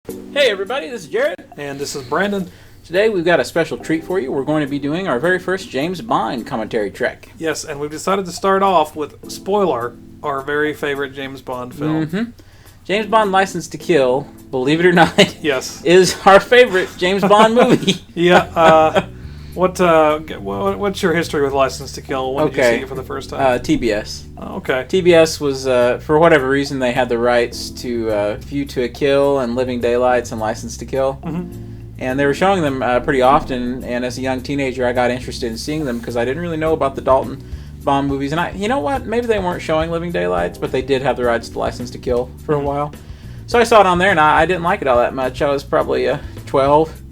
Hey everybody, this is Jared. And this is Brandon. Today we've got a special treat for you. We're going to be doing our very first James Bond commentary trek. Yes, and we've decided to start off with, spoiler, our very favorite James Bond film. Mm-hmm. James Bond License to Kill, believe it or not, Yes. is our favorite James Bond movie. Yeah, what's your history with License to Kill? When did you see it for the first time? TBS. Oh, okay. TBS was, for whatever reason, they had the rights to View to a Kill and Living Daylights and License to Kill. Mm-hmm. And they were showing them pretty often, and as a young teenager I got interested in seeing them because I didn't really know about the Dalton Bond movies. And you know what? Maybe they weren't showing Living Daylights, but they did have the rights to License to Kill for a while. So I saw it on there, and I didn't like it all that much. I was probably 12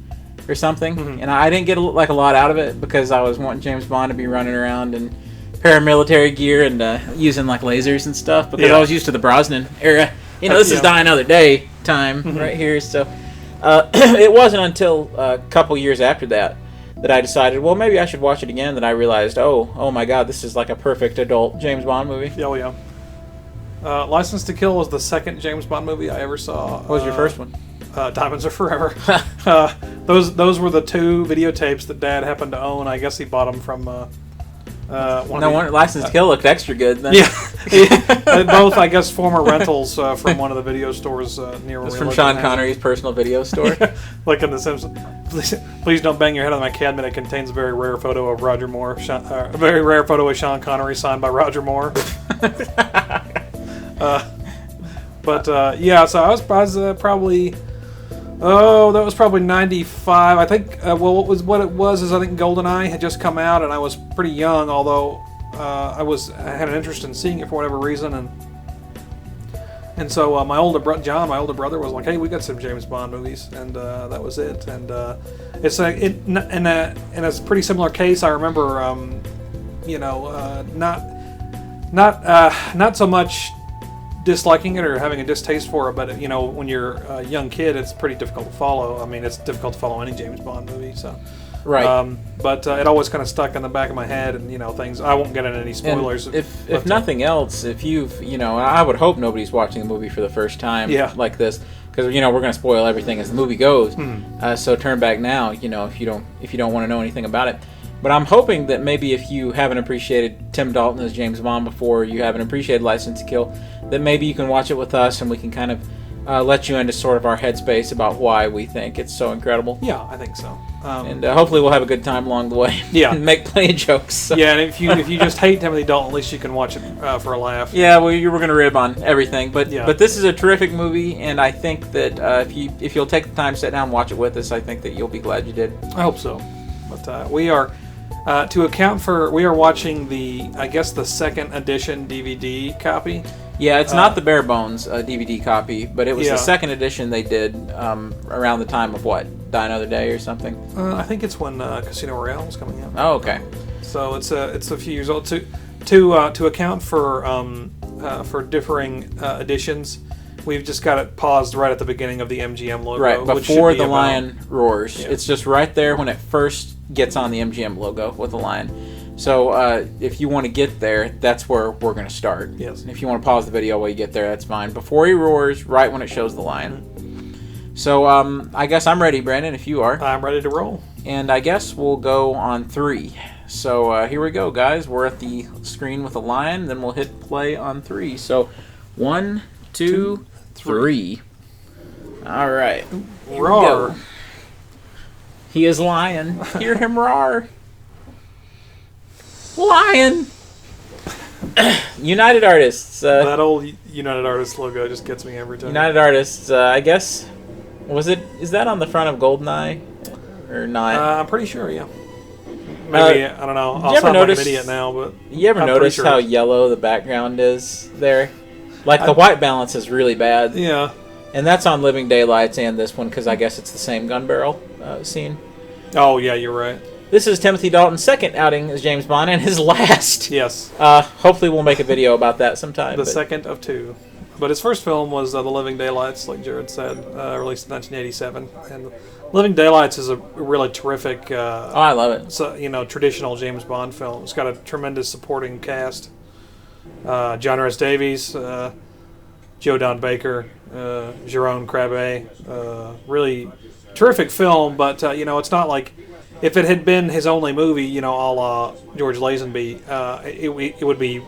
or something, and I didn't get a lot out of it because I was wanting James Bond to be running around in paramilitary gear and using like lasers and stuff because I was used to the Brosnan era. You know, this is Die Another Day time right here, so... it wasn't until a couple years after that I decided, well, maybe I should watch it again. That I realized, oh my God, this is like a perfect adult James Bond movie. Oh, yeah. License to Kill was the second James Bond movie I ever saw. What was your first one? Diamonds Are Forever. Those were the two videotapes that Dad happened to own. I guess he bought them from... License to Kill looked extra good then. Yeah. Both, I guess, former rentals from one of the video stores near where we from lived Sean in Connery's personal video store. Like in The Simpsons. Please don't bang your head on my cabinet. It contains a very rare photo of Roger Moore. A very rare photo of Sean Connery signed by Roger Moore. Yeah, so I was probably... Oh, that was probably 95. I think, what it was is I think GoldenEye had just come out, and I was pretty young, although I had an interest in seeing it for whatever reason, and so my older brother, was like, hey, we got some James Bond movies, and that was it. And it's in a pretty similar case. I remember, not so much disliking it or having a distaste for it, but when you're a young kid, it's pretty difficult to follow. I mean, it's difficult to follow any James Bond movie, so right. But it always kind of stuck in the back of my head, and things. I won't get into any spoilers. And if nothing else, if you've I would hope nobody's watching the movie for the first time like this, because we're going to spoil everything as the movie goes. So turn back now, if you don't want to know anything about it. But I'm hoping that maybe if you haven't appreciated Tim Dalton as James Bond before, you haven't appreciated License to Kill, that maybe you can watch it with us and we can kind of let you into sort of our headspace about why we think it's so incredible. Yeah, I think so. And hopefully we'll have a good time along the way. Yeah. And make plenty of jokes. So. Yeah, and if you just hate Timothy Dalton, at least you can watch it for a laugh. Yeah, well, you were going to rib on everything, but this is a terrific movie, and I think that if you'll take the time to sit down and watch it with us, I think that you'll be glad you did. I hope so. But we are... to account for, we are watching the second edition DVD copy. Yeah, it's not the bare bones DVD copy, but it was the second edition they did around the time of Die Another Day or something. I think it's when Casino Royale was coming out. Oh, okay. So it's a few years old. To account for differing editions, we've just got it paused right at the beginning of the MGM logo. Right, before the lion roars. Yeah. It's just right there when it first gets on the MGM logo with the lion. So if you want to get there, that's where we're going to start. Yes. And if you want to pause the video while you get there, that's fine. Before he roars, right when it shows the lion. So I guess I'm ready, Brandon, if you are. I'm ready to roll. And I guess we'll go on 3. So here we go, guys. We're at the screen with a lion, then we'll hit play on 3. So 1, 2, 3. All right. Roar. He is lion. Hear him roar. Lion. United Artists. That old United Artists logo just gets me every time. United Artists, I guess. Is that on the front of GoldenEye? Or not? I'm pretty sure, yeah. Maybe, I don't know. I'll sound like an idiot now, but... You ever notice how yellow the background is there? Like, the white balance is really bad. Yeah. And that's on Living Daylights and this one, because I guess it's the same gun barrel scene. Oh, yeah, you're right. This is Timothy Dalton's second outing as James Bond, and his last. Yes. Hopefully we'll make a video about that sometime. The second of 2. But his first film was The Living Daylights, like Jared said, released in 1987. And Living Daylights is a really terrific... I love it. So, traditional James Bond film. It's got a tremendous supporting cast. John Rhys Davies, Joe Don Baker, Jerome Crabbe. Really terrific film, but it's not like if it had been his only movie, a la George Lazenby, it would be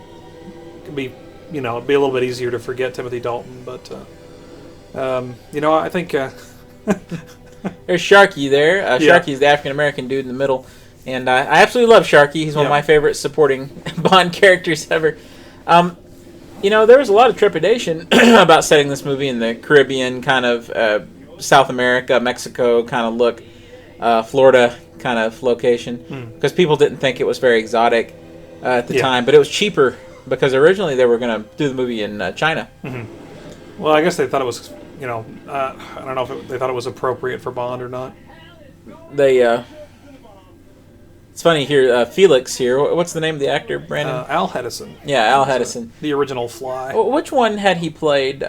it'd be a little bit easier to forget Timothy Dalton. But I think there's Sharky there. Sharky's the African American dude in the middle, and I absolutely love Sharky. He's one of my favorite supporting Bond characters ever. There was a lot of trepidation about setting this movie in the Caribbean, kind of South America, Mexico kind of look, Florida kind of location, because people didn't think it was very exotic at the time, but it was cheaper because originally they were going to do the movie in China. Mm-hmm. Well, I guess they thought it was, I don't know if they thought it was appropriate for Bond or not. It's funny here, Felix here. What's the name of the actor, Brandon? Al Hedison. Yeah, Al Hedison. The original Fly. Which one had he played?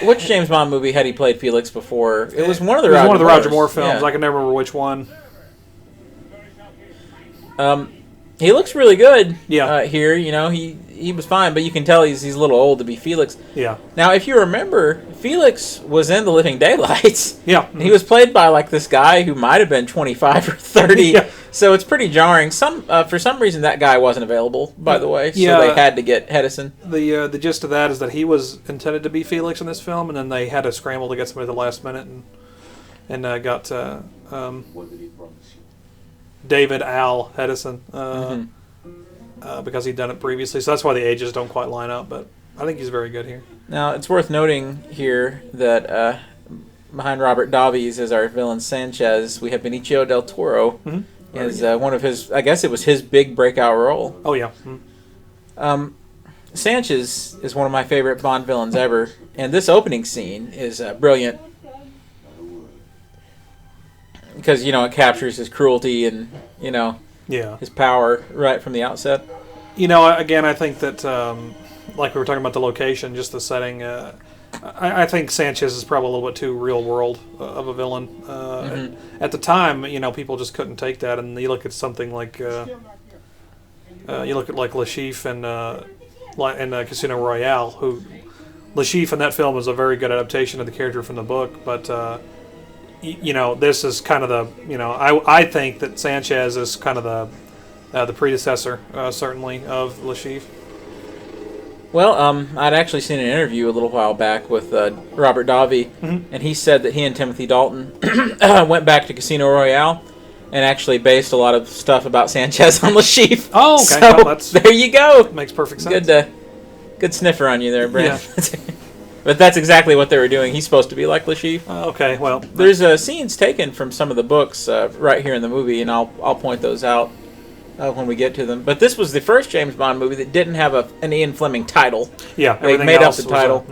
Which James Bond movie had he played Felix before? It was one of the Roger Moore films. Yeah. I can never remember which one. He looks really good. Yeah. Here, he was fine, but you can tell he's a little old to be Felix. Yeah. Now, if you remember, Felix was in The Living Daylights. Yeah. He was played by like this guy who might have been 25 or 30. Yeah. So it's pretty jarring. For some reason that guy wasn't available, by the way. So they had to get Hedison. The gist of that is that he was intended to be Felix in this film, and then they had to scramble to get somebody at the last minute, and got David Al Hedison. Because he'd done it previously, so that's why the ages don't quite line up, but I think he's very good here. Now, it's worth noting here that behind Robert Davies as our villain Sanchez, we have Benicio del Toro as one of his, I guess it was his big breakout role. Oh, yeah. Sanchez is one of my favorite Bond villains ever, and this opening scene is brilliant because, it captures his cruelty and, his power right from the outset. Again, I think that, like we were talking about the location, just the setting, I think Sanchez is probably a little bit too real world of a villain. At the time, people just couldn't take that, and you look at something like, Le Chiffre and Casino Royale, who Le Chiffre in that film was a very good adaptation of the character from the book, but this is kind of the, I think that Sanchez is kind of the predecessor, certainly, of Le Chiffre. Well, I'd actually seen an interview a little while back with Robert Davi, and he said that he and Timothy Dalton went back to Casino Royale and actually based a lot of stuff about Sanchez on Le Chiffre. Oh, okay. So, well, there you go. Makes perfect sense. Good sniffer on you there, Brent. Yeah. But that's exactly what they were doing. He's supposed to be like Le Chiffre. Okay, well. There's scenes taken from some of the books right here in the movie, and I'll point those out when we get to them. But this was the first James Bond movie that didn't have an Ian Fleming title. Yeah, they made up the title.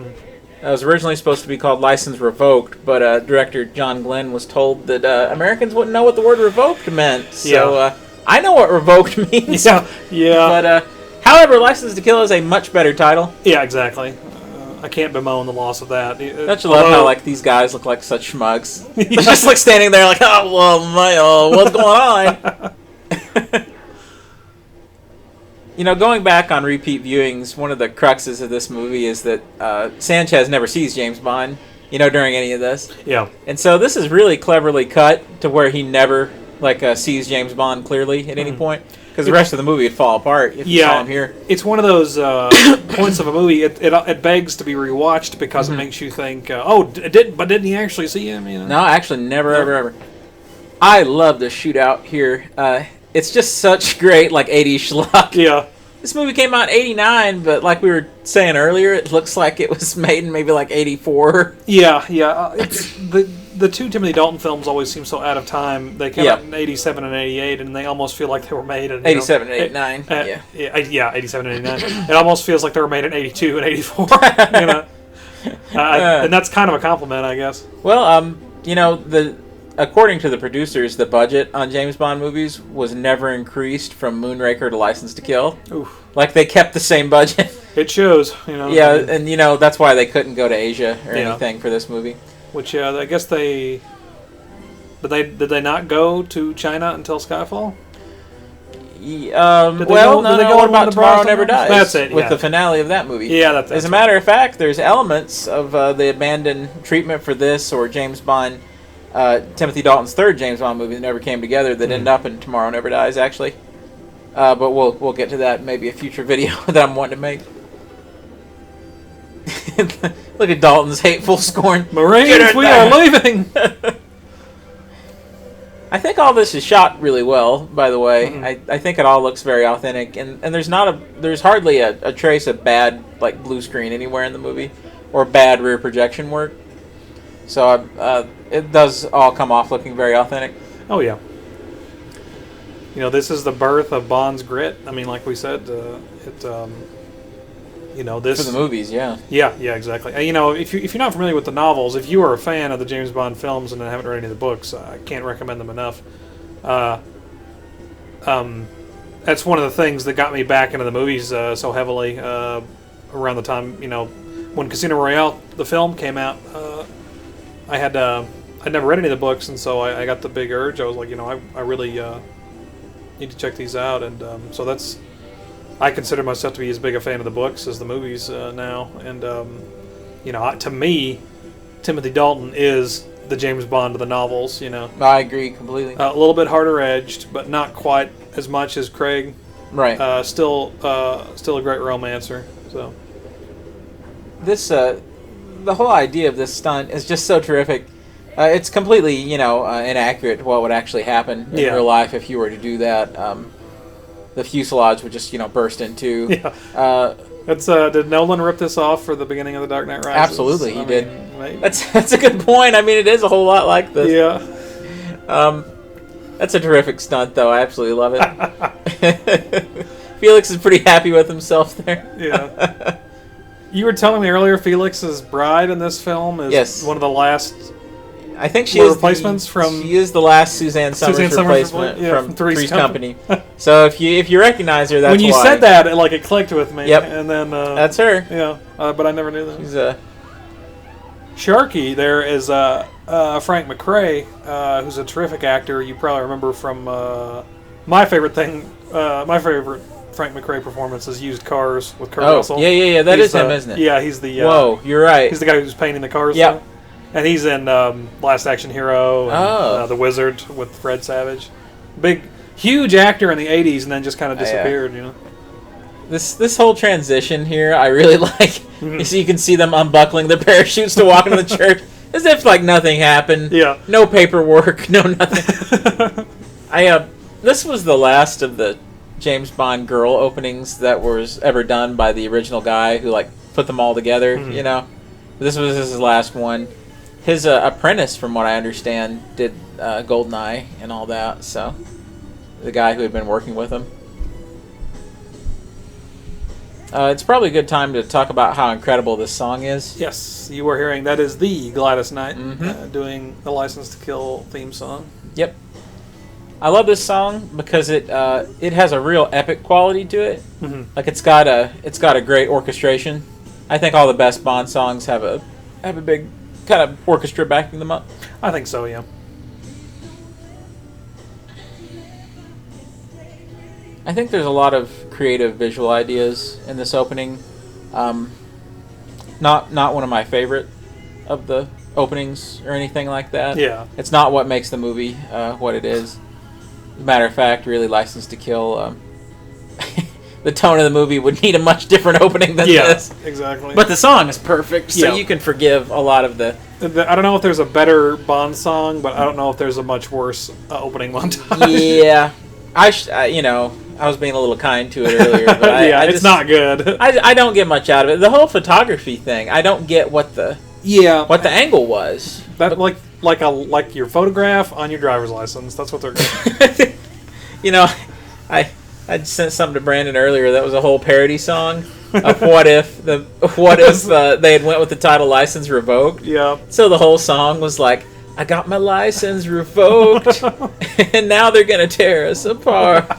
It was originally supposed to be called License Revoked, but director John Glenn was told that Americans wouldn't know what the word revoked meant. So I know what revoked means. Yeah. But however, License to Kill is a much better title. Yeah, exactly. I can't bemoan the loss of that. Don't you love how these guys look like such schmugs? They're just standing there like, what's going on? Going back on repeat viewings, one of the cruxes of this movie is that Sanchez never sees James Bond, during any of this. Yeah. And so this is really cleverly cut to where he never sees James Bond clearly at any point. Because the rest of the movie would fall apart if you saw him here. It's one of those points of a movie. It begs to be rewatched because it makes you think, didn't he actually see him? No, actually, never, ever. I love the shootout here. It's just such great, 80s schlock. Yeah. This movie came out in 89, but like we were saying earlier, it looks like it was made in maybe 84. Yeah. It's the two Timothy Dalton films always seem so out of time. They came out in 87 and 88, and they almost feel like they were made in 87 and 89. 87 and 89. It almost feels like they were made in 82 and 84. And that's kind of a compliment, I guess. Well, according to the producers, the budget on James Bond movies was never increased from Moonraker to License to Kill. Oof. They kept the same budget. It shows, Yeah, and that's why they couldn't go to Asia or anything for this movie. Which I guess did they not go to China until Skyfall? Well, no, what about Tomorrow Never Dies? That's it, with the finale of that movie. Yeah, that's As a matter of fact, there's elements of the abandoned treatment for this or James Bond, Timothy Dalton's third James Bond movie that never came together that end up in Tomorrow Never Dies, actually. But we'll get to that in maybe a future video that I'm wanting to make. Look at Dalton's hateful scorn. Marines, we are leaving! I think all this is shot really well, by the way. I think it all looks very authentic, and there's hardly a trace of bad like blue screen anywhere in the movie, or bad rear projection work. So it does all come off looking very authentic. Oh yeah. You know, this is the birth of Bond's grit. I mean, like we said, you know, this for the movies, yeah. Yeah, exactly. And, you know, if you're not familiar with the novels, if you are a fan of the James Bond films and haven't read any of the books, I can't recommend them enough. That's one of the things that got me back into the movies so heavily around the time, you know, when Casino Royale, the film, came out. I'd never read any of the books, and so I got the big urge. I was like, you know, I really need to check these out, and so that's. I consider myself to be as big a fan of the books as the movies now, and you know, to me, Timothy Dalton is the James Bond of the novels. You know, I agree completely. A little bit harder edged, but not quite as much as Craig. Right. Still a great romancer. So this the whole idea of this stunt is just so terrific. It's completely, you know, inaccurate to what would actually happen in real life if you were to do that. The fuselage would just, you know, burst in two. Yeah. Did Nolan rip this off for the beginning of The Dark Knight Rises? Absolutely, he did. Maybe. That's a good point. I mean, it is a whole lot like this. Yeah. That's a terrific stunt, though. I absolutely love it. Felix is pretty happy with himself there. Yeah. You were telling me earlier Felix's bride in this film is one of the last. I think she is replacements from. She is the last Suzanne Summers replacement from Three's Company. So if you recognize her, that's when you why. said that, it clicked with me. Yep. And then that's her. Yeah, but I never knew that. She's Sharky. There is Frank McRae, who's a terrific actor. You probably remember from my favorite thing. My favorite Frank McRae performance is Used Cars with Kurt Russell. Yeah. That is him, isn't it? Yeah, he's the. Whoa, you're right. He's the guy who's painting the cars. Yep. And he's in Last Action Hero and The Wizard with Fred Savage. Big, huge actor in the 80s and then just kind of disappeared, you know. This whole transition here, I really like. So you can see them unbuckling their parachutes to walk into the church as if like nothing happened. Yeah. No paperwork, no nothing. This was the last of the James Bond girl openings that was ever done by the original guy who like put them all together, you know. This was his last one. His apprentice, from what I understand, did GoldenEye and all that, so the guy who had been working with him. It's probably a good time to talk about how incredible this song is. Yes, you were hearing that is the Gladys Knight doing the License to Kill theme song. Yep. I love this song because it has a real epic quality to it. Like it's got a great orchestration. I think all the best Bond songs have a big kind of orchestra backing them up. I think so, yeah. I think there's a lot of creative visual ideas in this opening. Not one of my favorite of the openings or anything like that. Yeah. It's not what makes the movie what it is. As a matter of fact, really, License to Kill. The tone of the movie would need a much different opening than this. Yeah, exactly. But the song is perfect, so you can forgive a lot of the... I don't know if there's a better Bond song, but I don't know if there's a much worse opening montage. Yeah. I was being a little kind to it earlier, but it's not good. I don't get much out of it. The whole photography thing, I don't get what the angle was. That like your photograph on your driver's license. That's what they're doing. I sent something to Brandon earlier that was a whole parody song of what if they had went with the title License Revoked. Yeah. So the whole song was like, I got my license revoked and now they're gonna tear us apart.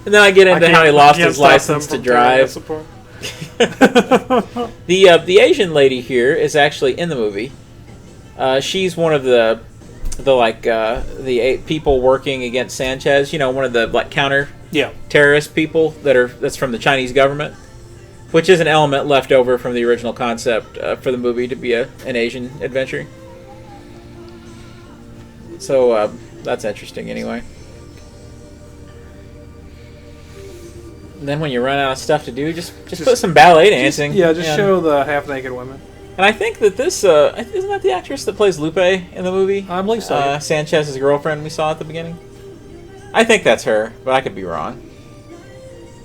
And then I get into how he lost his license to drive. The Asian lady here is actually in the movie. She's one of the 8 people working against Sanchez. You know, one of the counter Yeah. terrorist people that's from the Chinese government, which is an element left over from the original concept for the movie to be an Asian adventure. So that's interesting anyway. And then when you run out of stuff to do, just put some ballet dancing. Just show the half-naked women. And I think that this isn't that the actress that plays Lupe in the movie? I believe so. Sanchez's girlfriend we saw at the beginning. I think that's her, but I could be wrong.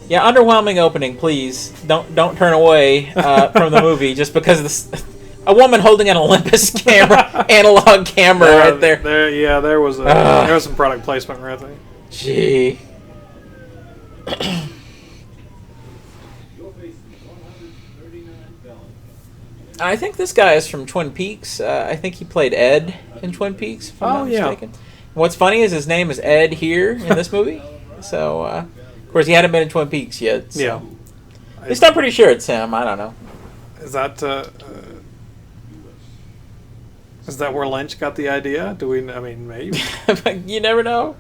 Yeah, underwhelming opening. Please don't turn away from the movie just because of this. A woman holding an Olympus camera, analog camera, right there. There was some product placement right there. Gee. I think this guy is from Twin Peaks. I think he played Ed in Twin Peaks, if I'm not mistaken. What's funny is his name is Ed here in this movie. So, of course, he hadn't been in Twin Peaks yet. So. Yeah. At least I'm pretty sure it's him. I don't know. Is that where Lynch got the idea? Maybe. You never know.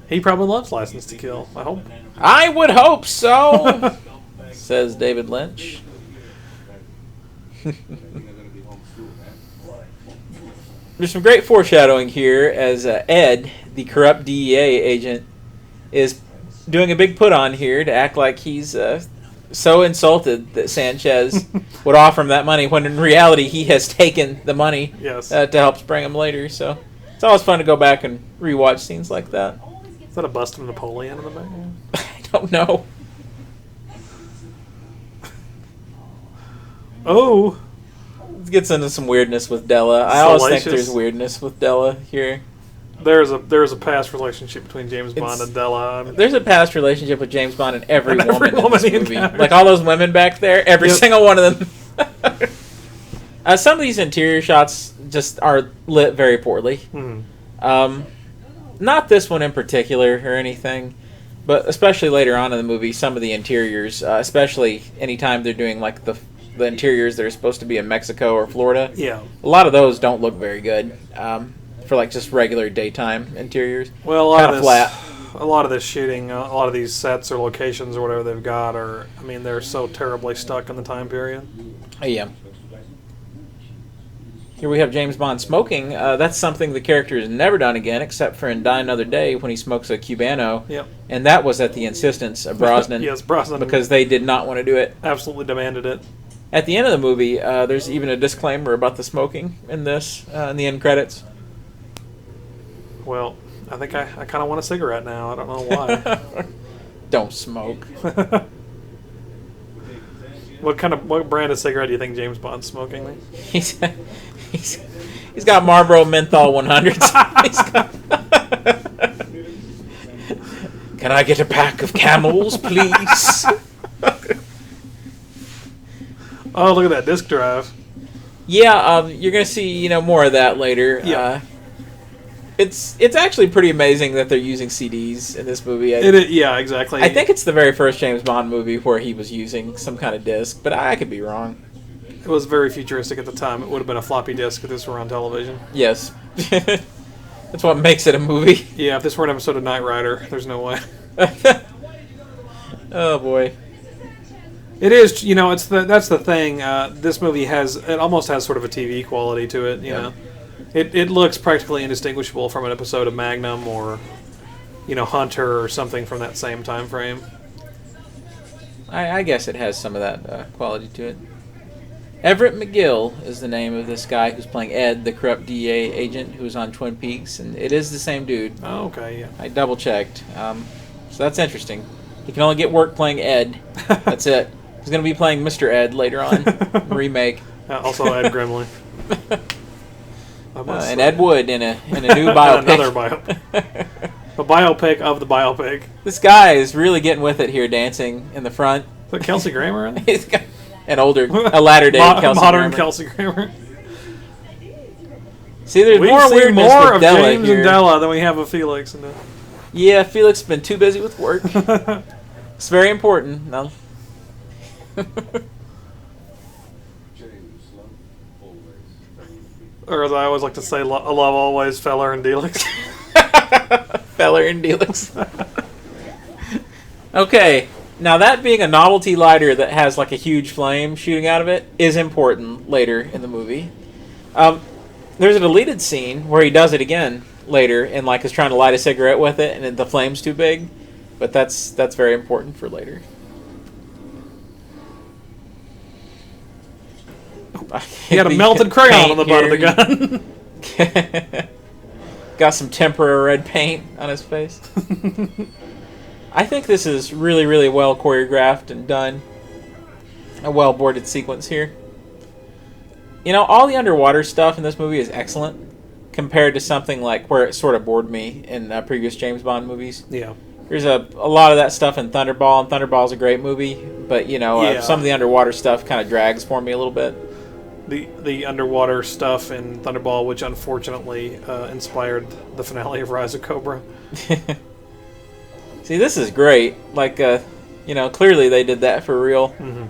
He probably loves License to Kill, I hope. I would hope so, says David Lynch. There's some great foreshadowing here as Ed, the corrupt DEA agent, is doing a big put on here to act like he's so insulted that Sanchez would offer him that money when in reality he has taken the money to help spring him later. So it's always fun to go back and rewatch scenes like that. Is that a bust of Napoleon in the background? I don't know. Oh. It gets into some weirdness with Della. I always think there's weirdness with Della here. There's a past relationship between James Bond and Della. There's a past relationship with James Bond and every woman in this movie. Like all those women back there, every single one of them. Some of these interior shots just are lit very poorly. Not this one in particular or anything, but especially later on in the movie, some of the interiors, especially anytime they're doing like the interiors that are supposed to be in Mexico or Florida. Yeah. A lot of those don't look very good for like just regular daytime interiors. Well, kind of flat. A lot of this shooting, a lot of these sets or locations or whatever they've got they're so terribly stuck in the time period. Yeah. Here we have James Bond smoking. That's something the character has never done again, except for in Die Another Day when he smokes a Cubano. Yep. And that was at the insistence of Brosnan. Yes, Brosnan. Because they did not want to do it. Absolutely demanded it. At the end of the movie, there's even a disclaimer about the smoking in this, in the end credits. Well, I think I kind of want a cigarette now. I don't know why. Don't smoke. What brand of cigarette do you think James Bond's smoking then? He's got Marlboro Menthol 100s. Can I get a pack of Camels, please? Oh, look at that disc drive. Yeah, you're gonna see more of that later. Yeah. It's actually pretty amazing that they're using CDs in this movie. Yeah, exactly. I think it's the very first James Bond movie where he was using some kind of disc, but I could be wrong. It was very futuristic at the time. It would have been a floppy disk if this were on television. Yes. That's what makes it a movie. Yeah, if this were an episode of Knight Rider, there's no way. Oh, boy. It is, that's the thing. This movie almost has sort of a TV quality to it, you know. It looks practically indistinguishable from an episode of Magnum or, Hunter or something from that same time frame. I guess it has some of that quality to it. Everett McGill is the name of this guy who's playing Ed, the corrupt DEA agent who's on Twin Peaks, and it is the same dude. Oh, okay, yeah. I double-checked. So that's interesting. He can only get work playing Ed. That's it. He's going to be playing Mr. Ed later on, remake. Also Ed Grimley. And Ed Wood in a new biopic. Another biopic. A biopic of the biopic. This guy is really getting with it here, dancing in the front. Is that Kelsey Grammer in He's got a latter-day Kelsey modern Grammer. Kelsey Grammer. See, there's more weirdness more with of Della James here. and Della than we have of Felix. Yeah, Felix has been too busy with work. It's very important. No. Or as I always like to say, love always, Feller and Delix. Feller and Delix. Okay, now that being a novelty lighter that has like a huge flame shooting out of it is important later in the movie. There's a deleted scene where he does it again later and like is trying to light a cigarette with it and the flame's too big, but that's very important for later. He had a melted crayon on the butt of the gun. Got some tempera red paint on his face. I think this is really, really well choreographed and done. A well-boarded sequence here. You know, all the underwater stuff in this movie is excellent compared to something like where it sort of bored me in previous James Bond movies. Yeah. There's a lot of that stuff in Thunderball, and Thunderball's a great movie, but, you know, some of the underwater stuff kind of drags for me a little bit. The underwater stuff in Thunderball, which unfortunately inspired the finale of Rise of Cobra. See, this is great. Like, you know, clearly they did that for real. Mm-hmm.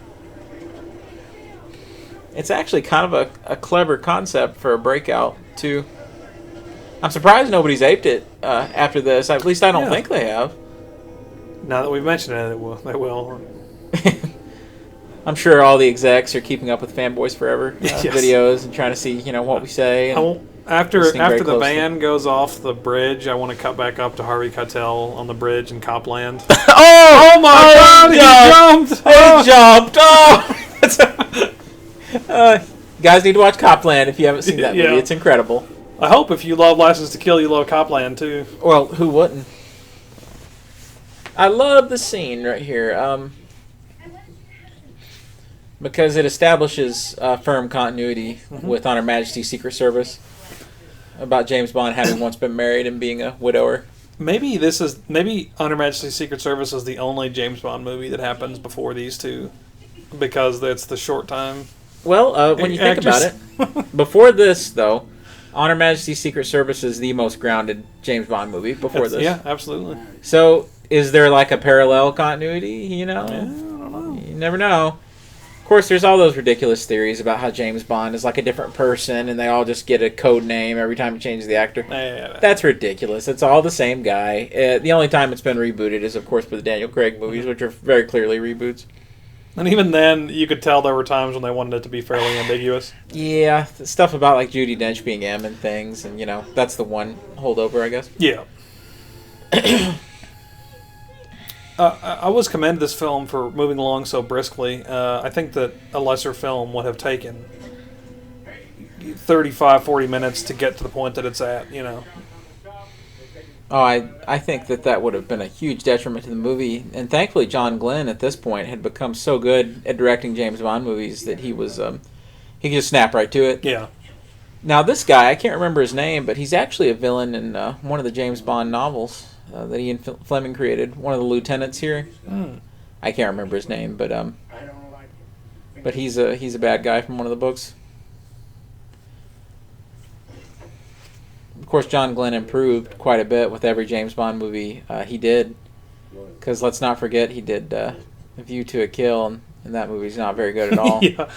It's actually kind of a clever concept for a breakout, too. I'm surprised nobody's aped it after this. At least I don't think they have. Now that we've mentioned it, they will. I'm sure all the execs are keeping up with Fanboys Forever videos and trying to see, you know, what we say. And after the van goes off the bridge, I want to cut back up to Harvey Keitel on the bridge in Copland. Oh my God! He jumped! Oh! You guys need to watch Copland if you haven't seen that movie. It's incredible. I hope if you love License to Kill, you love Copland too. Well, who wouldn't? I love the scene right here. Because it establishes firm continuity with On Her Majesty's Secret Service about James Bond having once been married and being a widower. Maybe On Her Majesty's Secret Service is the only James Bond movie that happens before these two, because that's the short time. Well, when you think about it, before this though, On Her Majesty's Secret Service is the most grounded James Bond movie before this. Yeah, absolutely. So, is there like a parallel continuity? You know, I don't know. You never know. Of course, there's all those ridiculous theories about how James Bond is like a different person and they all just get a code name every time you change the actor. That's ridiculous. It's all the same guy. The only time it's been rebooted is, of course, for the Daniel Craig movies, which are very clearly reboots. And even then, you could tell there were times when they wanted it to be fairly ambiguous. Yeah, stuff about like Judi Dench being M and things, and, you know, that's the one holdover, I guess. Yeah. I always commend this film for moving along so briskly. I think that a lesser film would have taken 35, 40 minutes to get to the point that it's at, you know. Oh, I think that would have been a huge detriment to the movie. And thankfully, John Glenn, at this point, had become so good at directing James Bond movies that he was he could just snap right to it. Yeah. Now, this guy, I can't remember his name, but he's actually a villain in one of the James Bond novels that Ian Fleming created. One of the lieutenants here. I can't remember his name, but he's a bad guy from one of the books. Of course, John Glenn improved quite a bit with every James Bond movie he did. Because let's not forget, he did A View to a Kill, and that movie's not very good at all. Yeah.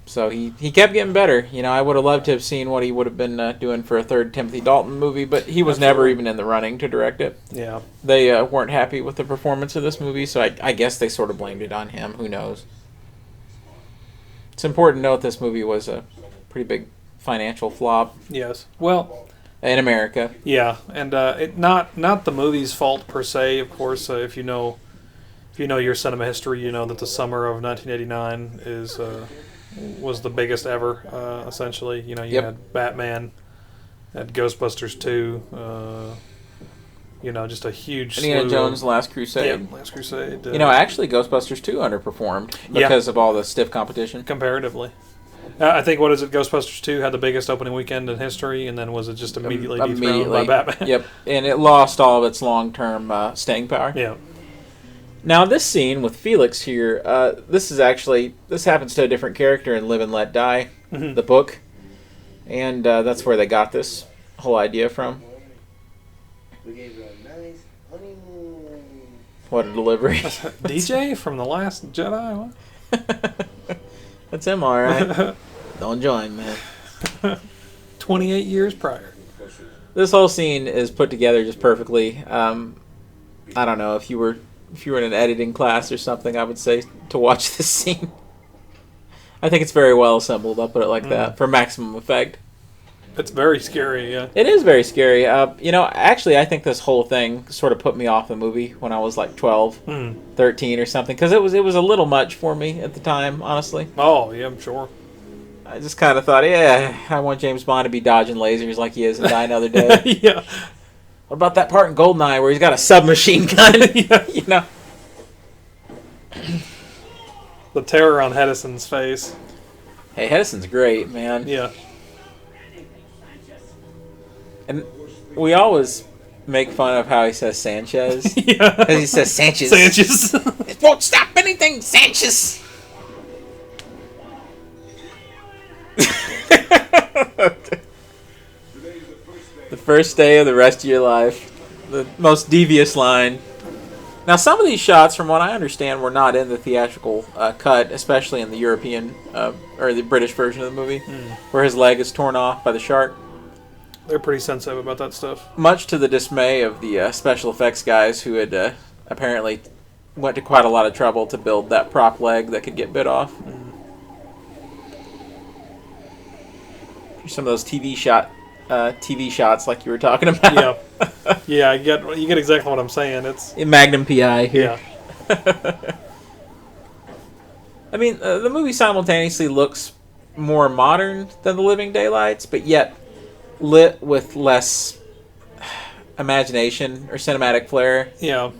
So he kept getting better. You know, I would have loved to have seen what he would have been doing for a third Timothy Dalton movie, but he was never even in the running to direct it. Yeah. They weren't happy with the performance of this movie, so I guess they sort of blamed it on him. Who knows? It's important to note this movie was a pretty big cinematic flop. Yes. Well, in America. Yeah, and it not the movie's fault per se. Of course, if you know your cinema history, you know that the summer of 1989 was the biggest ever. Essentially, you know, you had Batman, had Ghostbusters 2. You know, just a huge Indiana Jones' Last Crusade. Yeah, Last Crusade. You know, actually, Ghostbusters 2 underperformed because of all the stiff competition. Comparatively. I think, what is it, Ghostbusters 2 had the biggest opening weekend in history, and then was it just immediately dethroned by Batman? Yep, and it lost all of its long-term staying power. Yeah. Now, this scene with Felix here, this happens to a different character in Live and Let Die, the book, and that's where they got this whole idea from. We gave her a nice honeymoon. What a delivery. DJ from The Last Jedi? What? That's him, all right. Don't join, man. 28 years prior. This whole scene is put together just perfectly. I don't know, if you were in an editing class or something, I would say to watch this scene. I think it's very well assembled. I'll put it like that for maximum effect. It's very scary. Yeah. It is very scary. Actually, I think this whole thing sort of put me off the movie when I was like 12, 13 or something, because it was a little much for me at the time, honestly. Oh yeah, I'm sure. I just kind of thought, yeah, I want James Bond to be dodging lasers like he is in Die Another Day. Yeah. What about that part in Goldeneye where he's got a submachine gun? Yeah. The terror on Hedison's face. Hey, Hedison's great, man. Yeah. And we always make fun of how he says Sanchez. Yeah. Because he says Sanchez. Sanchez. It won't stop anything, Sanchez. The first day of the rest of your life. The most devious line. Now, some of these shots, from what I understand, were not in the theatrical cut, especially in the European or the British version of the movie, where his leg is torn off by the shark. They're pretty sensitive about that stuff. Much to the dismay of the special effects guys who had apparently went to quite a lot of trouble to build that prop leg that could get bit off. Some of those TV shots like you were talking about. Yeah. Yeah, you get exactly what I'm saying. It's Magnum PI here. Yeah. I mean, the movie simultaneously looks more modern than The Living Daylights, but yet lit with less imagination or cinematic flair. Yeah.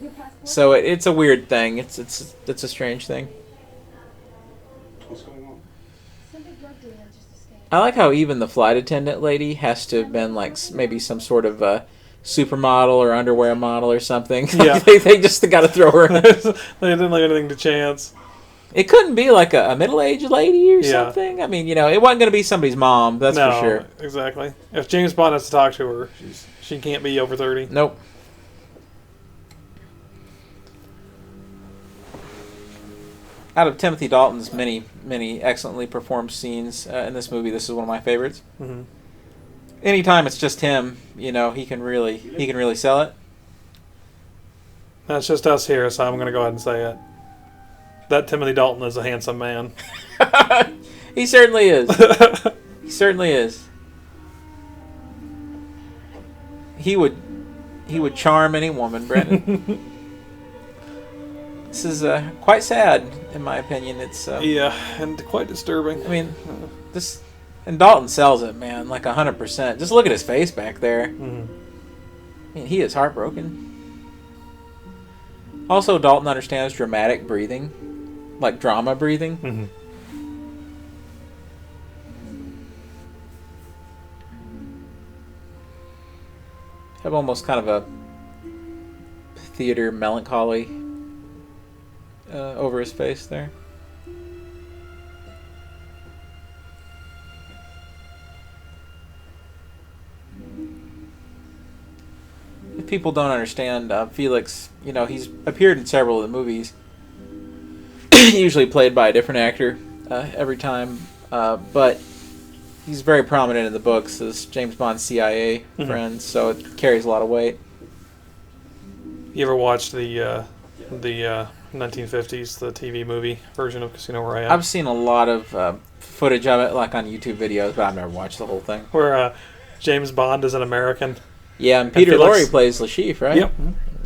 So it's a weird thing. It's a strange thing. What's going on? I like how even the flight attendant lady has to have been like maybe some sort of supermodel or underwear model or something. Yeah. they just got to throw her in. They didn't leave anything to chance. It couldn't be like a middle-aged lady or Yeah. something. I mean, it wasn't going to be somebody's mom, that's No, for sure. exactly. If James Bond has to talk to her, she can't be over 30. Nope. Out of Timothy Dalton's many, many excellently performed scenes in this movie, this is one of my favorites. Mm-hmm. Anytime it's just him, he can really sell it. That's just us here, so I'm going to go ahead and say it. That Timothy Dalton is a handsome man. He certainly is. He certainly is. He would charm any woman, Brandon. This is quite sad, in my opinion. It's Yeah, and quite disturbing. I mean, and Dalton sells it, man, like 100%. Just look at his face back there. Mm-hmm. I mean, he is heartbroken. Also, Dalton understands dramatic breathing, like drama breathing. Mm-hmm. Have almost kind of a theater melancholy over his face there. If people don't understand, Felix, he's appeared in several of the movies, usually played by a different actor every time, but he's very prominent in the books as James Bond's CIA friend, so it carries a lot of weight. You ever watched the 1950s, the TV movie version of Casino Royale? I've seen a lot of footage of it, like on YouTube videos, but I've never watched the whole thing. Where James Bond is an American. Yeah, and Peter Felix- Lorre plays Lashif, right? Yep.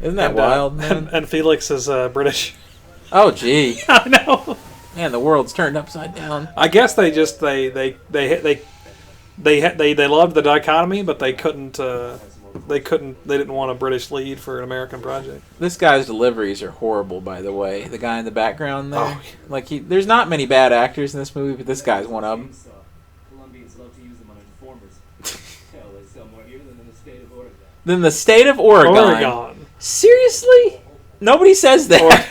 Isn't that And, wild, man? And Felix is British. Oh, gee. I know. Man, the world's turned upside down. I guess they just they loved the dichotomy, but they didn't want a British lead for an American project. This guy's deliveries are horrible, by the way. The guy in the background there. Oh. Like, there's not many bad actors in this movie, but this guy's one of them. Colombians love to use them on informers. Hell, they sell more here than in the state of Oregon. Then the state of Oregon. Oregon. Seriously? Nobody says that.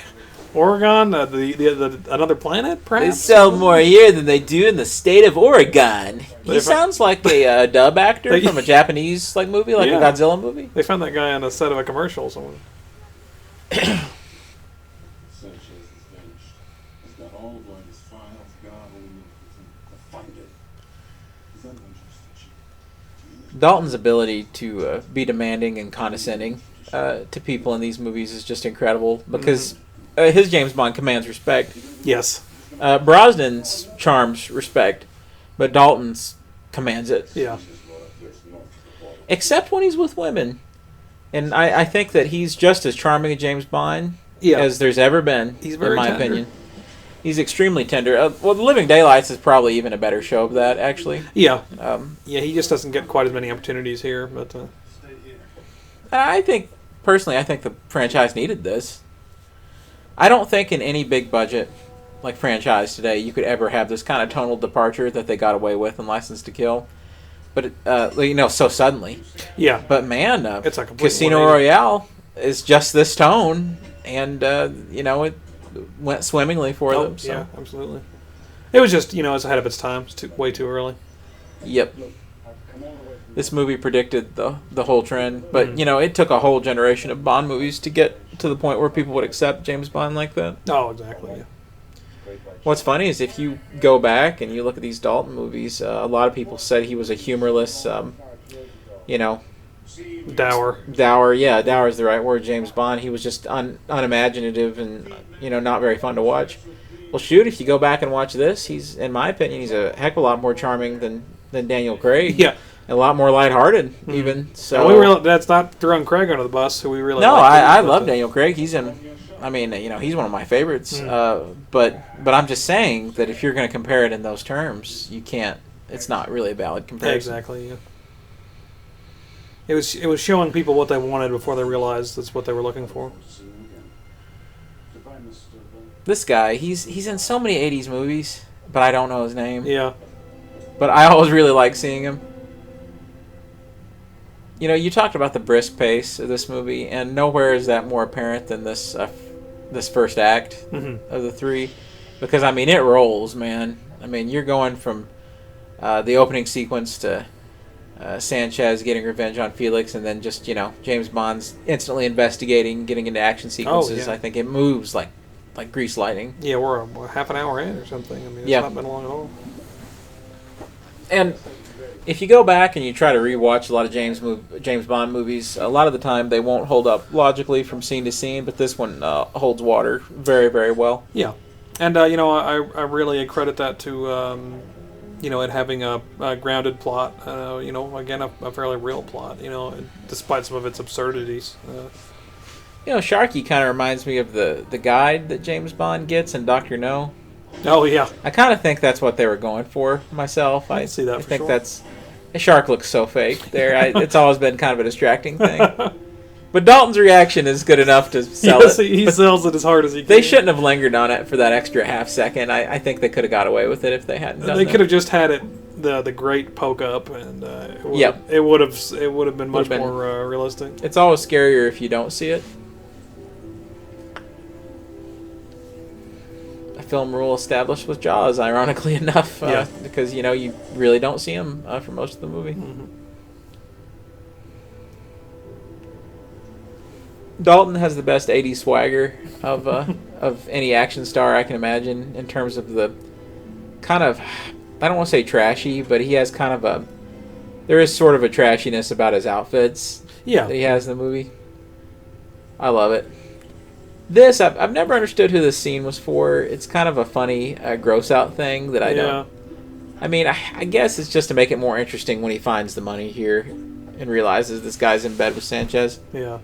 Oregon, the another planet, They perhaps? sell more here than they do in the state of Oregon. He If I- sounds like a dub actor They- from a Japanese movie, like Yeah. a Godzilla movie. They found that guy on a set of a commercial somewhere. Sanchez is vanished. He's got all of Lloyd's files. God only knows to find it. Is that interesting? Dalton's ability to be demanding and condescending to people in these movies is just incredible because his James Bond commands respect. Yes. Brosnan's charms respect, but Dalton's commands it. Yeah. Except when he's with women. And I think that he's just as charming a James Bond as there's ever been, He's very in my tender. opinion. He's extremely tender. Well, The Living Daylights is probably even a better show of that, actually. Yeah. Um, Yeah, he just doesn't get quite as many opportunities here, but I think, personally, I think the franchise needed this. I don't think in any big budget, like franchise today, you could ever have this kind of tonal departure that they got away with in License to Kill. But, so suddenly. yeah. But, man, It's a complete Casino 180. Royale is just this tone, and, it went swimmingly for them. So. Yeah, absolutely. It was just, it's ahead of its time. It's way too early. Yep. This movie predicted the whole trend, but it took a whole generation of Bond movies to get to the point where people would accept James Bond like that. Oh, exactly. Yeah. What's funny is if you go back and you look at these Dalton movies, a lot of people said he was a humorless, dour. Yeah, dour is the right word. James Bond. He was just unimaginative and not very fun to watch. Well, shoot, if you go back and watch this, he's, in my opinion, he's a heck of a lot more charming than Daniel Craig. Yeah. A lot more lighthearted, even. So And that's not throwing Craig under the bus, who we really no, like. I love Daniel Craig. He's in. I mean, he's one of my favorites. But I'm just saying that if you're going to compare it in those terms, you can't. It's not really a valid comparison. Exactly. Yeah. It was showing people what they wanted before they realized that's what they were looking for. This guy, he's in so many '80s movies, but I don't know his name. Yeah. But I always really like seeing him. You talked about the brisk pace of this movie, and nowhere is that more apparent than this first act of the three. Because, it rolls, man. You're going from the opening sequence to Sanchez getting revenge on Felix, and then just, James Bond's instantly investigating, getting into action sequences. yeah. I think it moves like grease lighting. Yeah, we're half an hour in or something. It's not been long at all. And if you go back and you try to rewatch a lot of James Bond movies, a lot of the time they won't hold up logically from scene to scene, but this one holds water very, very well. Yeah. And, I really credit that to, it having a grounded plot, again, a fairly real plot, despite some of its absurdities. Sharky kind of reminds me of the guide that James Bond gets in Dr. No. Oh, yeah. I kind of think that's what they were going for myself. I can see that I for think sure. that's... The shark looks so fake there. It's always been kind of a distracting thing. But Dalton's reaction is good enough to sell it. He sells it as hard as he can. They shouldn't have lingered on it for that extra half second. I think they could have got away with it if they hadn't done They that. could have just had it the great poke up, and it would have been much more realistic. It's always scarier if you don't see it. A film rule established with Jaws, ironically enough, because you really don't see him for most of the movie. Mm-hmm. Dalton has the best '80s swagger of any action star I can imagine in terms of the kind of, I don't want to say trashy, but he has kind of there is sort of a trashiness about his outfits that he has in the movie. I love it. This, I've never understood who this scene was for. It's kind of a funny, gross out thing that I don't. I guess it's just to make it more interesting when he finds the money here and realizes this guy's in bed with Sanchez. Yeah.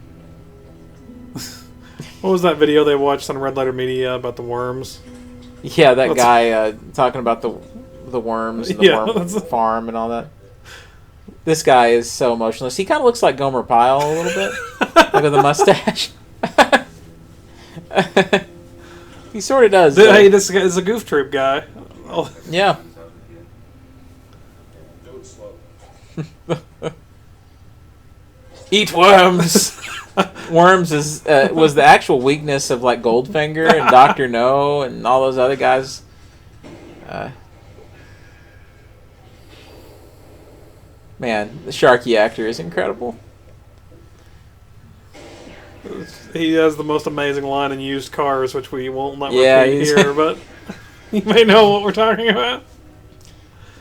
What was that video they watched on Red Letter Media about the worms? Yeah, that guy talking about the worms and the worm farm and all that. This guy is so emotionless. He kind of looks like Gomer Pyle a little bit. Look at the mustache. He sort of does. Hey, this is a Goof Troop guy. Oh. Yeah. Eat worms. Worms was the actual weakness of like Goldfinger and Dr. No and all those other guys. Man, the Sharky actor is incredible. He has the most amazing line in Used Cars, which we won't let repeat here, but you may know what we're talking about.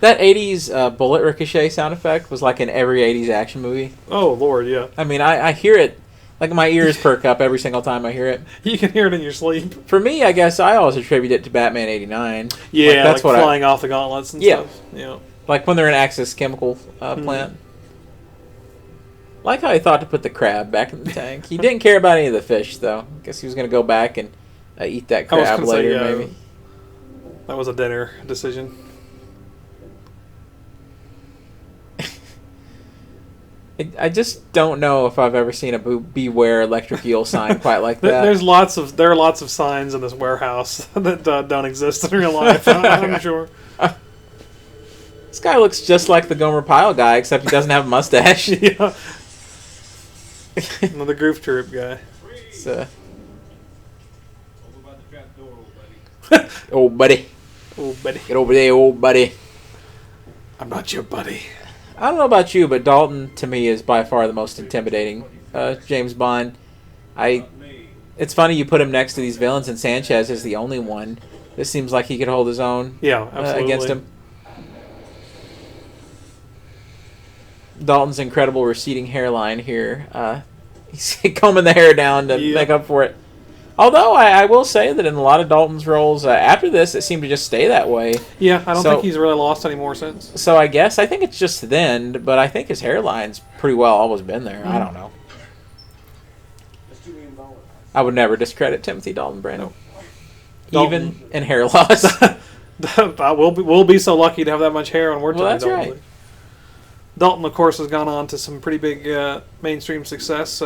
That 80s bullet ricochet sound effect was like in every 80s action movie. Oh, Lord, yeah. I hear it Like my ears perk up every single time I hear it. You can hear it in your sleep. For me, I guess I always attribute it to Batman '89. Yeah, like, that's what flying off the gauntlets and Yeah. stuff. Yeah. Like when they're in Axis Chemical plant. Like how he thought to put the crab back in the tank. He didn't care about any of the fish, though. Guess he was going to go back and eat that I was crab gonna say, later, yeah, maybe. That was a dinner decision. I just don't know if I've ever seen a beware electric eel sign quite like that. There are lots of signs in this warehouse that don't exist in real life. I'm sure. This guy looks just like the Gomer Pyle guy, except he doesn't have a mustache. Yeah. Another Groove Troop guy. It's, Over by the trap door, old buddy. old buddy. Oh, buddy. Get over there, old buddy. I'm not your buddy. I don't know about you, but Dalton, to me, is by far the most intimidating James Bond. It's funny you put him next to these villains, and Sanchez is the only one. This seems like he could hold his own Yeah, absolutely. against him. Dalton's incredible receding hairline here. He's combing the hair down to make up for it. Although I will say that in a lot of Dalton's roles after this, it seemed to just stay that way. Yeah, I don't think he's really lost any more since. So I think it's just then, but I think his hairline's pretty well always been there. I don't know. I would never discredit Timothy Dalton, Brandon. No. Even in hair loss. We'll be so lucky to have that much hair on Word Well, Time, that's Dalton. right. Dalton, of course, has gone on to some pretty big mainstream success.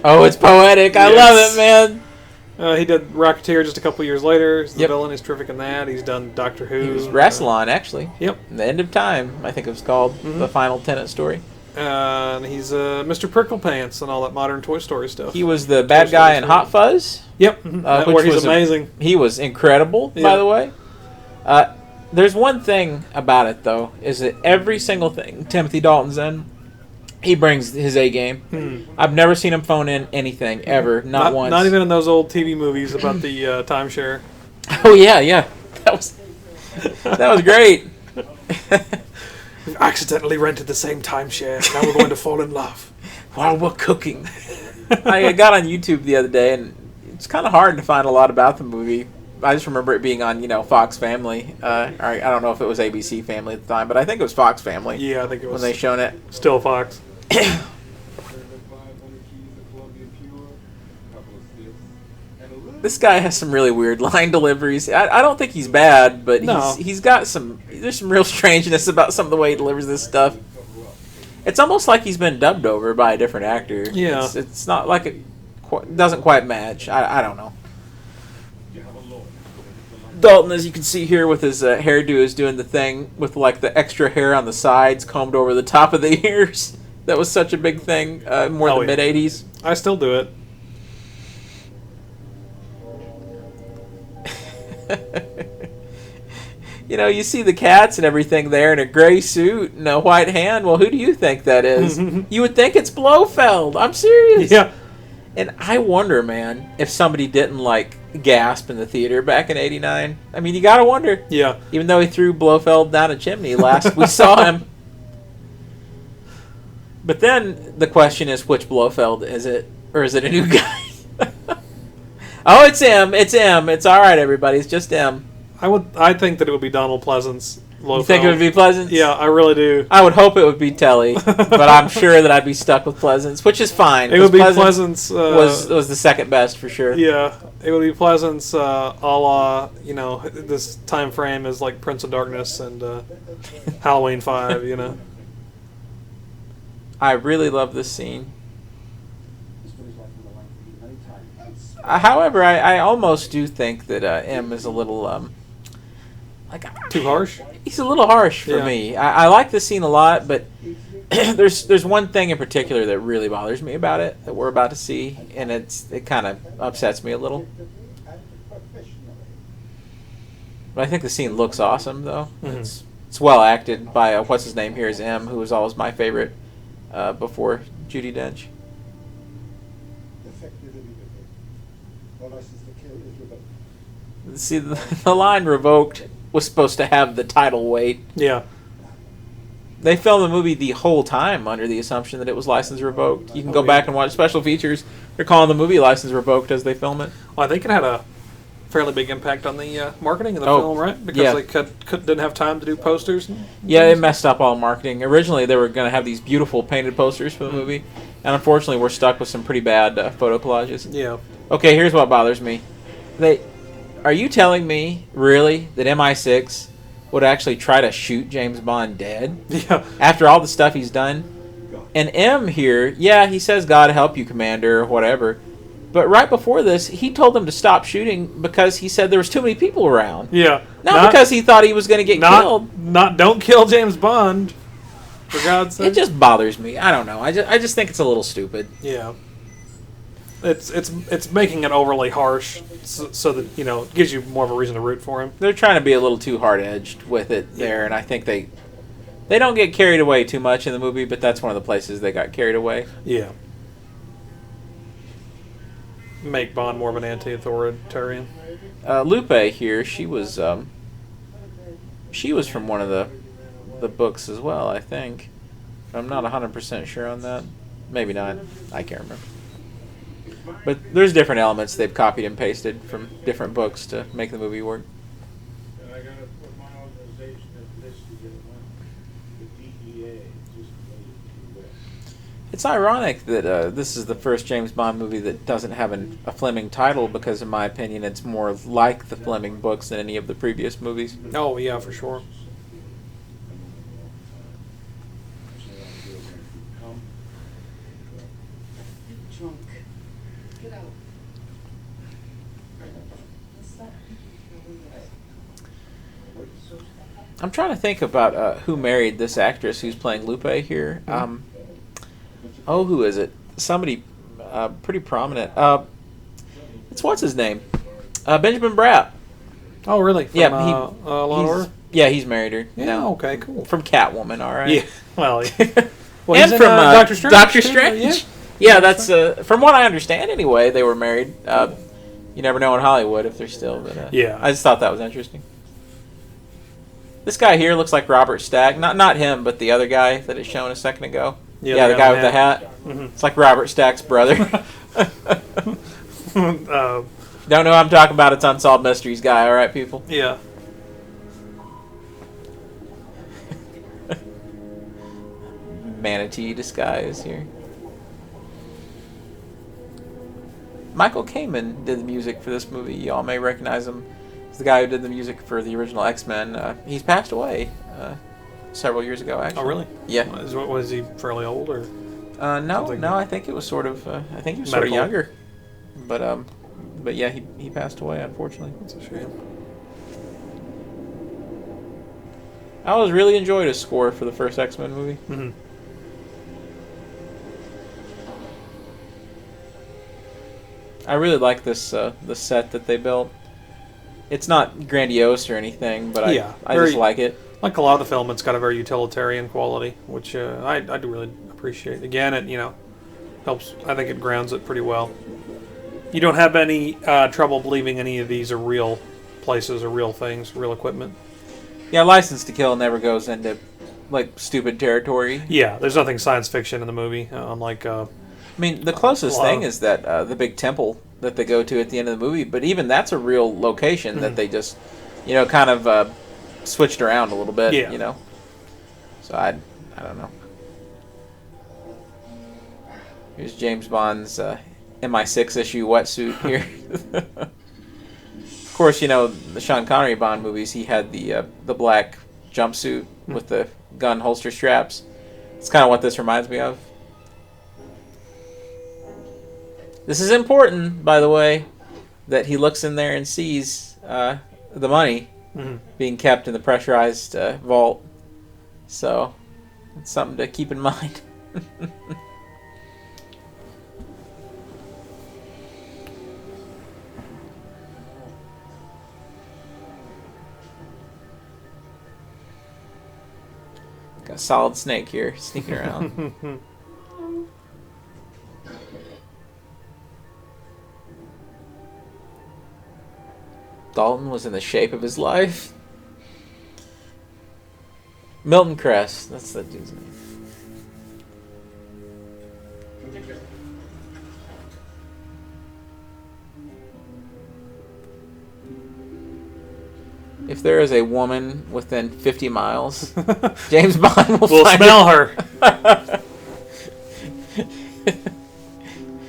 Oh, it's poetic. I love it, man. He did Rocketeer just a couple years later. He's the Yep. villain. He's terrific in that. He's done Doctor Who. He was Rassilon, actually. Yep. The End of Time, I think it was called. The final Tenet story. And he's Mr. Pricklepants and all that modern Toy Story stuff. He was the bad guy in Hot Fuzz. Yep. which Where he's was amazing. He was incredible, by the way. There's one thing about it, though, is that every single thing Timothy Dalton's in, he brings his A game. I've never seen him phone in anything, ever. Not once. Not even in those old TV movies about the timeshare. Oh, yeah. That was great. We accidentally rented the same timeshare. Now we're going to fall in love. While we're cooking. I got on YouTube the other day, and it's kind of hard to find a lot about the movie. I just remember it being on, Fox Family. I don't know if it was ABC Family at the time, but I think it was Fox Family. Yeah, I think it was. When they shown it. Still Fox. This guy has some really weird line deliveries. I don't think he's bad, but No. he's got there's some real strangeness about some of the way he delivers this stuff. It's almost like he's been dubbed over by a different actor. Yeah. It's not like it doesn't quite match. I don't know. Dalton, as you can see here with his hairdo, is doing the thing with like the extra hair on the sides combed over the top of the ears. That was such a big thing more in the mid 80s. I still do it. You see the cats and everything there in a gray suit and a white hand. Well, who do you think that is? You would think it's Blofeld. I'm serious. Yeah. And I wonder, man, if somebody didn't gasp in the theater back in '89. I mean, you gotta wonder. Yeah. Even though he threw Blofeld down a chimney last we saw him. But then the question is, which Blofeld is it, or is it a new guy? Oh, it's him. It's him. It's all right, everybody. It's just him. I think that it would be Donald Pleasance. You think it would be Pleasance? Yeah, I really do. I would hope it would be Telly, but I'm sure that I'd be stuck with Pleasance, which is fine. It would be Pleasance. Was the second best for sure. Yeah, it would be Pleasance, a la, this time frame is like Prince of Darkness and Halloween 5, I really love this scene. However, I almost do think that M is a little too harsh. He's a little harsh for me. I like this scene a lot, but there's one thing in particular that really bothers me about it that we're about to see, and it kind of upsets me a little. But I think the scene looks awesome, though. Mm-hmm. It's well acted by what's his name here is M, who was always my favorite before Judi Dench. See, the line "revoked" was supposed to have the title weight. Yeah. they filmed the movie the whole time under the assumption that it was license revoked. You can go back and watch special features. They're calling the movie license revoked as they film it. Well, I think it had a fairly big impact on the marketing of the film, right? Because they didn't have time to do posters. Yeah, it messed up all marketing. Originally, they were going to have these beautiful painted posters for the movie, and unfortunately, we're stuck with some pretty bad photo collages. Yeah. Okay, here's what bothers me. Are you telling me, really, that MI6 would actually try to shoot James Bond dead? Yeah. After all the stuff he's done? And M here, yeah, he says, God help you, Commander, or whatever. But right before this, he told them to stop shooting because he said there was too many people around. Yeah. Not because he thought he was going to get killed. Don't kill James Bond, for God's sake. It just bothers me. I don't know. I just think it's a little stupid. Yeah. It's making it overly harsh so that, it gives you more of a reason to root for him. They're trying to be a little too hard-edged with it there, and I think they don't get carried away too much in the movie, but that's one of the places they got carried away. Yeah. Make Bond more of an anti-authoritarian. Lupe here, she was from one of the books as well, I think. I'm not 100% sure on that. Maybe not. I can't remember. But there's different elements they've copied and pasted from different books to make the movie work. And I gotta put my organization at listed in the DEA, just the way to It's ironic that this is the first James Bond movie that doesn't have a Fleming title because, in my opinion, it's more like the Fleming books than any of the previous movies. Oh, yeah, for sure. Drunk. Get out. Let's not. I'm trying to think about who married this actress who's playing Lupe here. Who is it? Somebody pretty prominent. It's what's his name? Benjamin Bratt. Oh, really? From, Yeah, Law and Order? Yeah, he's married her. Yeah, now. okay, cool. From Catwoman, all right. Yeah, well, and he's from in, Doctor Strange. Doctor Strange. Yeah, Yeah, that's from what I understand. Anyway, they were married. You never know in Hollywood if they're still. But yeah, I just thought that was interesting. This guy here looks like Robert Stack. Not him, but the other guy that is shown a second ago. Yeah, the guy with the hat. Mm-hmm. It's like Robert Stack's brother. Don't know who I'm talking about. It's Unsolved Mysteries guy. All right, people. Yeah. Manatee disguise here. Michael Kamen did the music for this movie. Y'all may recognize him. He's the guy who did the music for the original X-Men. He's passed away several years ago, actually. Oh, really? Yeah. Was he fairly old, or? No. I think it was sort of. I think he was sort of younger. But yeah, he passed away, unfortunately. That's a shame. I always really enjoyed his score for the first X-Men movie. Mm-hmm. I really like this the set that they built. It's not grandiose or anything, but I just like it. Like a lot of the film, it's got a very utilitarian quality, which I do really appreciate. Again, it helps. I think it grounds it pretty well. You don't have any trouble believing any of these are real places or real things, real equipment. Yeah, License to Kill never goes into like stupid territory. Yeah, there's nothing science fiction in the movie, unlike. I mean, the closest thing is that the big temple that they go to at the end of the movie, but even that's a real location that they just, kind of switched around a little bit. Yeah. So I don't know. Here's James Bond's MI6 issue wetsuit here. Of course, the Sean Connery Bond movies. He had the black jumpsuit with the gun holster straps. It's kind of what this reminds me of. This is important, by the way, that he looks in there and sees the money being kept in the pressurized vault. So it's something to keep in mind. Got a solid snake here sneaking around. Dalton was in the shape of his life. Milton Crest. That's the dude's name. If there is a woman within 50 miles, James Bond will We'll find smell her. her.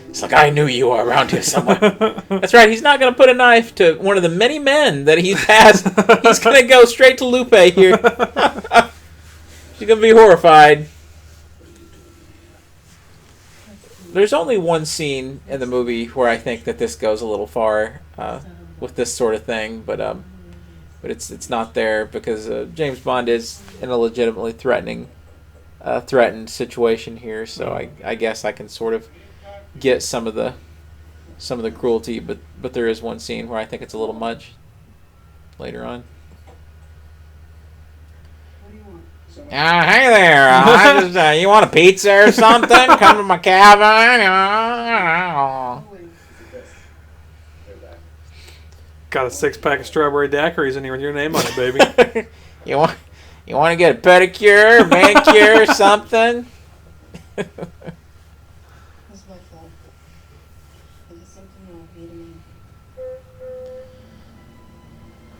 It's like, I knew you were around here somewhere. That's right. He's not going to put a knife to one of the many men that he's passed. He's going to go straight to Lupe here. She's going to be horrified. There's only one scene in the movie where I think that this goes a little far with this sort of thing, but it's not there because James Bond is in a legitimately threatened situation here. So I guess I can sort of get some of the cruelty, but there is one scene where I think it's a little much later on. What do you want? Hey there, I just, you want a pizza or something? Come to my cabin. Oh, wait. Got a 6-pack of strawberry daiquiris in here with your name on it, baby. You want to get a pedicure, manicure, or something? It's my fault. There's something wrong with me.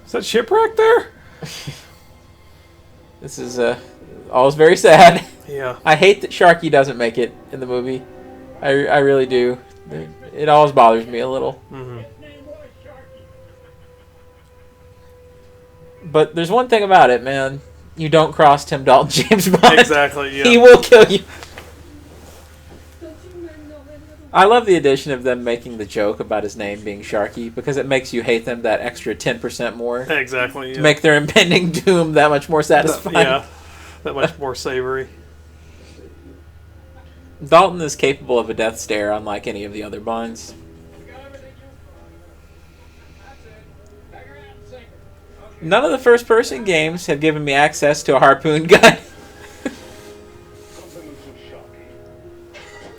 Is that shipwreck there? This is all's very sad. Yeah. I hate that Sharky doesn't make it in the movie. I really do. It always bothers me a little. Mm-hmm. But there's one thing about it, man. You don't cross Tim Dalton, James Bond. Exactly, yeah. He will kill you. I love the addition of them making the joke about his name being Sharky because it makes you hate them that extra 10% more. Exactly, yeah. To make their impending doom that much more satisfying. Yeah, that much more savory. Dalton is capable of a death stare unlike any of the other Bonds. None of the first-person games have given me access to a harpoon gun.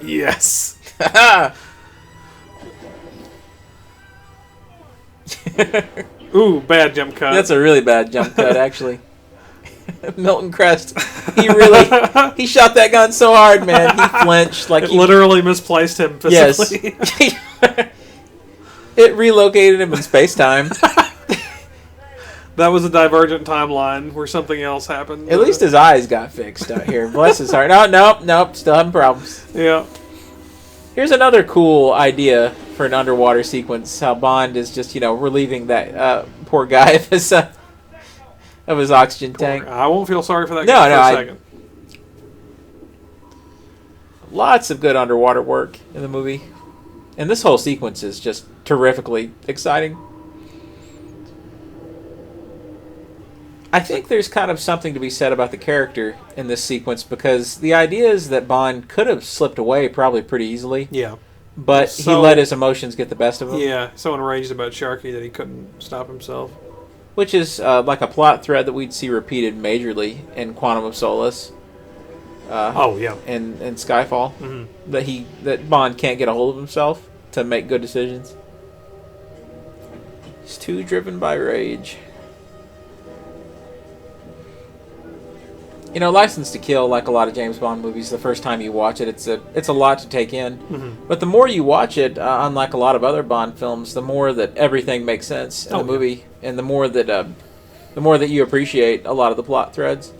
Yes. Ooh, bad jump cut. That's a really bad jump cut, actually. Milton Crest, he shot that gun so hard, man. He flinched like it literally misplaced him physically. Yes. It relocated him in space-time. That was a divergent timeline where something else happened. At least his eyes got fixed out here. Bless his heart. Nope. Still having problems. Yeah. Here's another cool idea for an underwater sequence. How Bond is just, relieving that poor guy of his oxygen tank. I won't feel sorry for that No, guy no, for a second. Lots of good underwater work in the movie. And this whole sequence is just terrifically exciting. I think there's kind of something to be said about the character in this sequence because the idea is that Bond could have slipped away probably pretty easily. Yeah. But he let his emotions get the best of him. Yeah, so enraged about Sharky that he couldn't stop himself. Which is like a plot thread that we'd see repeated majorly in Quantum of Solace. Yeah. And Skyfall. Mm-hmm. That Bond can't get a hold of himself to make good decisions. He's too driven by rage. License to Kill, like a lot of James Bond movies, the first time you watch it, it's a lot to take in. Mm-hmm. But the more you watch it, unlike a lot of other Bond films, the more that everything makes sense in the movie, and the more that you appreciate a lot of the plot threads.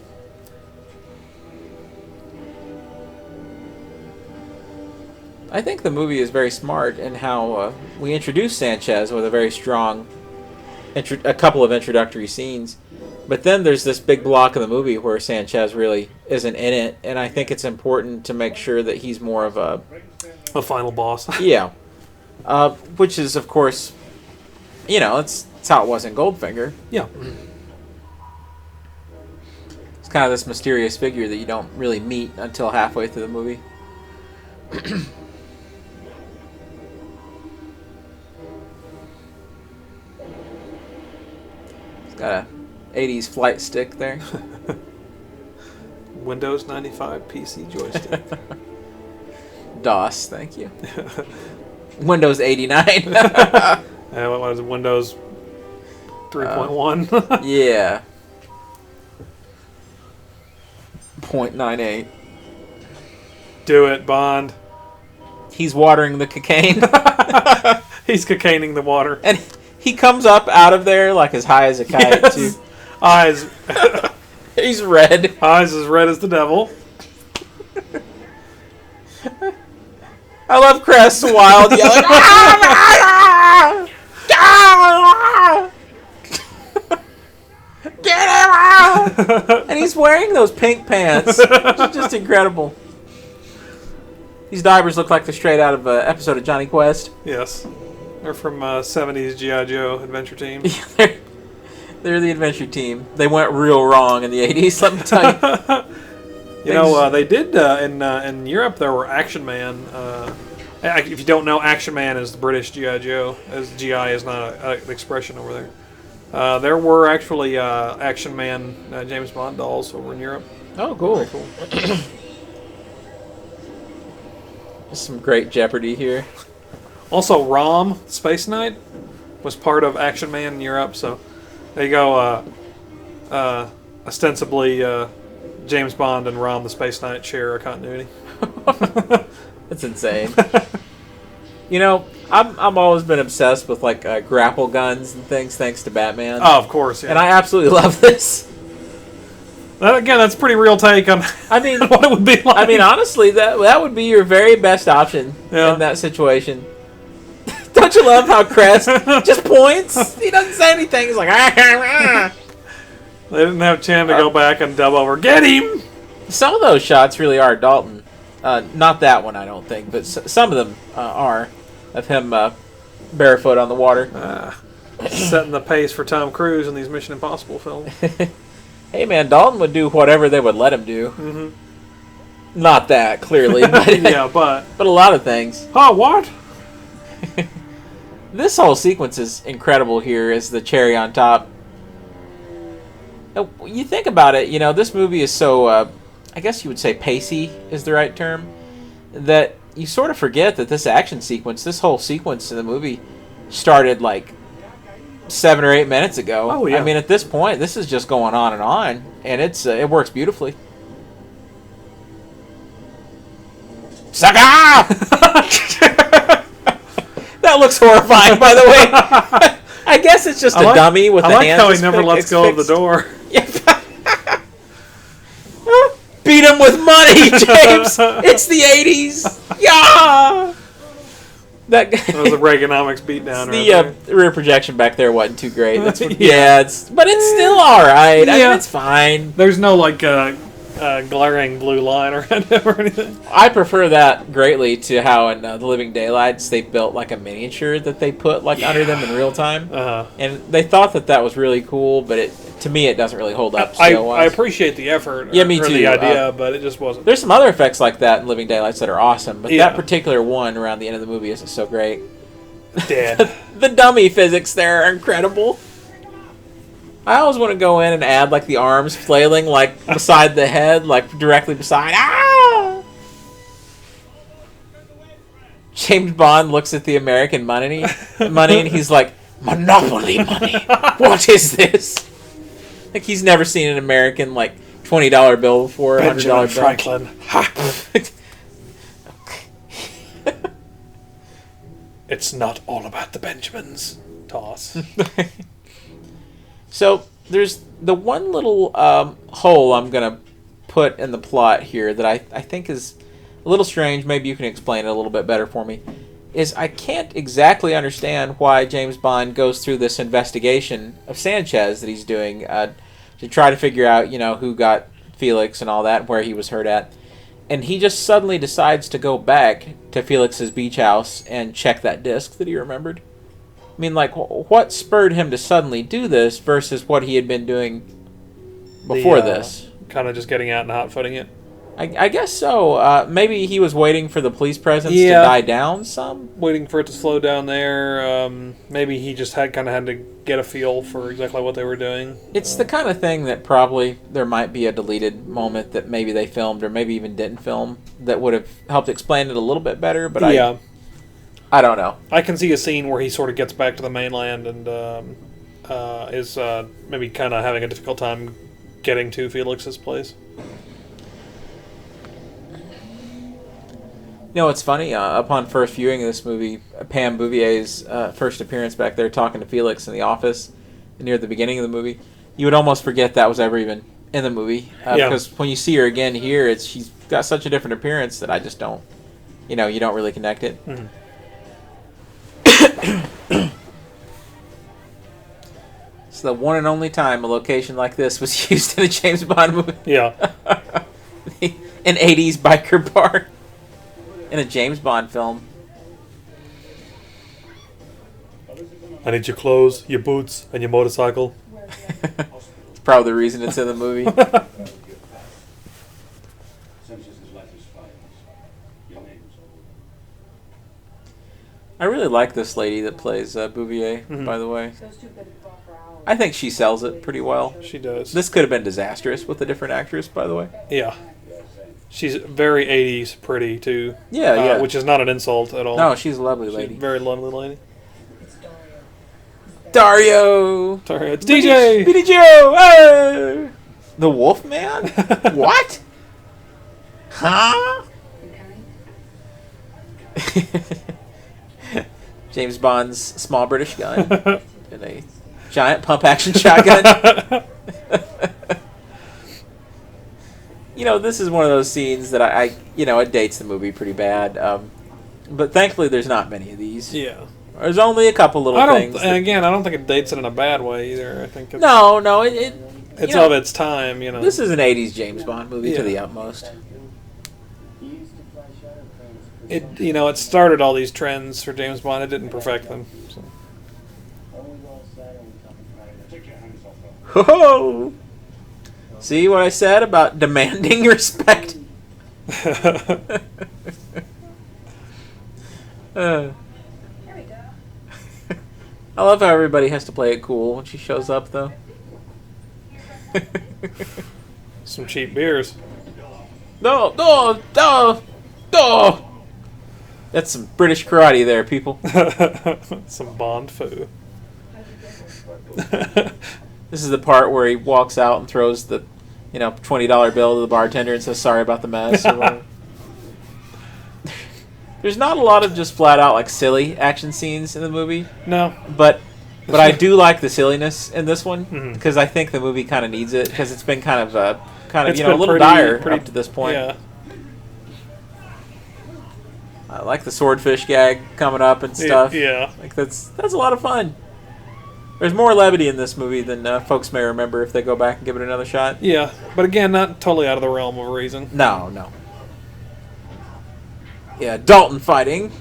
I think the movie is very smart in how we introduce Sanchez with a very strong, a couple of introductory scenes. But then there's this big block of the movie where Sanchez really isn't in it, and I think it's important to make sure that he's more of a final boss. Yeah. Which is, of course, it's how it was in Goldfinger. Yeah. It's kind of this mysterious figure that you don't really meet until halfway through the movie. It's got a 80s flight stick there. Windows 95 PC joystick. DOS, thank you. Windows 89. What was it? Windows 3.1. Yeah. .98. Do it, Bond. He's watering the cocaine. He's cocaining the water. And he comes up out of there like as high as a kite, Yes. too. Eyes, He's red. eyes as red as the devil. I love Crest Wild yelling. Get him out! And he's wearing those pink pants. Which is just incredible. These divers look like they're straight out of an episode of Johnny Quest. Yes. They're from 70s G.I. Joe Adventure Team. They're the adventure team. They went real wrong in the 80s, let me tell you. You know, they did in Europe. There were Action Man. If you don't know, Action Man is the British G.I. Joe, as G.I. is not an expression over there. There were actually Action Man James Bond dolls over in Europe. Oh, cool. Very cool. There's some great Jeopardy here. Also, Rom Space Knight was part of Action Man in Europe. So there you go. Ostensibly, James Bond and Rom the Space Knight share a continuity. That's insane. You know, I've always been obsessed with like grapple guns and things, thanks to Batman. Oh, of course. Yeah. And I absolutely love this. That's a pretty real take on I mean, what it would be like. I mean, honestly, that would be your very best option Yeah. in that situation. Don't you love how Crest just points? He doesn't say anything. He's like, they didn't have Chan to go back and dub over. Get him! Some of those shots really are Dalton. Not that one, I don't think, but some of them are of him barefoot on the water. Setting the pace for Tom Cruise in these Mission Impossible films. Hey, man, Dalton would do whatever they would let him do. Mm-hmm. Not that, clearly, but, Yeah, but but a lot of things. oh, what? This whole sequence is incredible here as the cherry on top. You think about it, you know, this movie is so, I guess you would say pacey is the right term, that you sort of forget that this action sequence, this whole sequence in the movie started like 7 or 8 minutes ago. Oh, yeah. I mean, at this point, this is just going on, and it's it works beautifully. Sucker! That looks horrifying, by the way. I guess it's just a dummy with the I like hands. how he never lets go of the door. Beat him with money, James. It's the 80s. Yeah. That was a Reaganomics beatdown. The rear projection back there wasn't too great. That's what, Yeah. but it's still all right. I Yeah. mean, it's fine. There's no like glaring blue line or anything. I prefer that greatly to how in The Living Daylights they built like a miniature that they put like under them in real time, and they thought that was really cool. But to me, it doesn't really hold up. I appreciate the effort. Yeah, me or too. The idea, but it just wasn't. There's some other effects like that in Living Daylights that are awesome, but Yeah. that particular one around the end of the movie isn't so great. Dead. The dummy physics there are incredible. I always want to go in and add like the arms flailing like beside the head, like directly beside. Ah! James Bond looks at the American money, and he's like, "Monopoly money. What is this?" Like he's never seen an American like $20 bill before, $100 bill. Franklin. It's not all about the Benjamins. Toss. So there's the one little hole I'm going to put in the plot here that I think is a little strange. Maybe you can explain it a little bit better for me. Is I can't exactly understand why James Bond goes through this investigation of Sanchez that he's doing to try to figure out, you know, who got Felix and all that, where he was hurt at. And he just suddenly decides to go back to Felix's beach house and check that disc that he remembered. I mean, like, what spurred him to suddenly do this versus what he had been doing before this? Kind of just getting out and hot-footing it. I guess so. Maybe he was waiting for the police presence to die down some? Waiting for it to slow down there. Maybe he just had to get a feel for exactly what they were doing. It's the kind of thing that probably there might be a deleted moment that maybe they filmed or maybe even didn't film that would have helped explain it a little bit better, but I don't know. I can see a scene where he sort of gets back to the mainland and is maybe kind of having a difficult time getting to Felix's place. You know what's funny? Upon first viewing of this movie, Pam Bouvier's first appearance back there talking to Felix in the office near the beginning of the movie, you would almost forget that was ever even in the movie. Because when you see her again here, she's got such a different appearance that I just don't, you don't really connect it. Mm-hmm. It's the one and only time a location like this was used in a James Bond movie. Yeah. An 80s biker bar in a James Bond film. I need your clothes, your boots, and your motorcycle. It's probably the reason it's in the movie. Sanchez's life is files. Your name is all over. I really like this lady that plays Bouvier, by the way. Those two could have fought for hours. I think she sells it pretty well. She does. This could have been disastrous with a different actress, by the way. Yeah. She's very 80s pretty, too. Yeah. Which is not an insult at all. No, she's a lovely She's lady. a very lovely lady. It's Dario! Sorry, it's DJ! BD Joe! Oh! The Wolfman? What? Huh? You coming? James Bond's small British gun and a giant pump-action shotgun. This is one of those scenes that I it dates the movie pretty bad. But thankfully, there's not many of these. Yeah. There's only a couple little things. And again, I don't think it dates it in a bad way either. I think it's, No, it's of its time, This is an 80s James Bond movie to the utmost. It started all these trends for James Bond. It didn't perfect them. So. Take your hands off her. Ho! See what I said about demanding respect? I love how everybody has to play it cool when she shows up, though. Some cheap beers. No! That's some British karate there, people. Some Bond food. This is the part where he walks out and throws the, $20 bill to the bartender and says sorry about the mess. Or whatever. There's not a lot of just flat out silly action scenes in the movie. No, but I do like the silliness in this one because Mhm. I think the movie kind of needs it because it's been kind of a been little dire up to this point. Yeah. I like the swordfish gag coming up and stuff. Yeah. That's a lot of fun. There's more levity in this movie than folks may remember if they go back and give it another shot. Yeah, but again, not totally out of the realm of reason. No. Yeah, Dalton fighting.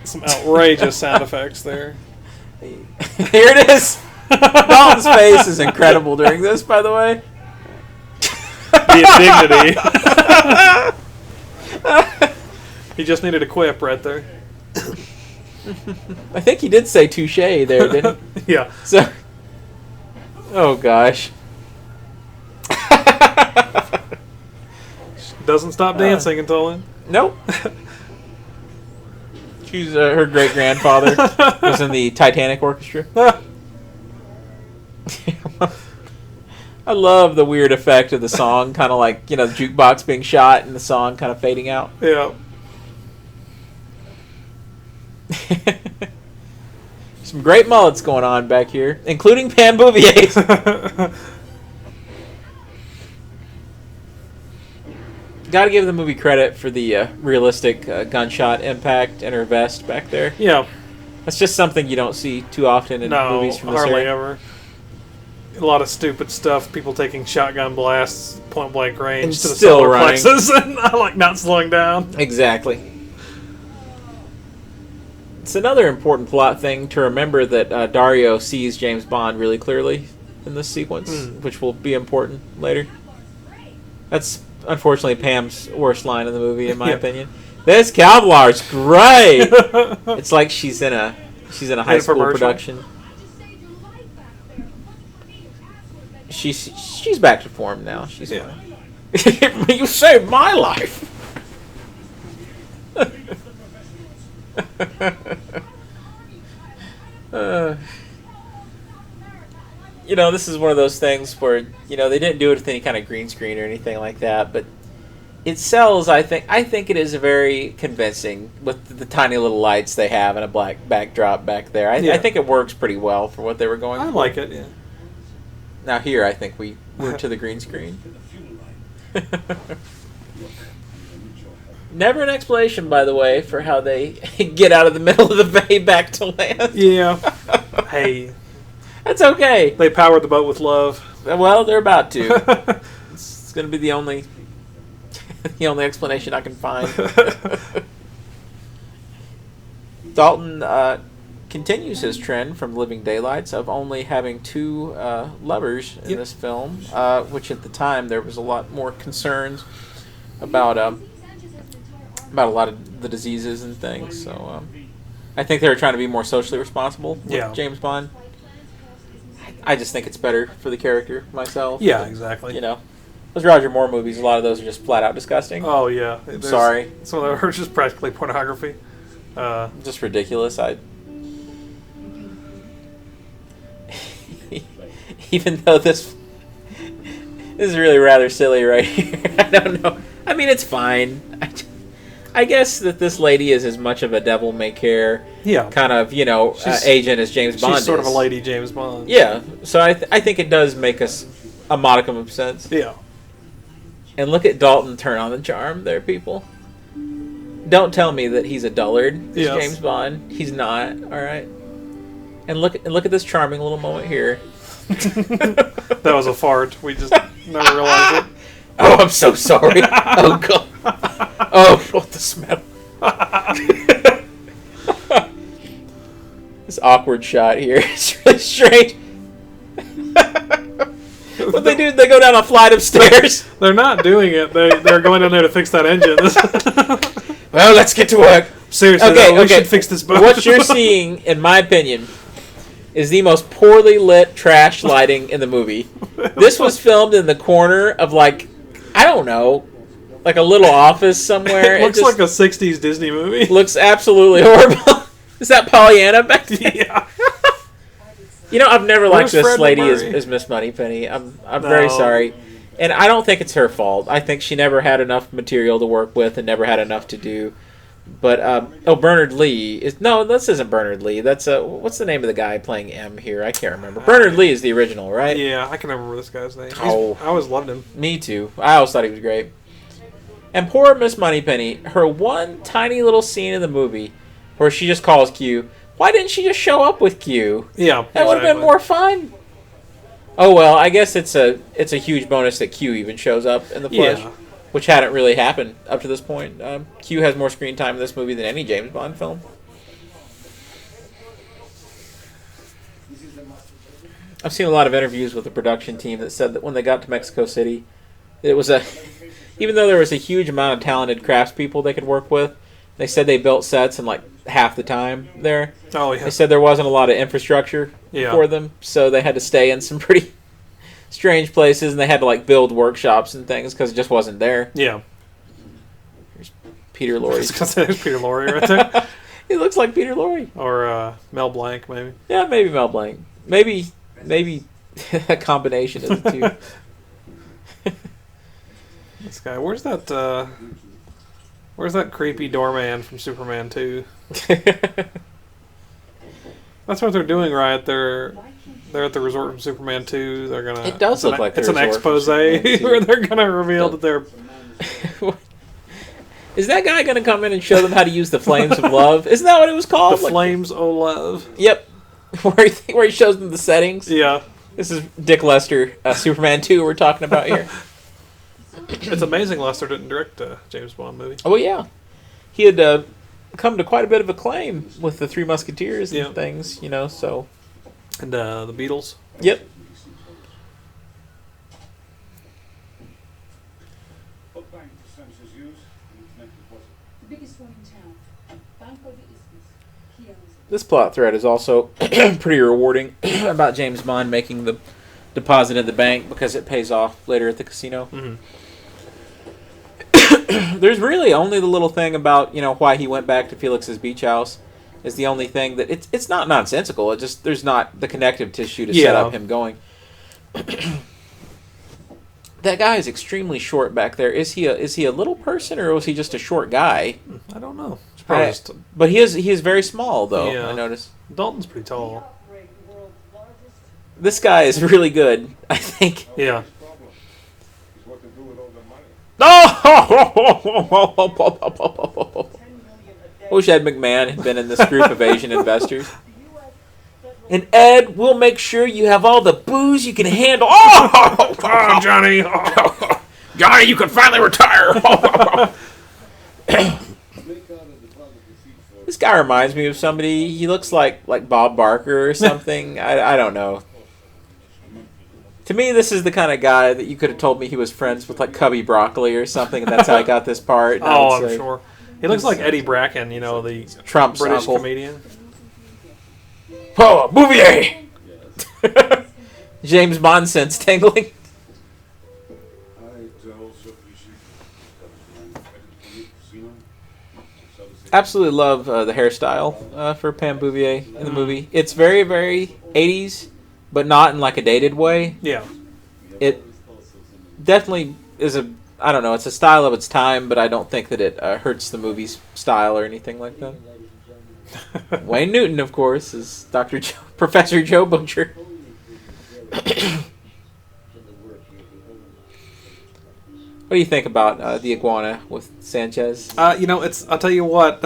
Some outrageous sound effects there. Here it is. Dalton's face is incredible during this, by the way. The indignity. He just needed a quip right there. I think he did say touche there, didn't he? Yeah. So, oh gosh. Doesn't stop dancing until then. Nope. She's her great grandfather was in the Titanic orchestra. I love the weird effect of the song, kind of like the jukebox being shot and the song kind of fading out. Yeah. Some great mullets going on back here, including Pam Bouvier's. Got to give the movie credit for the realistic gunshot impact in her vest back there. Yeah. That's just something you don't see too often in movies from this hardly era. ever. A lot of stupid stuff. People taking shotgun blasts, point blank range And to the still solar running. plexus, and I like not slowing down. Exactly. It's another important plot thing to remember that Dario sees James Bond really clearly in this sequence, which will be important later. That's unfortunately Pam's worst line in the movie, in my opinion. This Kevlar's great. It's like she's in a high school commercial. production. She's back to form now. She's fine. You saved my life. This is one of those things where they didn't do it with any kind of green screen or anything like that, but it sells. I think it is very convincing with the tiny little lights they have and a black backdrop back there. I think it works pretty well for what they were going I for. like it. Yeah. Now here, I think we're to the green screen. Never an explanation, by the way, for how they get out of the middle of the bay back to land. Yeah. Hey, That's okay. they powered the boat with love. Well, they're about to. It's going to be the only explanation I can find. Dalton continues his trend from Living Daylights of only having 2 lovers in this film, which at the time there was a lot more concerns about a lot of the diseases and things. So I think they were trying to be more socially responsible with James Bond. I just think it's better for the character myself. Yeah, exactly. You know, those Roger Moore movies, a lot of those are just flat out disgusting. Oh yeah. Sorry. Some of them are just practically pornography. Just ridiculous. Even though this is really rather silly right here. I don't know. I mean, it's fine. I guess that this lady is as much of a devil may care kind of, agent as James Bond is. She's sort of a lady James Bond. Yeah. So I think it does make us a modicum of sense. Yeah. And look at Dalton turn on the charm there, people. Don't tell me that he's a dullard. Yes. James Bond. He's not. All right. And look at this charming little moment here. That was a fart. We just never realized it. Oh, I'm so sorry. Oh, God. Oh, what the smell. This awkward shot here is really strange. What they do, they go down a flight of stairs. They're not doing it. They're going down there to fix that engine. Well, let's get to work. Seriously, we should fix this boat. What you're seeing, in my opinion, is the most poorly lit trash lighting in the movie. This was filmed in the corner of, like, I don't know, like a little office somewhere. It looks like a 60s Disney movie. Looks absolutely horrible. Is that Pollyanna back there? Yeah. I've never liked this lady as Miss Moneypenny. I'm very sorry. And I don't think it's her fault. I think she never had enough material to work with and never had enough to do. But, Bernard Lee. This isn't Bernard Lee. That's, what's the name of the guy playing M here? I can't remember. Bernard Lee is the original, right? Yeah, I can remember this guy's name. I always loved him. Me too. I always thought he was great. And poor Miss Moneypenny, her one tiny little scene in the movie where she just calls Q. Why didn't she just show up with Q? Yeah, that would have been more fun. Oh well, I guess it's a huge bonus that Q even shows up in the flesh, which hadn't really happened up to this point. Q has more screen time in this movie than any James Bond film. I've seen a lot of interviews with the production team that said that when they got to Mexico City, it was even though there was a huge amount of talented craftspeople they could work with, they said they built sets in like half the time there. Oh, yeah. They said there wasn't a lot of infrastructure for them, so they had to stay in some pretty strange places, and they had to like build workshops and things because it just wasn't there. Yeah. Here's Peter Lorre. There's Peter Lorre right there. He looks like Peter Lorre. Or Mel Blanc, maybe. Yeah, maybe Mel Blanc. Maybe a combination of the two. This guy, where's that creepy doorman from Superman 2? That's what they're doing, right? They're at the resort from Superman 2. They're gonna. It does look like it's an expose where they're gonna reveal that they're. Is that guy gonna come in and show them how to use the flames of love? Isn't that what it was called? The flames of love. Yep. Where he shows them the settings. Yeah. This is Dick Lester, Superman 2 we're talking about here. It's amazing Lester didn't direct a James Bond movie. Oh, yeah. He had come to quite a bit of acclaim with the Three Musketeers and things, so... And the Beatles. Yep. What bank does Sanchez use? The biggest one in town. Banco de Isthmus. He owns it. This plot thread is also pretty rewarding about James Bond making the deposit in the bank because it pays off later at the casino. Mm-hmm. There's really only the little thing about why he went back to Felix's beach house is the only thing that it's not nonsensical. It just there's not the connective tissue to set up him going. That guy is extremely short back there. Is he a little person, or was he just a short guy? I don't know. It's probably just, But he is very small though. Yeah. I noticed. Dalton's pretty tall. This guy is really good. I think. Yeah. Is what to do with all the money. I wish Ed McMahon had been in this group of Asian investors. And Ed, we'll make sure you have all the booze you can handle. Oh, Johnny! Johnny, you can finally retire. This guy reminds me of somebody. He looks like Bob Barker or something. I don't know. To me, this is the kind of guy that you could have told me he was friends with, like Cubby Broccoli or something, and that's how I got this part. And Oh, I would I'm say, sure. He looks like Eddie Bracken, you know, the Trump's British uncle. comedian. Oh, Bouvier! James Bond sense tingling. Absolutely love the hairstyle for Pam Bouvier in the movie. It's very, very 80s, but not in like a dated way. Yeah. It definitely is I don't know, it's a style of its time, but I don't think that it hurts the movie's style or anything like that. Wayne Newton, of course, is Professor Joe Butcher. What do you think about the iguana with Sanchez? You know, I'll tell you what.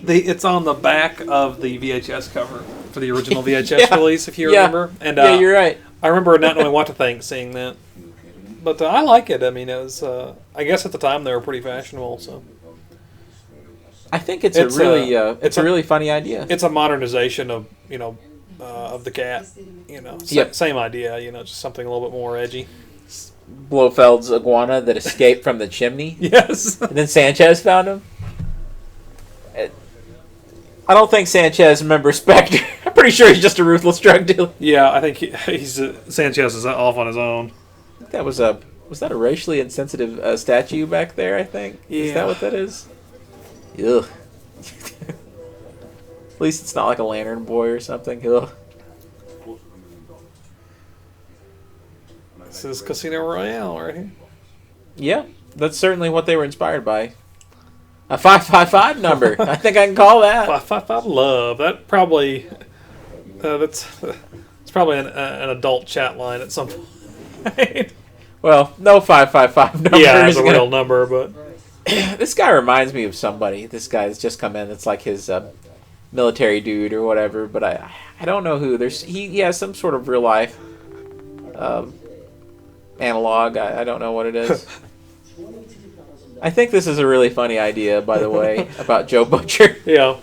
It's on the back of the VHS cover for the original VHS Yeah. release, if you remember. And yeah, you're right. I remember not knowing what to think seeing that. But I like it. I mean, it was. I guess at the time they were pretty fashionable. So I think it's a really funny idea. it's a modernization of of the cat. Yep. Same idea. Just something a little bit more edgy. Blofeld's iguana that escaped from the chimney. Yes. And then Sanchez found him. I don't think Sanchez remembers Spectre. I'm pretty sure he's just a ruthless drug dealer. Yeah, I think he's Sanchez is off on his own. I think that was that a racially insensitive statue back there, I think? Yeah. Is that what that is? Ugh. At least it's not like a lantern boy or something. Ugh. This is Casino Royale right here. Yeah, that's certainly what they were inspired by. A 555 number. I think I can call that. 555 love. That probably it's probably an adult chat line at some point. Well, no 555 number. Yeah, is it's a gonna- real number, but This guy reminds me of somebody. This guy's just come in. It's like his military dude or whatever, but I don't know who. He has some sort of real life analog. I don't know what it is. I think this is a really funny idea, by the way, about Joe Butcher. yeah.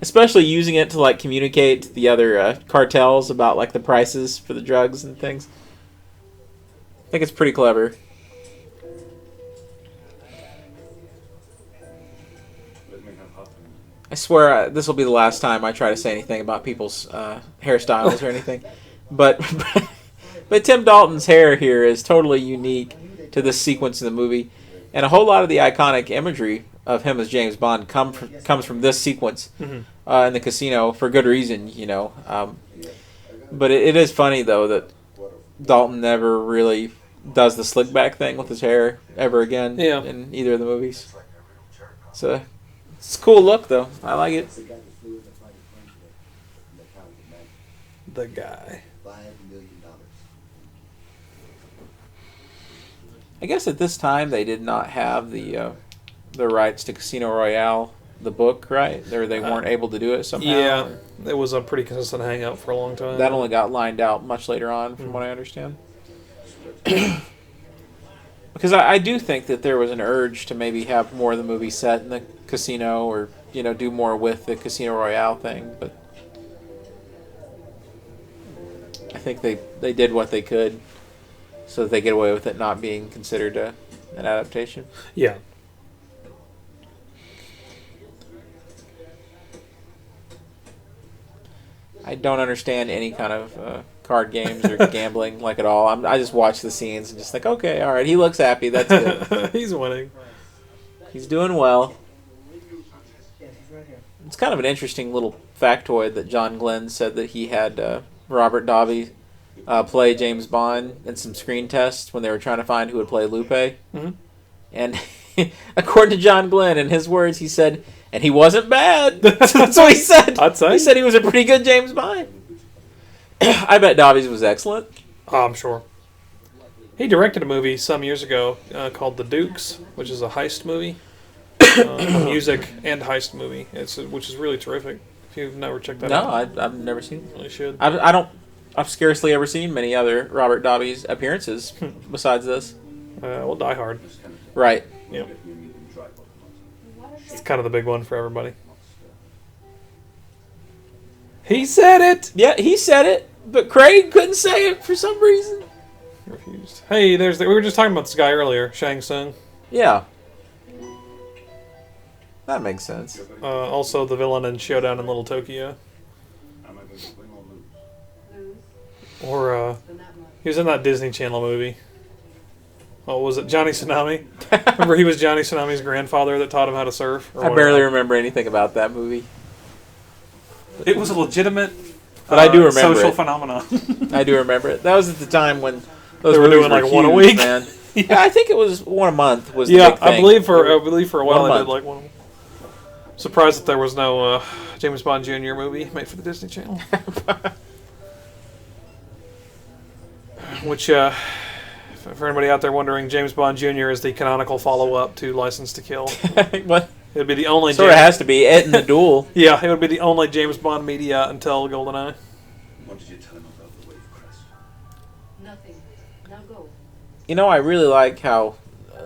Especially using it to like communicate to the other cartels about like the prices for the drugs and things. I think it's pretty clever. I swear this will be the last time I try to say anything about people's hairstyles or anything. But Tim Dalton's hair here is totally unique to this sequence in the movie. And a whole lot of the iconic imagery of him as James Bond comes from this sequence in the casino for good reason, you know. But it is funny, though, that Dalton never really does the slick back thing with his hair ever again in either of the movies. So it's a cool look, though. I like it. The guy. I guess at this time they did not have the rights to Casino Royale, the book, right? They weren't able to do it somehow. Yeah, it was a pretty consistent hang-up for a long time. That only got lined out much later on, from what I understand. Because I do think that there was an urge to maybe have more of the movie set in the casino, or do more with the Casino Royale thing. But I think they did what they could, so that they get away with it not being considered an adaptation. Yeah. I don't understand any kind of card games or gambling like at all. I just watch the scenes and just think, okay, all right, he looks happy. That's good. He's winning. He's doing well. It's kind of an interesting little factoid that John Glenn said that he had Robert Davi play James Bond in some screen tests when they were trying to find who would play Lupe. Mm-hmm. And according to John Glenn, in his words, he said, and he wasn't bad. That's what he said. I'd say. He said he was a pretty good James Bond. I bet Dobby's was excellent. Oh, I'm sure. He directed a movie some years ago called The Dukes, which is a heist movie. A music and heist movie. Which is really terrific. If you've never checked that out. No, I've never seen it. You really should. I've scarcely ever seen many other Robert Dobby's appearances besides this. Well, Die Hard. Right. Yep. It's kind of the big one for everybody. He said it! Yeah, he said it, but Craig couldn't say it for some reason. Refused. Hey, we were just talking about this guy earlier, Shang Tsung. Yeah. That makes sense. Also the villain in Showdown in Little Tokyo. Am I going to win or lose? Lose. Or, Then that much. he was in that Disney Channel movie. Oh, was it Johnny Tsunami? Remember he was Johnny Tsunami's grandfather that taught him how to surf? Or I whatever? barely remember anything about that movie. It was a legitimate But I do remember social it. phenomenon. I do remember it. That was at the time when those They were movies doing like one a huge, week. Man. Yeah. Yeah, I think it was one a month. Was the Yeah, big thing. I believe for a while One they month. did like one. Surprised that there was no James Bond Jr. movie made for the Disney Channel. Which, for anybody out there wondering, James Bond Jr. is the canonical follow-up to License to Kill. What? It would be the only. Sort of has to be it in the duel. Yeah, it would be the only James Bond media until GoldenEye. What did you tell him about the wave crest? Nothing. Now go. You know, I really like how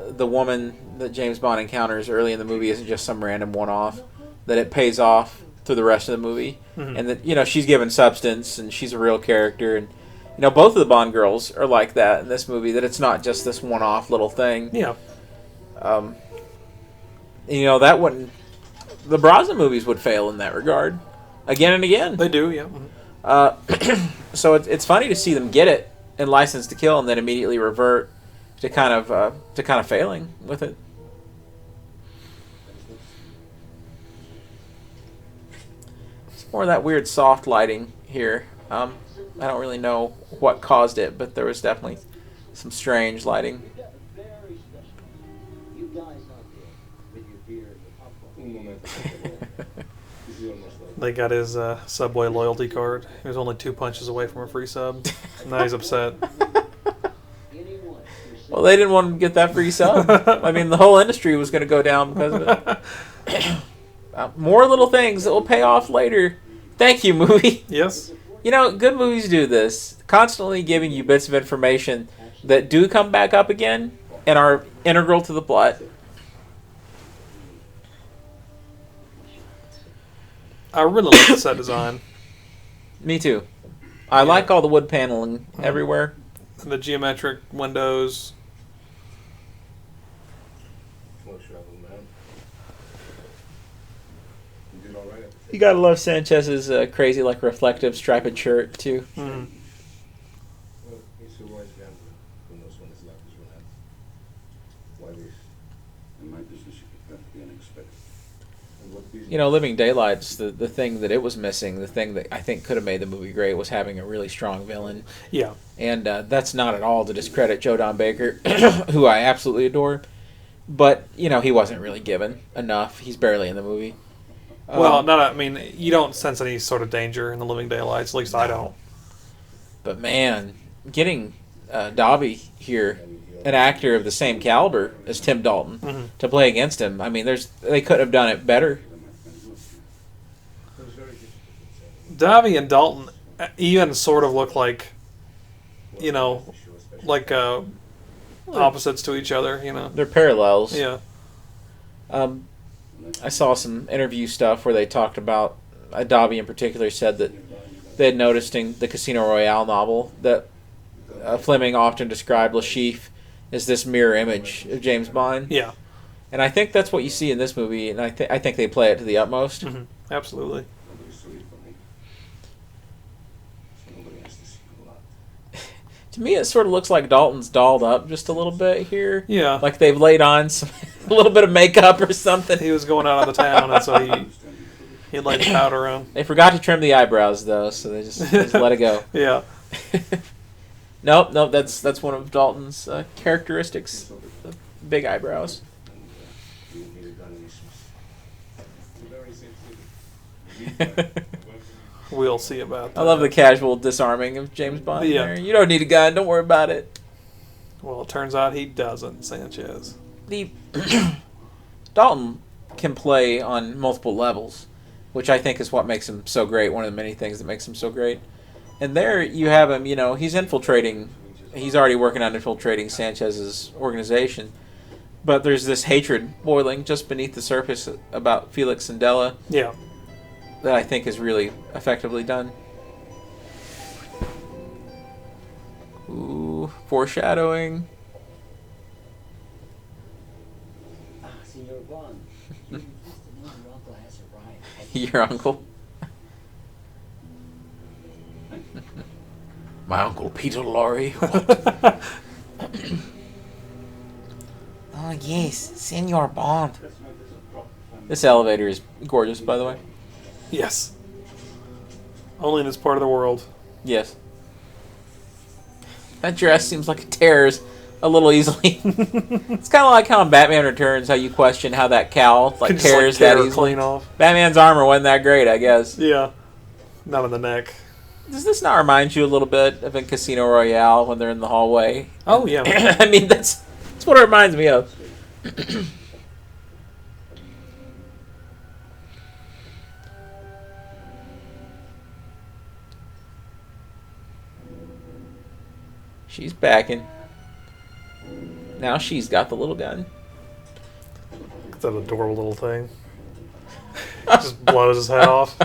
the woman that James Bond encounters early in the movie isn't just some random one-off. That it pays off through the rest of the movie, and that she's given substance and she's a real character, and both of the Bond girls are like that in this movie. That it's not just this one-off little thing. Yeah. That wouldn't. The Brosnan movies would fail in that regard, again and again. They do, yeah. So it's funny to see them get it in License to Kill and then immediately revert to kind of failing with it. It's more of that weird soft lighting here. I don't really know what caused it, but there was definitely some strange lighting. They got his Subway loyalty card. He was only 2 punches away from a free sub. Now he's upset. Well, they didn't want him to get that free sub. I mean, the whole industry was going to go down because of it. More little things that will pay off later. Thank you, movie. Yes. Good movies do this. Constantly giving you bits of information that do come back up again and are integral to the plot. I really like the set design. Me too. I like all the wood paneling everywhere. The geometric windows. Well, travel, man. You did all right. You gotta love Sanchez's crazy, reflective striped shirt too. Mm. Well, he's a wise gambler who knows when his luck is run out. Why this? In my business, you could have the unexpected. And what business? Living Daylight's the thing that it was missing. The thing that I think could have made the movie great was having a really strong villain. Yeah. And that's not at all to discredit Joe Don Baker, who I absolutely adore. But, he wasn't really given enough. He's barely in the movie. You don't sense any sort of danger in the Living Daylights. At least I don't. But, man, getting Dobby here, an actor of the same caliber as Tim Dalton, to play against him, I mean, they couldn't have done it better. Dobby and Dalton even sort of look like, opposites to each other, They're parallels. Yeah. I saw some interview stuff where they talked about, Dobby in particular said that they had noticed in the Casino Royale novel that Fleming often described Le Chiffre as this mirror image of James Bond. Yeah. And I think that's what you see in this movie, and I think they play it to the utmost. Mm-hmm. Absolutely. To me, it sort of looks like Dalton's dolled up just a little bit here. Yeah. Like they've laid on a little bit of makeup or something. He was going out of the town, and so he laid the powder on. They forgot to trim the eyebrows, though, so they just let it go. Yeah. Nope. That's one of Dalton's characteristics. The big eyebrows. You won't need a gun in Eastmas. Very sensitive. We'll see about that. I love the casual disarming of James Bond. Yeah. There. You don't need a gun. Don't worry about it. Well, it turns out he doesn't, Sanchez. The Dalton can play on multiple levels, which I think is what makes him so great. One of the many things that makes him so great. And there you have him. He's infiltrating. He's already working on infiltrating Sanchez's organization. But there's this hatred boiling just beneath the surface about Felix and Della. Yeah. That I think is really effectively done. Ooh, foreshadowing. Senor Bond, you used to know your uncle has arrived. Your uncle? My uncle Peter Lorre. Oh yes, Senor Bond. This elevator is gorgeous, by the way. Yes. Only in this part of the world. Yes. That dress seems like it tears a little easily. It's kind of like how in Batman Returns, how you question how that cowl Could just, tears tear that her easily. clean off. Batman's armor wasn't that great, I guess. Yeah. Not in the neck. Does this not remind you a little bit of in Casino Royale when they're in the hallway? Oh, yeah. I mean, that's what it reminds me of. She's backing. Now she's got the little gun. It's that adorable little thing. Just blows his head off.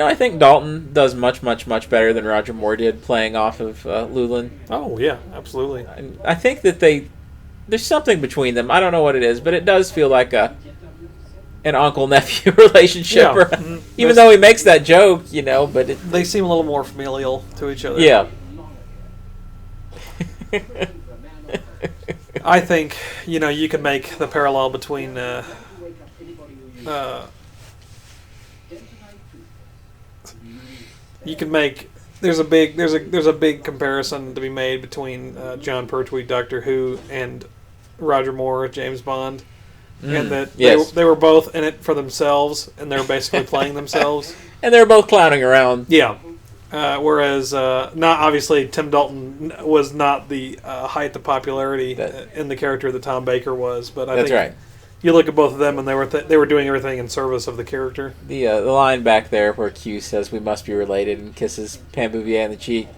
I think Dalton does much, much, much better than Roger Moore did playing off of Llewellyn. Oh, yeah, absolutely. I think that there's something between them. I don't know what it is, but it does feel like an uncle-nephew relationship. Yeah. Or, even though he makes that joke, but They seem a little more familial to each other. yeah. I think, you can make the parallel between you can make there's a big comparison to be made between John Pertwee, Doctor Who, and Roger Moore, James Bond, and that yes. they were both in it for themselves, and they were basically playing themselves. And they're both clowning around. Yeah. Whereas, not obviously, Tim Dalton was not the height of popularity in the character that Tom Baker was, but I That's think right. you look at both of them, and they were doing everything in service of the character. The line back there where Q says we must be related and kisses Pam Bouvier on the cheek,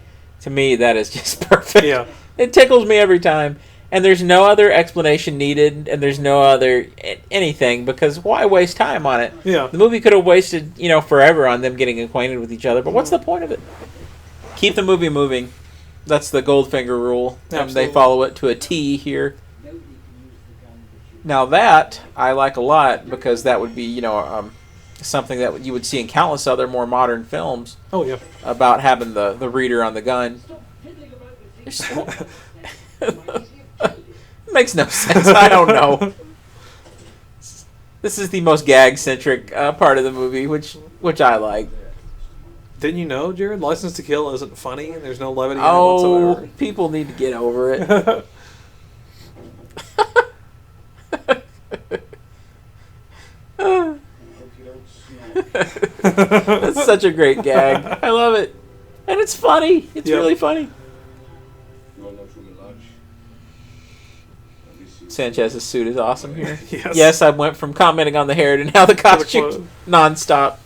to me that is just perfect. Yeah. It tickles me every time. And there's no other explanation needed, and there's no other anything, because why waste time on it? Yeah. The movie could have wasted, forever on them getting acquainted with each other, but what's the point of it? Keep the movie moving. That's the Goldfinger rule, and Absolutely. they follow it to a T here. Now that I like a lot, because that would be, something that you would see in countless other more modern films Oh, yeah. about having the reader on the gun. Makes no sense. I don't know. This is the most gag-centric part of the movie, which I like. Didn't you know, Jared? License to Kill isn't funny, and there's no levity in it Oh, whatsoever. people need to get over it. That's such a great gag. I love it. And it's funny. It's Yep. really funny. You all know Truman Lodge? At least you- Sanchez's suit is awesome here. Yes. Yes, I went from commenting on the hair to now the costumes clothes. nonstop.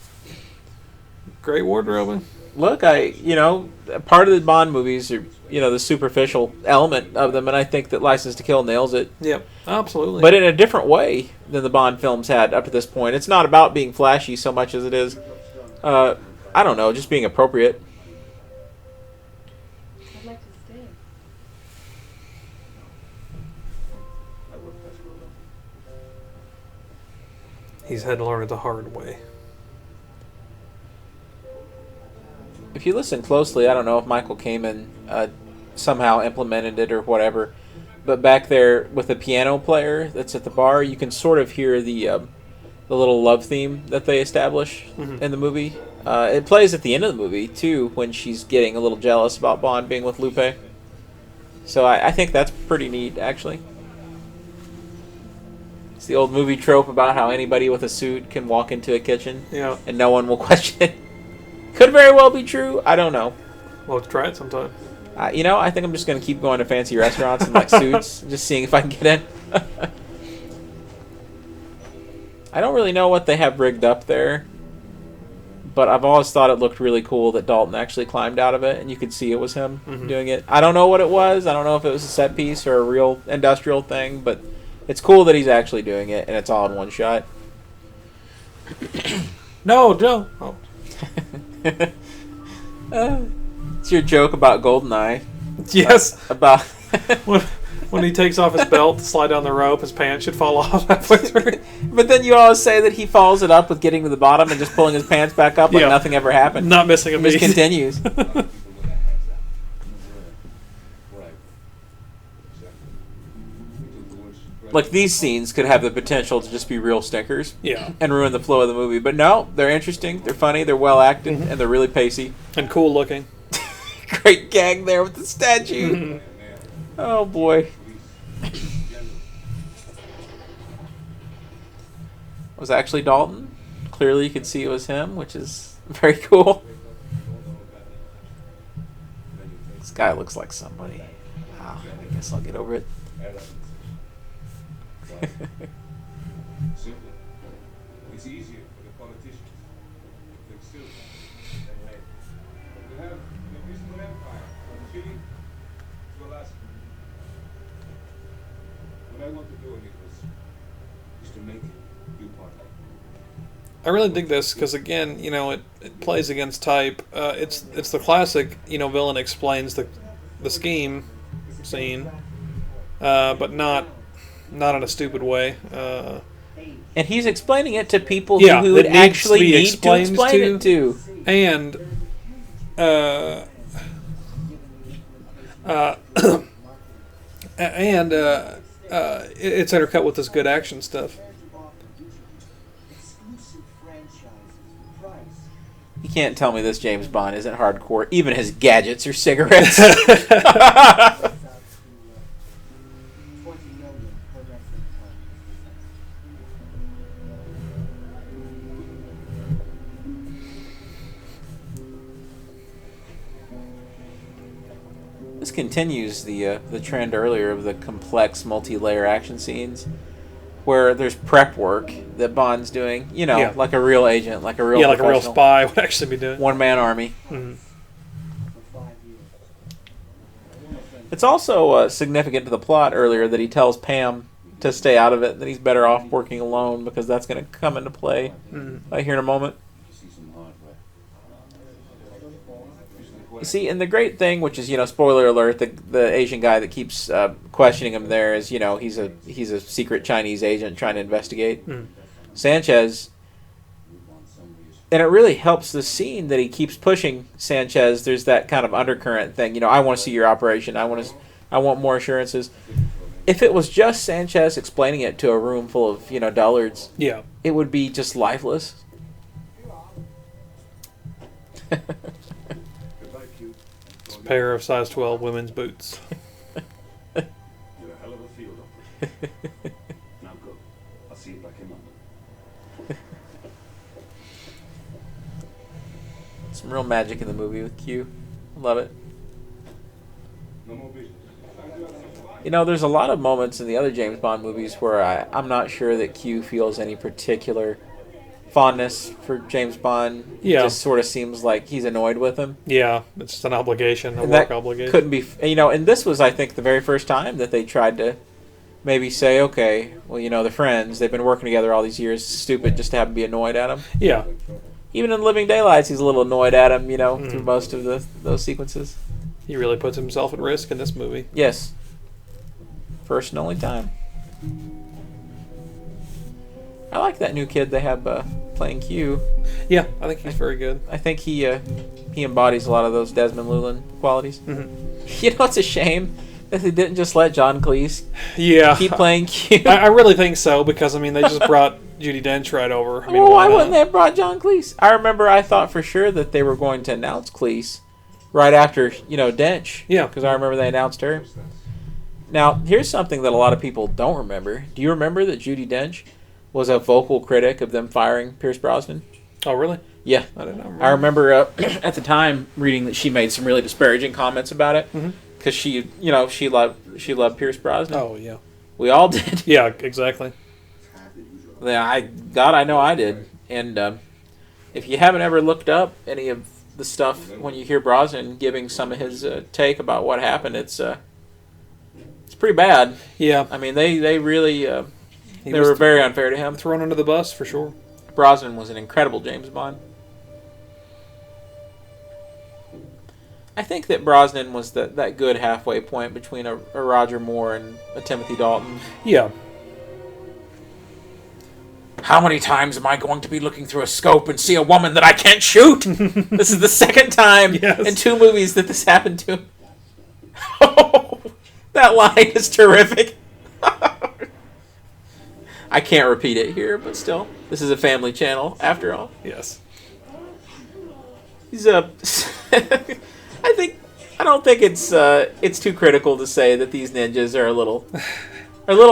Great wardrobing. Look, part of the Bond movies are, the superficial element of them, and I think that License to Kill nails it. Yep, absolutely. But in a different way than the Bond films had up to this point. It's not about being flashy so much as it is, I don't know, just being appropriate. I'd like to stay. I worked that school though. He's had to learn it the hard way. If you listen closely, I don't know if Michael Kamen somehow implemented it or whatever, but back there with the piano player that's at the bar, you can sort of hear the the little love theme that they establish in the movie. It plays at the end of the movie, too, when she's getting a little jealous about Bond being with Lupe. So I think that's pretty neat, actually. It's the old movie trope about how anybody with a suit can walk into a kitchen and no one will question it. Could very well be true. I don't know. We'll have to try it sometime. I think I'm just going to keep going to fancy restaurants in like suits, just seeing if I can get in. I don't really know what they have rigged up there, but I've always thought it looked really cool that Dalton actually climbed out of it, and you could see it was him doing it. I don't know what it was. I don't know if it was a set piece or a real industrial thing, but it's cool that he's actually doing it, and it's all in one shot. No, Joe. Oh. It's your joke about Goldeneye. Yes. About when he takes off his belt to slide down the rope, his pants should fall off halfway through. But then you always say that he follows it up with getting to the bottom and just pulling his pants back up like nothing ever happened. Not missing a beat. Just continues. Like, these scenes could have the potential to just be real stinkers. Yeah. And ruin the flow of the movie. But no, they're interesting, they're funny, they're well acted, and they're really pacey. And cool looking. Great gag there with the statue. Oh, boy. It was actually Dalton. Clearly you could see it was him, which is very cool. This guy looks like somebody. Wow, I guess I'll get over it. Simple. It's easier for the politicians. They're still we have the peaceful empire from Chile to Alaska. What I want to do, Nicholas, is to make you part of it. I really dig this because, again, it plays against type. It's the classic, villain explains the scheme scene, but not in a stupid way. And he's explaining it to people who would actually need to explain it to. And it's intercut with this good action stuff. You can't tell me this James Bond isn't hardcore. Even his gadgets are cigarettes. This continues the trend earlier of the complex multi-layer action scenes where there's prep work that Bond's doing, like a real agent, like a real like a real spy would actually be doing. One-man army. Mm-hmm. It's also significant to the plot earlier that he tells Pam to stay out of it, that he's better off working alone because that's going to come into play here in a moment. You see, and the great thing, which is, spoiler alert, the Asian guy that keeps questioning him there is, he's a secret Chinese agent trying to investigate Sanchez. And it really helps the scene that he keeps pushing Sanchez. There's that kind of undercurrent thing. I want to see your operation. I want more assurances. If it was just Sanchez explaining it to a room full of, dullards, it would be just lifeless. Pair of size 12 women's boots. You're a hell of a field operator. Now go. I'll see you back in London. Some real magic in the movie with Q. Love it. No more business. There's a lot of moments in the other James Bond movies where I'm not sure that Q feels any particular fondness for James Bond. It just sort of seems like he's annoyed with him. Yeah, it's just an obligation, a work obligation. Couldn't be, and this was, I think, the very first time that they tried to maybe say, okay, well, they're friends. They've been working together all these years. It's stupid just to have him be annoyed at him. Yeah. Even in Living Daylights, he's a little annoyed at him, through most of those sequences. He really puts himself at risk in this movie. Yes. First and only time. I like that new kid they have playing Q. Yeah, I think he's very good. I think he embodies a lot of those Desmond Llewellyn qualities. Mm-hmm. It's a shame that they didn't just let John Cleese keep playing Q. I really think so, because, they just brought Judi Dench right over. I Well, why not? wouldn't they have brought John Cleese? I remember I thought for sure that they were going to announce Cleese right after, Dench. Yeah. Because I remember they announced her. Now, here's something that a lot of people don't remember. Do you remember that Judi Dench was a vocal critic of them firing Pierce Brosnan? Oh, really? Yeah. I didn't know. I remember at the time reading that she made some really disparaging comments about it. Because she loved Pierce Brosnan. Oh, yeah. We all did. Yeah, exactly. Yeah, I know I did. And if you haven't ever looked up any of the stuff when you hear Brosnan giving some of his take about what happened, it's pretty bad. Yeah. I mean, they really they were very unfair to him. Thrown under the bus for sure. Brosnan was an incredible James Bond. I think that Brosnan was that good halfway point between a Roger Moore and a Timothy Dalton. Yeah. How many times am I going to be looking through a scope and see a woman that I can't shoot? This is the second time in 2 movies that this happened to him. Oh, that line is terrific. I can't repeat it here, but still, this is a family channel after all. Yes. He's a. I don't think it's too critical to say that these ninjas are a little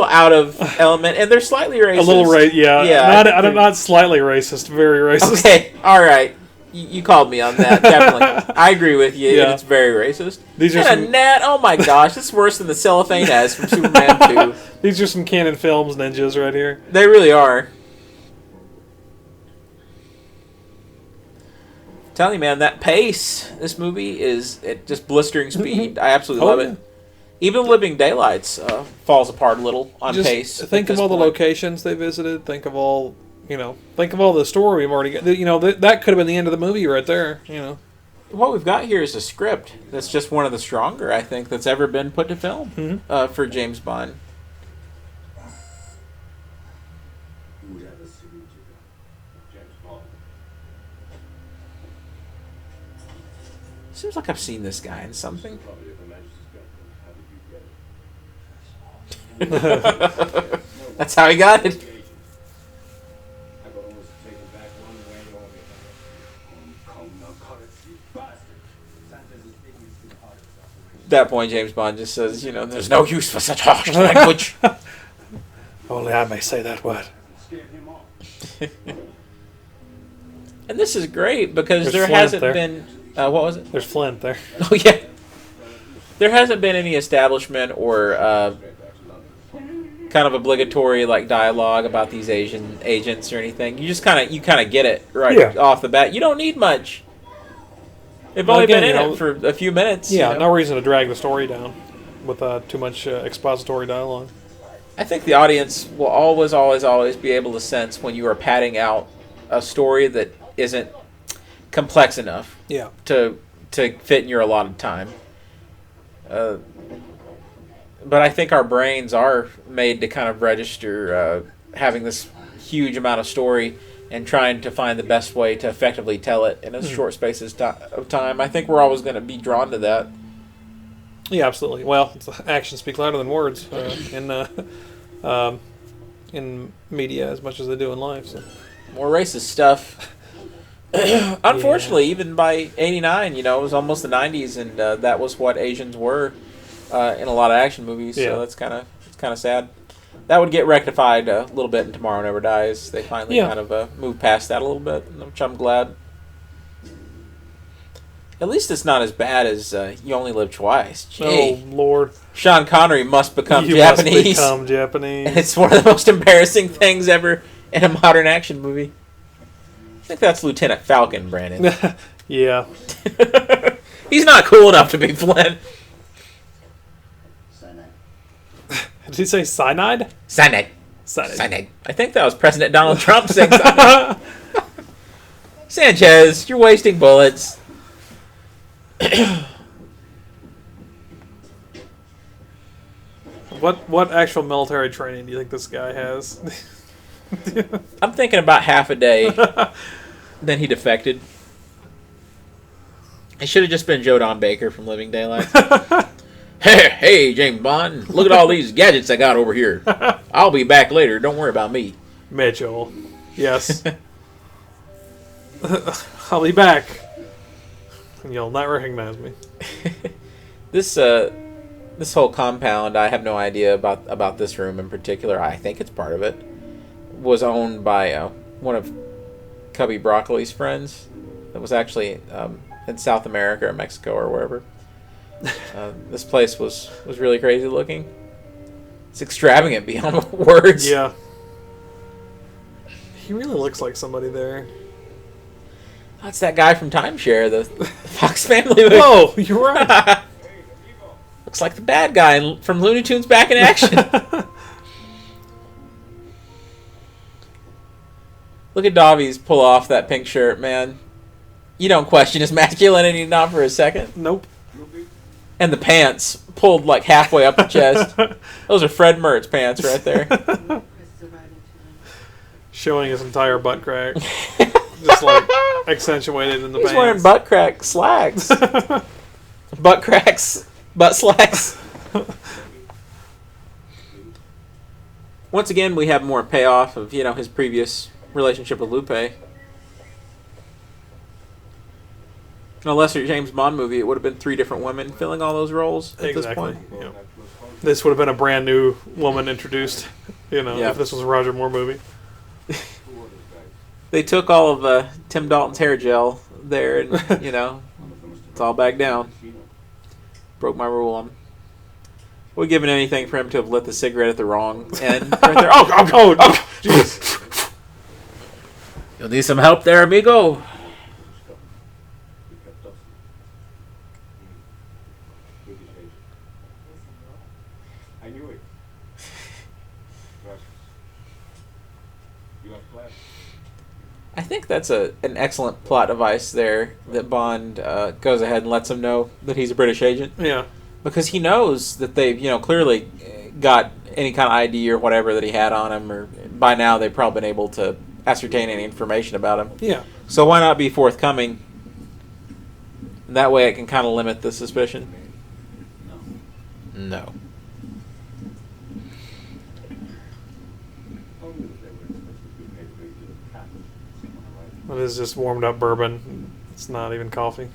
out of element, and they're slightly racist. A little yeah. Yeah, not slightly racist, very racist. Okay, all right. You called me on that, definitely. I agree with you. Yeah. It's very racist. These are and a gnat. Oh my gosh, it's worse than the cellophane S from Superman 2. These are some Canon Films ninjas right here. They really are. I'm telling you, man, that pace. This movie is at just blistering speed. I absolutely love it. Even Living Daylights falls apart a little on Just pace. Think of all the locations they visited. Think of all the story we've already got. That could have been the end of the movie right there. What we've got here is a script that's just one of the stronger, I think, that's ever been put to film for James Bond. Seems like I've seen this guy in something. That's how he got it. At that point, James Bond just says, there's no use for such harsh language. Only I may say that word. And this is great because There's there Flint hasn't there. been... what was it? There's Flint there. Oh, yeah. There hasn't been any establishment or kind of obligatory dialogue about these Asian agents or anything. You just kind of get it right off the bat. You don't need much. They've only been in it for a few minutes. Yeah, no reason to drag the story down with too much expository dialogue. I think the audience will always, always, always be able to sense when you are padding out a story that isn't complex enough to fit in your allotted time. But I think our brains are made to kind of register having this huge amount of story and trying to find the best way to effectively tell it in a short space of time. I think we're always going to be drawn to that. Yeah, absolutely. Well, actions speak louder than words in media as much as they do in life. So. More racist stuff. Unfortunately, even by '89, it was almost the '90s, and that was what Asians were in a lot of action movies. So it's kind of sad. That would get rectified a little bit in Tomorrow Never Dies. They finally kind of moved past that a little bit, which I'm glad. At least it's not as bad as You Only Live Twice. Gee. Oh, Lord. Sean Connery must become You Japanese. must become Japanese. And it's one of the most embarrassing things ever in a modern action movie. I think that's Lieutenant Falcon, Brandon. Yeah. He's not cool enough to be Flynn. Did he say cyanide? Cyanide. Cyanide. I think that was President Donald Trump saying cyanide. Sanchez, you're wasting bullets. What actual military training do you think this guy has? I'm thinking about half a day. Then he defected. It should have just been Joe Don Baker from Living Daylights. Hey, James Bond, look at all these gadgets I got over here. I'll be back later. Don't worry about me. Mitchell. Yes. I'll be back. And you'll not recognize me. This whole compound, I have no idea about this room in particular. I think it's part of it. Was owned by one of Cubby Broccoli's friends. That was actually in South America or Mexico or wherever. This place was really crazy looking. It's extravagant beyond words. Yeah. He really looks like somebody there. That's that guy from Timeshare, the Fox Family movie. Whoa, you're right. Looks like the bad guy from Looney Tunes Back in Action. Look at Davies pull off that pink shirt, man. You don't question his masculinity, not for a second. Nope. And the pants pulled like halfway up the chest. Those are Fred Mertz pants right there. Showing his entire butt crack. Just like accentuated in the He's pants. wearing butt crack slacks. Butt cracks. Butt slacks. Once again, we have more payoff of, his previous relationship with Lupe. In a lesser James Bond movie, it would have been 3 different women filling all those roles at this point. Yeah. This would have been a brand new woman introduced, if this was a Roger Moore movie. They took all of Tim Dalton's hair gel there, and it's all back down. Broke my rule. We're giving anything for him to have lit the cigarette at the wrong end right there. Oh, jeez. You'll need some help there, amigo. I knew it. You have class. I think that's an excellent plot device there that Bond goes ahead and lets him know that he's a British agent. Yeah. Because he knows that they've, clearly got any kind of ID or whatever that he had on him, or by now they've probably been able to ascertain any information about him. Yeah. So why not be forthcoming? That way it can kind of limit the suspicion. No. It is just warmed up bourbon. It's not even coffee.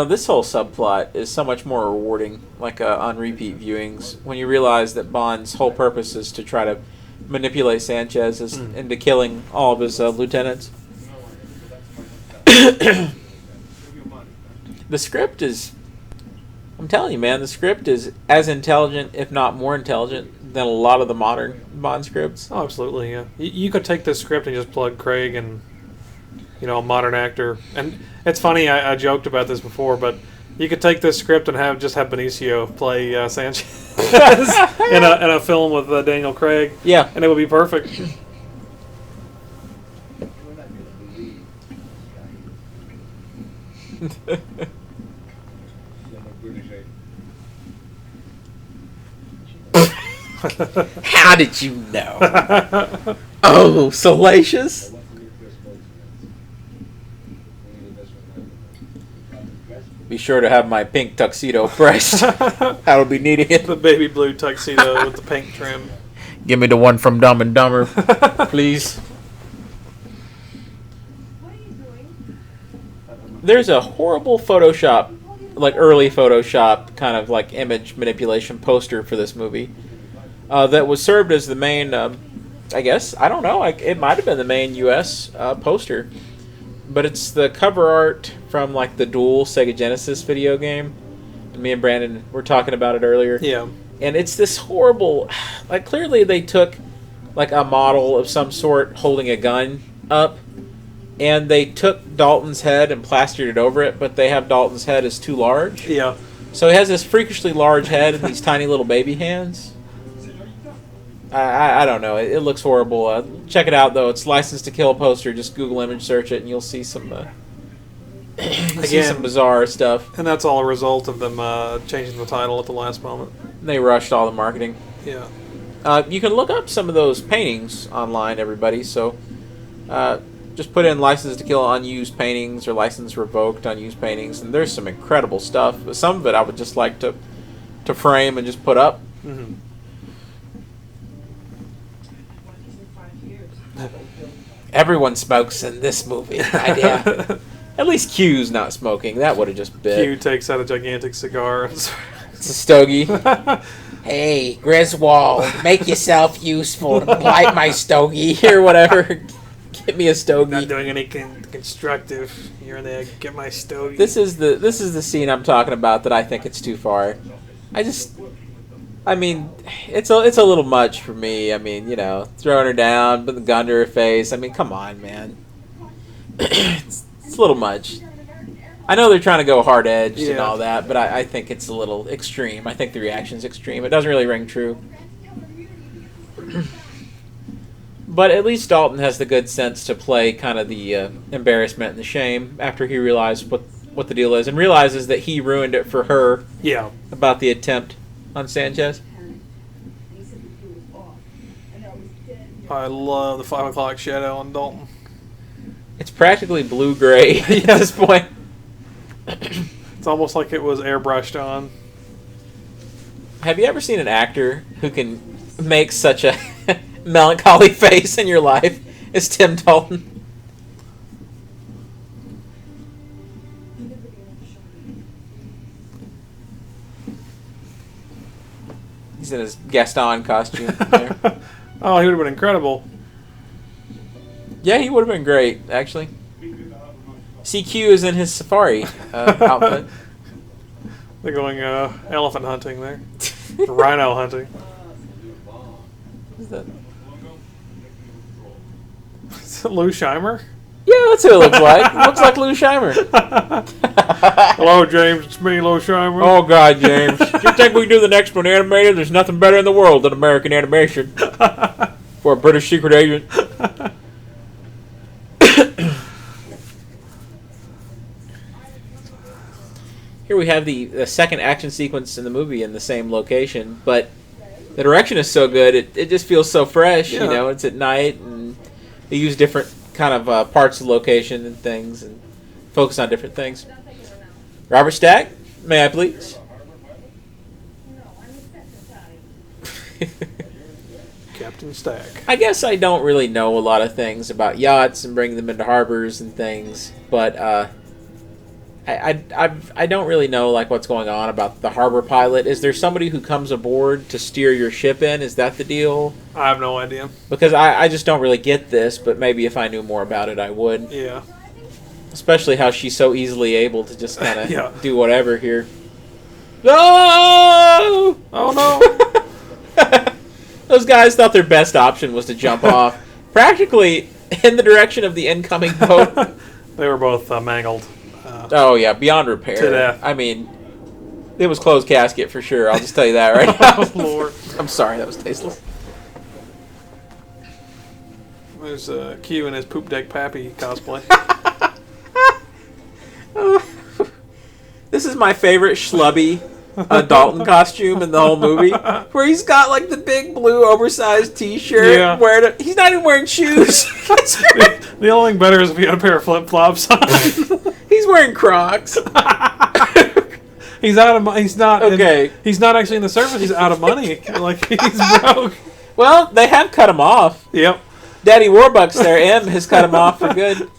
This whole subplot is so much more rewarding, like on repeat viewings, when you realize that Bond's whole purpose is to try to manipulate Sanchez into killing all of his lieutenants. The script is... I'm telling you, man, the script is as intelligent, if not more intelligent, than a lot of the modern Bond scripts. Oh, absolutely, yeah. You could take this script and just plug Craig and, a modern actor. And it's funny, I joked about this before, but you could take this script and have Benicio play Sanchez in a film with Daniel Craig. Yeah. And it would be perfect. How did you know? Oh, salacious. Be sure to have my pink tuxedo pressed. That'll be needing it. The baby blue tuxedo with the pink trim. Give me the one from Dumb and Dumber, please. What are you doing? There's a horrible Photoshop, like early Photoshop kind of like image manipulation poster for this movie that was served as the main, I guess, I don't know, it might have been the main U.S. Poster. But it's the cover art from like the Duel Sega Genesis video game. And me and Brandon were talking about it earlier. Yeah. And it's this horrible, like clearly they took like a model of some sort holding a gun up, and they took Dalton's head and plastered it over it, but they have Dalton's head as too large. Yeah. So he has this freakishly large head and these tiny little baby hands. I don't know. It looks horrible. Check it out, though. It's License to Kill poster. Just Google image search it, and you'll see some see some bizarre stuff. And that's all a result of them changing the title at the last moment. They rushed all the marketing. Yeah. You can look up some of those paintings online, everybody. So just put in License to Kill unused paintings or License revoked unused paintings, and there's some incredible stuff. But some of it I would just like to frame and just put up. Mm-hmm. Everyone smokes in this movie. Idea. At least Q's not smoking. That would have just been. Q takes out a gigantic cigar. It's a stogie. Hey, Griswold, make yourself useful. Light my stogie or whatever. Get me a stogie. Not doing any constructive here and there. Get my stogie. This is the scene I'm talking about that I think it's too far. I mean, it's a little much for me. I mean, you know, throwing her down, putting the gun to her face. I mean, come on, man. It's a little much. I know they're trying to go hard edged and all that, but I think it's a little extreme. I think the reaction's extreme. It doesn't really ring true. But at least Dalton has the good sense to play kind of the embarrassment and the shame after he realized what the deal is and realizes that he ruined it for her. Yeah. About the attempt on Sanchez. I love the 5 o'clock shadow on Dalton. It's practically blue-gray at this point. It's almost like it was airbrushed on. Have you ever seen an actor who can make such a melancholy face in your life as Tim Dalton? He's in his Gaston costume there. Oh, he would have been incredible. Yeah, he would have been great, actually. CQ is in his safari outfit. They're going elephant hunting there. Rhino hunting. What is that? Is it Lou Scheimer? Yeah, that's who it looks like. It looks like Lou Scheimer. Hello, James. It's me, Lou Scheimer. Oh, God, James. Do you think we can do the next one animated? There's nothing better in the world than American animation. For a British secret agent. Here we have the second action sequence in the movie in the same location, but the direction is so good, it just feels so fresh. Yeah. You know, it's at night, and they use different kind of parts of the location and things, and focus on different things. Robert Stack, may I please? Captain Stack. I guess I don't really know a lot of things about yachts and bringing them into harbors and things, but I don't really know like what's going on about the harbor pilot. Is there somebody who comes aboard to steer your ship in? Is that the deal? I have no idea. Because I just don't really get this, but maybe if I knew more about it, I would. Yeah. Especially how she's so easily able to just kind of Yeah. do whatever here. No! Oh no! Those guys thought their best option was to jump off, practically in the direction of the incoming boat. They were both mangled. Oh yeah, beyond repair. To death. I mean, it was closed casket for sure. I'll just tell you that right now. Oh, Lord. I'm sorry, that was tasteless. There's Q in his poop deck pappy cosplay. This is my favorite schlubby Dalton costume in the whole movie, where he's got like the big blue oversized T-shirt. Yeah. He's not even wearing shoes. The only thing better is if he had a pair of flip flops on. He's wearing Crocs. He's out of money. He's not. Okay. He's not actually in the service. He's out of money. Like he's broke. Well, they have cut him off. Yep. Daddy Warbucks there, M, has cut him off for good.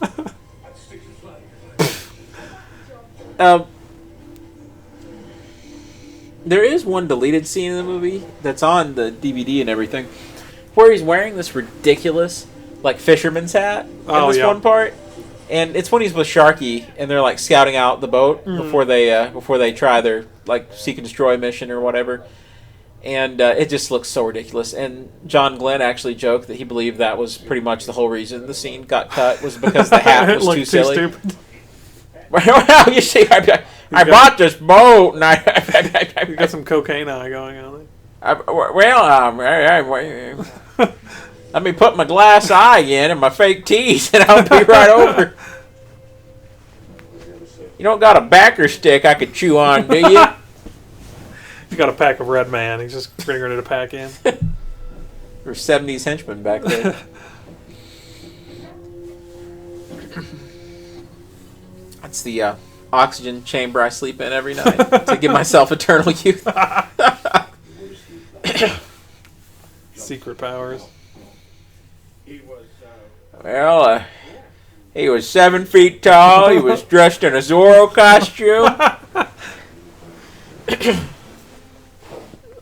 There is one deleted scene in the movie that's on the DVD and everything, where he's wearing this ridiculous, like, fisherman's hat in this one part. And it's when he's with Sharky, and they're, like, scouting out the boat before they try their, like, seek and destroy mission or whatever. And it just looks so ridiculous. And John Glenn actually joked that he believed that was pretty much the whole reason the scene got cut, was because the hat was too silly. Stupid. Well, you see, I bought this boat, and You got some cocaine eye going on let me put my glass eye in and my fake teeth, and I'll be right over. You don't got a backer stick I could chew on, do you? He's got a pack of Red Man. He's just getting ready to pack in. Or 70s henchmen back there. That's the oxygen chamber I sleep in every night to give myself eternal youth. Secret powers. He was Well, he was 7 feet tall. He was dressed in a Zorro costume.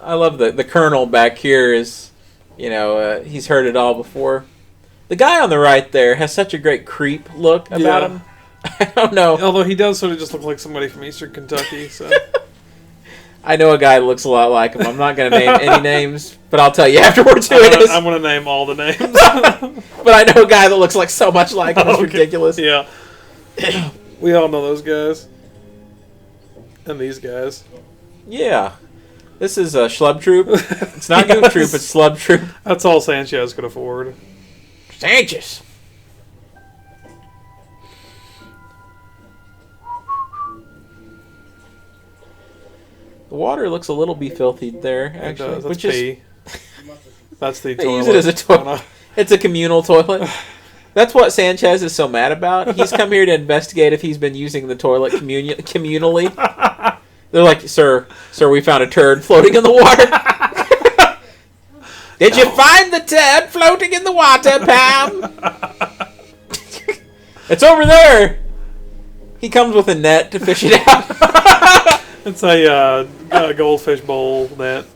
I love the colonel back here is, he's heard it all before. The guy on the right there has such a great creep look about him. I don't know. Although he does sort of just look like somebody from Eastern Kentucky, so... I know a guy that looks a lot like him. I'm not going to name any names, but I'll tell you afterwards who it is. I'm going to name all the names. But I know a guy that looks like so much like him. It's ridiculous. Yeah. We all know those guys. And these guys. Yeah. This is a Schlub Troop. It's not Goof Troop, it's Schlub Troop. That's all Sanchez could afford. Sanchez. The water looks a little be filthy there, actually. That's which pee. That's the they toilet. use it as a toilet. It's a communal toilet. That's what Sanchez is so mad about. He's come here to investigate if he's been using the toilet communally. They're like, sir, we found a turd floating in the water. Did you find the turd floating in the water, Pam? It's over there. He comes with a net to fish it out. It's a goldfish bowl net.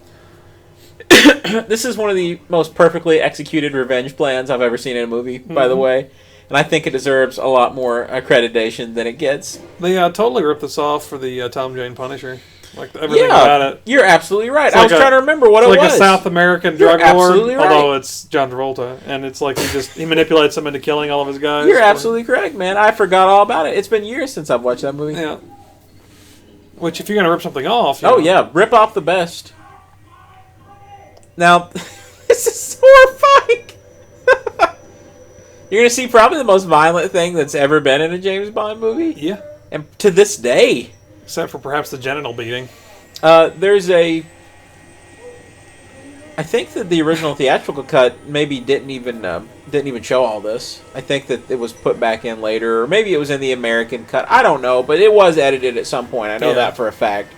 This is one of the most perfectly executed revenge plans I've ever seen in a movie, by the way. And I think it deserves a lot more accreditation than it gets. They totally ripped this off for the Tom Jane Punisher. Like everything about it. You're absolutely right. It's I like was trying to remember what it was. It's like a South American drug lord, absolutely right. although it's John Travolta, and it's like he manipulates him into killing all of his guys. You're absolutely correct, man. I forgot all about it. It's been years since I've watched that movie. Yeah. Which, if you're gonna rip something off, yeah, rip off the best. Now, this is horrifying. You're gonna see probably the most violent thing that's ever been in a James Bond movie. Yeah. And to this day. Except for perhaps the genital beating. There's I think that the original theatrical cut maybe didn't even show all this. I think that it was put back in later, or maybe it was in the American cut. I don't know, but it was edited at some point. I know that for a fact.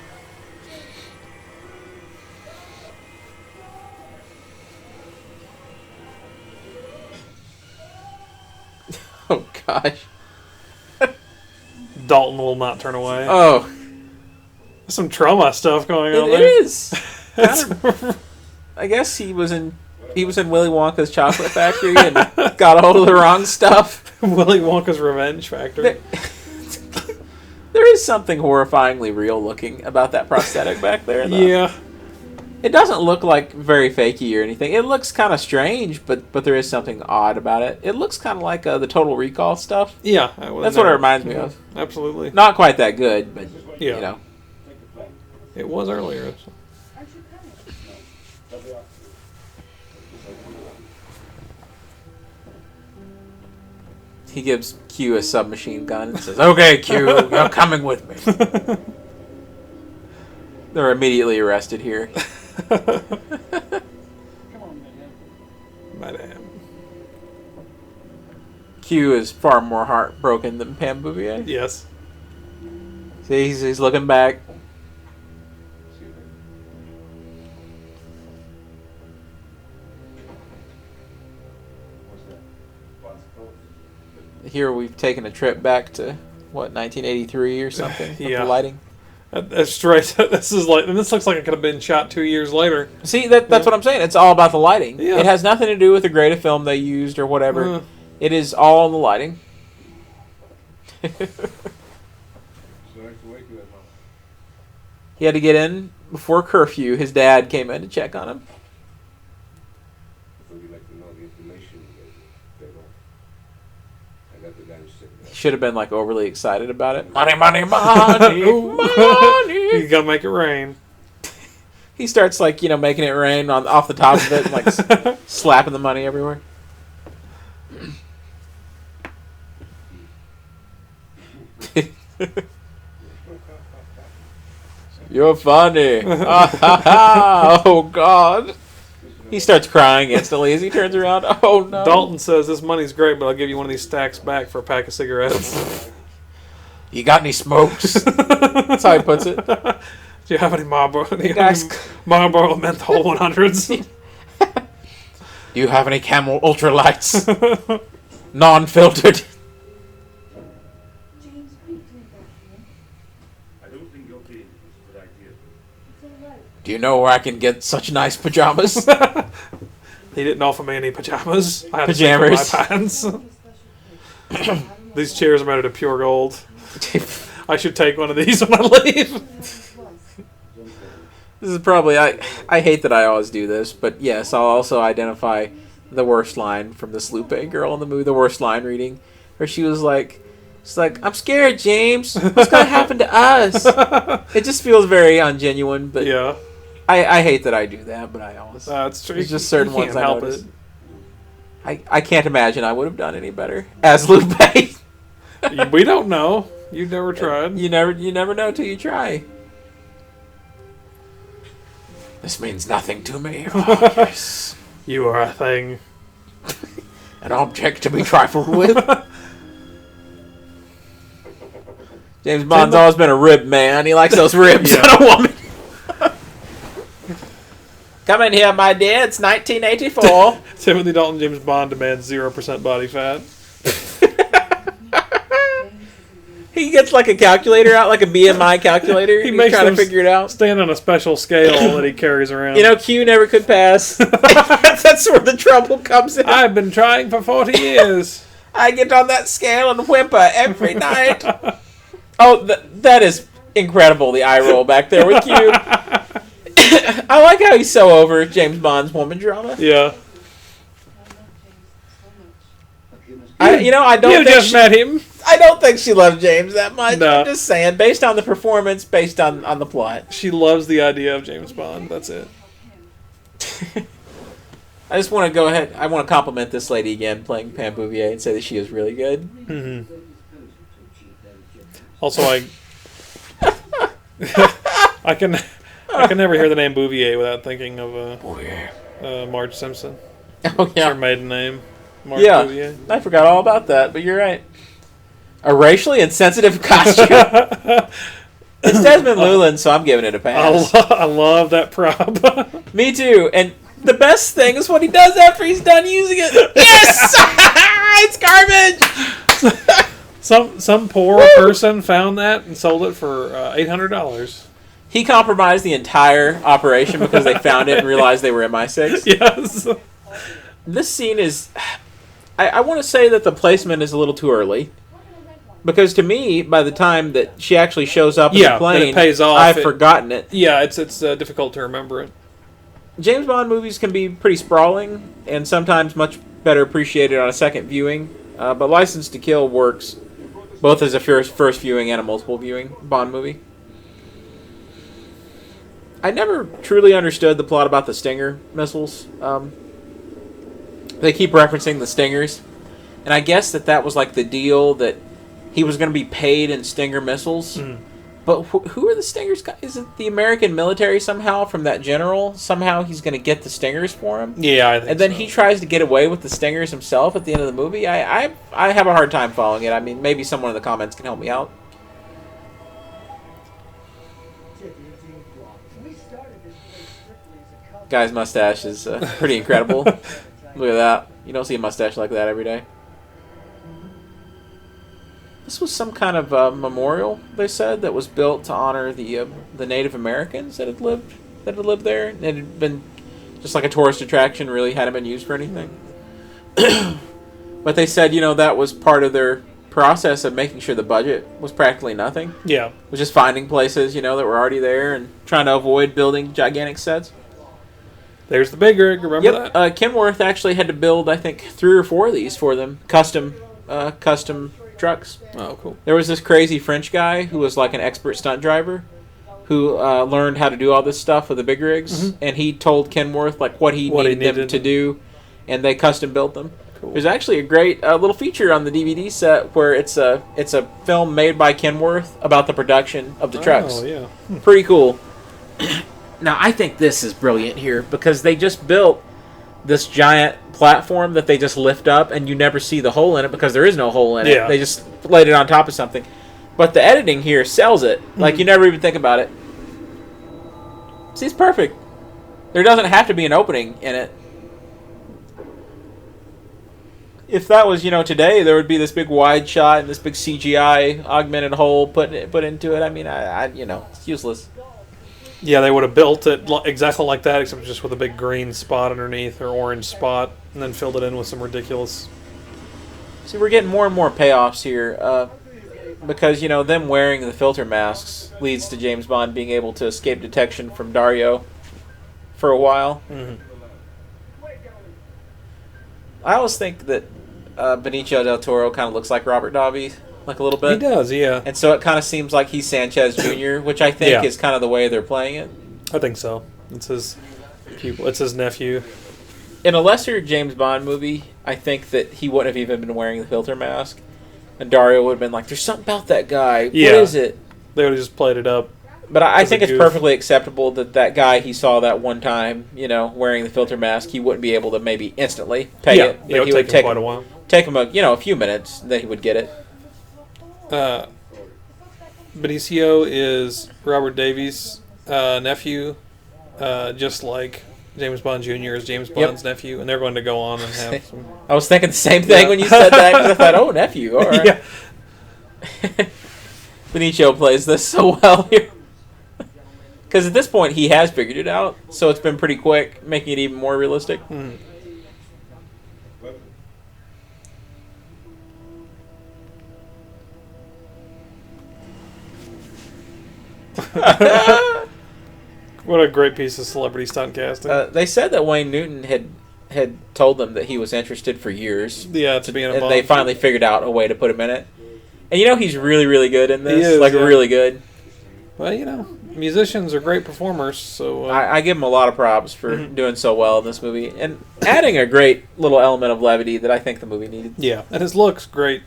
Oh gosh. Dalton will not turn away. Oh. There's some trauma stuff going on It there. is. I guess he was in Willy Wonka's chocolate factory and got a hold of the wrong stuff. Willy Wonka's Revenge Factory. There is something horrifyingly real looking about that prosthetic back there, though. Yeah. It doesn't look like very fakey or anything. It looks kind of strange, but there is something odd about it. It looks kind of like the Total Recall stuff. Yeah. That's what it reminds me of. Absolutely. Not quite that good, but, yeah. It was earlier. So. He gives Q a submachine gun and says, "Okay, Q, you're coming with me." They're immediately arrested here. Madame. Q is far more heartbroken than Pam Bouvier. Yes. See, he's looking back. Here we've taken a trip back to, 1983 or something with the lighting. That's right. This looks like it could have been shot 2 years later. See, that's what I'm saying. It's all about the lighting. Yeah. It has nothing to do with the grade of film they used or whatever. It is all the lighting. He had to get in before curfew. His dad came in to check on him. He should have been overly excited about it. Money, money, money, money. You gotta make it rain. He starts making it rain off the top of it, and slapping the money everywhere. You're funny. Oh God. He starts crying instantly as he turns around. Oh no. Dalton says, "This money's great, but I'll give you one of these stacks back for a pack of cigarettes." You got any smokes? That's how he puts it. Do you have any Marlboro? Marlboro menthol 100s? Do you have any Camel Ultralights? Non-filtered. James, what are you doing back here? I don't think your being is a good idea. It's all right. Do you know where I can get such nice pajamas? He didn't offer me any pajamas. I had Pajamas. to take my pants. Your special place. I don't know These why chairs are made out of pure gold. This I should take one of these when I leave. it was. is probably I hate that I always do this, but yes, I'll also identify the worst line from the Slupe girl in the movie, the worst line reading, where she's like, I'm scared, James. What's gonna happen to us? It just feels very ungenuine, but Yeah, I hate that I do that, but I always that's true. there's just certain You can't ones I help notice. it. I can't imagine I would have done any better as Lupe. We don't know. You've never tried. You never know till you try. This means nothing to me. Oh, yes. You are a thing. An object to be trifled with. James Bond's always been a rib man. He likes those ribs Yeah. on a woman. Come in here, my dear. It's 1984. Timothy Dalton James Bond demands 0% body fat. He gets like a calculator out, like a BMI calculator. He He's makes trying to them figure it out. Stand on a special scale that he carries around. You know, Q never could pass. That's where the trouble comes in. I've been trying for 40 years. I get on that scale and whimper every night. Oh, that is incredible, the eye roll back there with Q. I like how he's so over James Bond's woman drama. Yeah. I don't You think just met him. I don't think she loves James that much. No. I'm just saying, based on the performance, based on the plot. She loves the idea of James Bond. That's it. I just want to go ahead. I want to compliment this lady again playing Pam Bouvier and say that she is really good. Mm-hmm. Also, I can never hear the name Bouvier without thinking of Marge Simpson. Oh It's her yeah, maiden name. Marge yeah. Bouvier. I forgot all about that, but you're right. A racially insensitive costume. It's Desmond Llewellyn, so I'm giving it a pass. I love that prop. Me too. And the best thing is what he does after he's done using it. Yes, it's garbage. Some poor person found that and sold it for $800. He compromised the entire operation because they found it and realized they were MI6. Yes. This scene is... I want to say that the placement is a little too early. Because to me, by the time that she actually shows up in the Yeah, plane, then it pays off. I've forgotten it. Yeah, it's difficult to remember it. James Bond movies can be pretty sprawling and sometimes much better appreciated on a second viewing. But License to Kill works both as a first viewing and a multiple viewing Bond movie. I never truly understood the plot about the Stinger missiles. They keep referencing the Stingers. And I guess that was like the deal that he was going to be paid in Stinger missiles. Mm. But who are the Stingers? Is it the American military somehow from that general? Somehow he's going to get the Stingers for him? Yeah, I think And then so. he tries to get away with the Stingers himself at the end of the movie? I have a hard time following it. I mean, maybe someone in the comments can help me out. Guy's mustache is pretty incredible. Look at that. You don't see a mustache like that every day. This was some kind of memorial, they said, that was built to honor the Native Americans that had lived there. It had been just like a tourist attraction, really hadn't been used for anything. But they said, that was part of their process of making sure the budget was practically nothing. Yeah. It was just finding places, that were already there and trying to avoid building gigantic sets. There's the big rig. Remember that? Kenworth actually had to build, I think, 3 or 4 of these for them, custom trucks. Oh, cool. There was this crazy French guy who was like an expert stunt driver who learned how to do all this stuff with the big rigs, and he told Kenworth like what he needed them to do, and they custom built them. Cool. There's actually a great little feature on the DVD set where it's a film made by Kenworth about the production of the trucks. Oh, yeah. Pretty cool. Now, I think this is brilliant here because they just built this giant platform that they just lift up and you never see the hole in it because there is no hole in it. Yeah. They just laid it on top of something. But the editing here sells it. Like, you never even think about it. See, it's perfect. There doesn't have to be an opening in it. if that was, today, there would be this big wide shot and this big CGI augmented hole put into it. I mean, it's useless. Yeah, they would have built it exactly like that, except just with a big green spot underneath or orange spot, and then filled it in with some ridiculous. See, we're getting more and more payoffs here, because them wearing the filter masks leads to James Bond being able to escape detection from Dario for a while. Mm-hmm. I always think that Benicio del Toro kind of looks like Robert Davi, like a little bit. He does, yeah. And so it kind of seems like he's Sanchez Jr., which I think is kind of the way they're playing it. I think so. It's his pupil. It's his nephew. In a lesser James Bond movie, I think that he wouldn't have even been wearing the filter mask. And Dario would have been like, there's something about that guy. Yeah. What is it? They would have just played it up. But I think it's goof. perfectly acceptable that guy he saw that one time, wearing the filter mask, he wouldn't be able to maybe instantly pay it. Yeah, it would take him quite a while. Take him a few minutes, then he would get it. Benicio is Robert Davies' nephew, just like James Bond Jr. is James Bond's nephew, and they're going to go on and have some... I was thinking the same thing when you said that, because I thought, oh, nephew, all right. Yeah. Benicio plays this so well here. Because at this point, he has figured it out, so it's been pretty quick, making it even more realistic. Mm. What a great piece of celebrity stunt casting. They said that Wayne Newton had told them that he was interested for years. Yeah, to be in a and Bond. they finally figured out a way to put him in it. And he's really, really good in this. He is, really good. Well, musicians are great performers, so... I give him a lot of props for doing so well in this movie. And adding a great little element of levity that I think the movie needed. Yeah, and his looks great.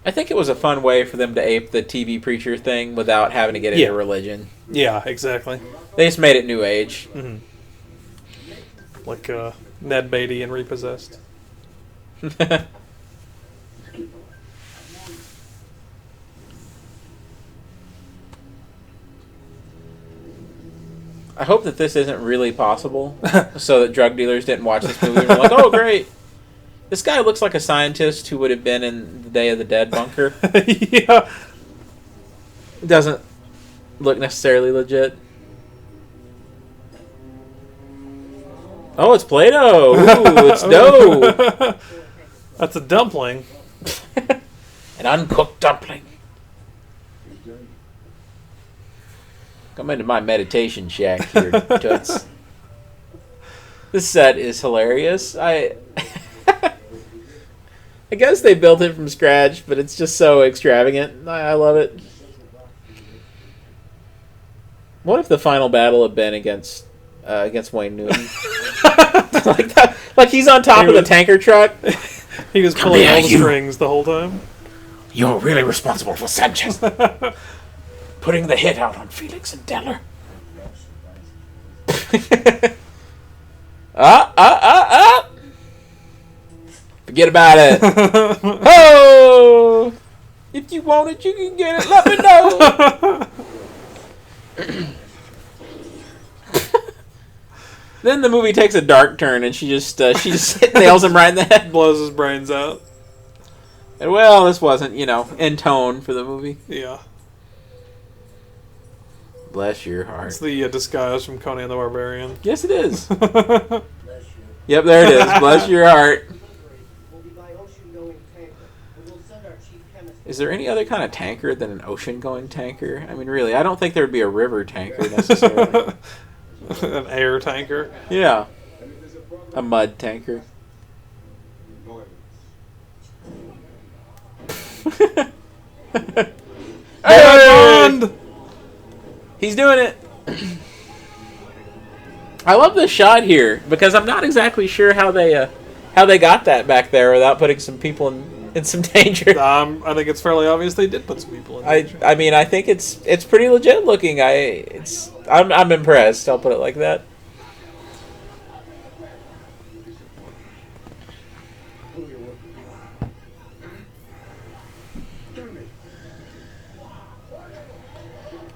I think it was a fun way for them to ape the TV preacher thing without having to get into religion. Yeah, exactly. They just made it new age. Mm-hmm. Like Ned Beatty in Repossessed. I hope that this isn't really possible, so that drug dealers didn't watch this movie and were like, oh, great. This guy looks like a scientist who would have been in the Day of the Dead bunker. Yeah. Doesn't look necessarily legit. Oh, it's Play-Doh. Ooh, it's dough. That's a dumpling. An uncooked dumpling. Come into my meditation shack here, Toots. This set is hilarious. I guess they built it from scratch, but it's just so extravagant. I love it. What if the final battle had been against Wayne Newton? like he's on top of the tanker truck. He was pulling all the strings the whole time. You're really responsible for Sanchez. Putting the hit out on Felix and Deller. Forget about it. Oh! If you want it, you can get it. Let me know. Then the movie takes a dark turn, and she just nails him right in the head, blows his brains out. And well, this wasn't, in tone for the movie. Yeah. Bless your heart. It's the disguise from Conan the Barbarian. Yes, it is. Yep, there it is. Bless your heart. Is there any other kind of tanker than an ocean-going tanker? I mean, really, I don't think there would be a river tanker necessarily. An air tanker? Yeah. A mud tanker. Hey! Bond! He's doing it. I love this shot here because I'm not exactly sure how they got that back there without putting some people in some danger. I think it's fairly obvious they did put some people in danger. I mean, I think it's pretty legit looking. I'm impressed. I'll put it like that.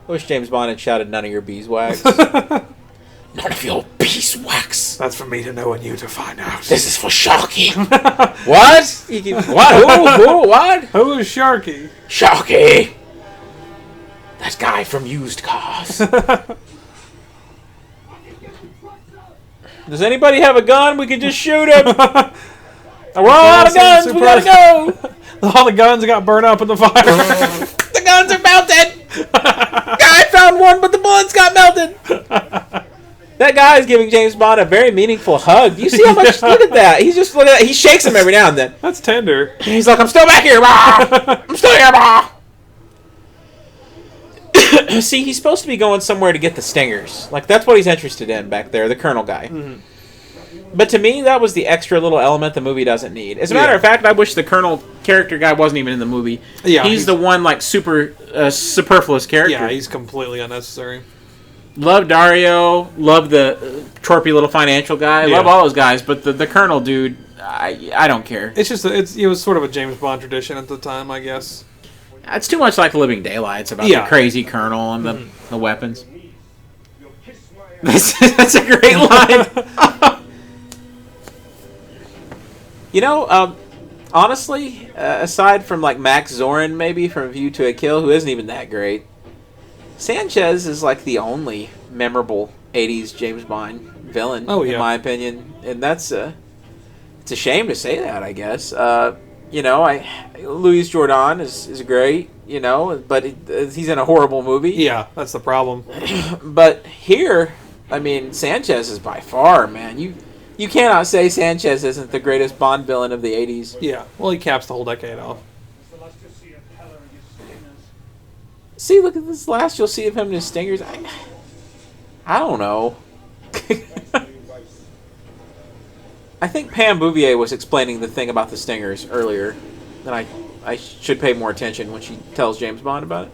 I wish James Bond had shouted, "None of your beeswax." None of your beeswax. That's for me to know and you to find out. This is for Sharky. What? What? Who? What? Who is Sharky? Sharky. That guy from used cars. Does anybody have a gun? We can just shoot him. We're all out of guns. We gotta go. All the guns got burned up in the fire. The guns are melted. I found one, but the bullets got melted. That guy is giving James Bond a very meaningful hug. Do you see how much? Look at that. He's just looking at that. He shakes him every now and then. That's tender. He's like, I'm still back here, ma. I'm still here, ma. See, he's supposed to be going somewhere to get the stingers. Like, that's what he's interested in back there, the Colonel guy. Mm-hmm. But to me, that was the extra little element the movie doesn't need. As a matter of fact, I wish the Colonel character guy wasn't even in the movie. Yeah, he's the one, like, super superfluous character. Yeah, he's completely unnecessary. Love Dario. Love the tropey little financial guy. Yeah. Love all those guys. But the Colonel dude, I don't care. It's just it was sort of a James Bond tradition at the time, I guess. It's too much like Living Daylights about the crazy Colonel and the weapons. That's a great line. You know, honestly, aside from like Max Zorin maybe from View to a Kill, who isn't even that great, Sanchez is like the only memorable 80s James Bond villain, in my opinion. And that's it's a shame to say that, I guess. You know, Luis Jordan is great, you know, but he's in a horrible movie. Yeah, that's the problem. But here, I mean, Sanchez is by far, man. You cannot say Sanchez isn't the greatest Bond villain of the 80s. Yeah, well, he caps the whole decade off. See, look at this last you'll see of him and his stingers. I don't know. I think Pam Bouvier was explaining the thing about the stingers earlier, and I should pay more attention when she tells James Bond about it.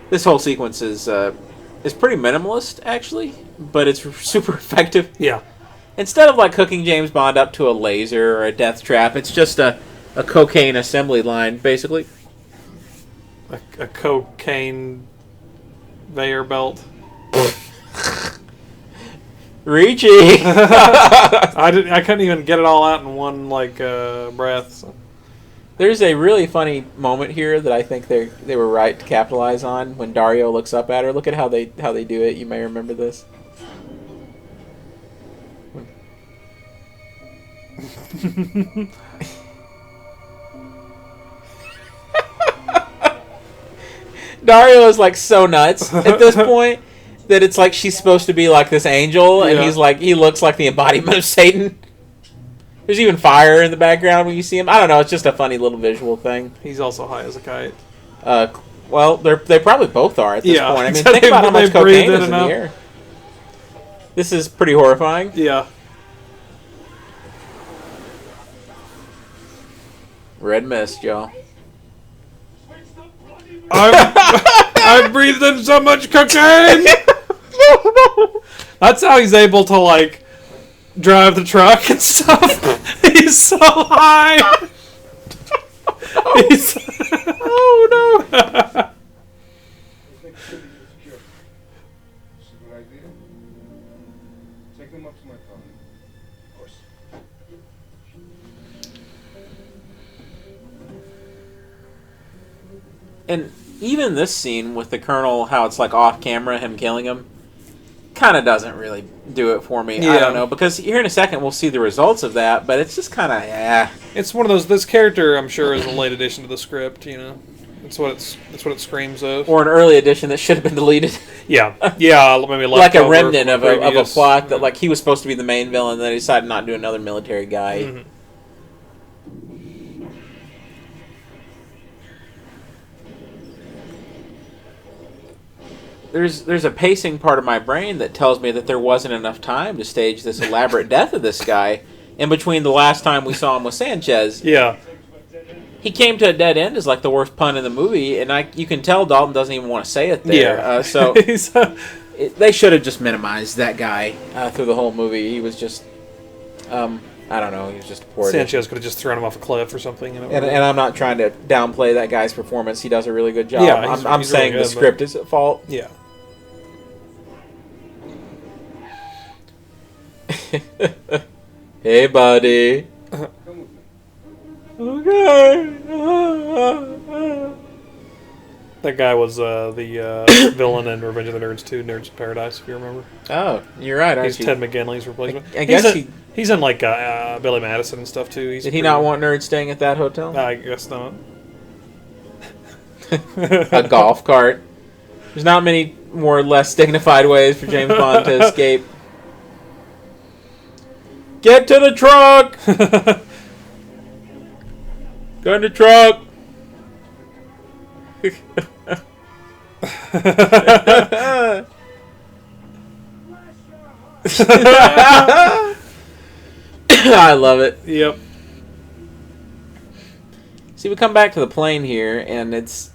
This whole sequence is pretty minimalist, actually, but it's super effective. Yeah. Instead of like hooking James Bond up to a laser or a death trap, it's just a cocaine assembly line, basically. A cocaine conveyor belt. Reachy. I couldn't even get it all out in one breath. So. There's a really funny moment here that I think they were right to capitalize on when Dario looks up at her. Look at how they do it. You may remember this. Dario is like so nuts at this point that it's like she's supposed to be like this angel, and he's like, he looks like the embodiment of Satan. There's even fire in the background when you see him. I don't know. It's just a funny little visual thing. He's also high as a kite. Well, they probably both are at this point. I mean, So think about how much cocaine is in enough. the air. This is pretty horrifying. Yeah. Red mist, y'all. I breathed in so much cocaine. That's how he's able to like drive the truck and stuff. He's so high. Oh no. Take them up to my car. Of course. And even this scene with the Colonel, how it's like off camera, him killing him, kind of doesn't really do it for me. I don't know, because here in a second we'll see the results of that, but it's just kind of It's one of those. This character, I'm sure, is a late addition to the script. You know, that's what it screams of. Or an early edition that should have been deleted. Yeah, maybe like a remnant of a plot that like he was supposed to be the main villain, and then they decided not to do another military guy. Mm-hmm. There's a pacing part of my brain that tells me that there wasn't enough time to stage this elaborate death of this guy in between the last time we saw him with Sanchez. Yeah. He came to a dead end is like the worst pun in the movie, and you can tell Dalton doesn't even want to say it there. Yeah. So they should have just minimized that guy through the whole movie. He was just, I don't know, he was just a poor Sanchez could have just thrown him off a cliff or something. You know? And I'm not trying to downplay that guy's performance. He does a really good job. Yeah, I'm he's saying really the good, script is at fault. Yeah. Hey, buddy. Come with me. Okay. That guy was the villain in Revenge of the Nerds 2, Nerds in Paradise, if you remember. Oh, you're right, aren't He's you? Ted McGinley's replacement. I guess he's in like Billy Madison and stuff too. Did he not want nerds staying at that hotel? I guess not. A golf cart. There's not many more or less dignified ways for James Bond to escape. Get to the truck! Go in the truck! I love it. Yep. See, we come back to the plane here, and it's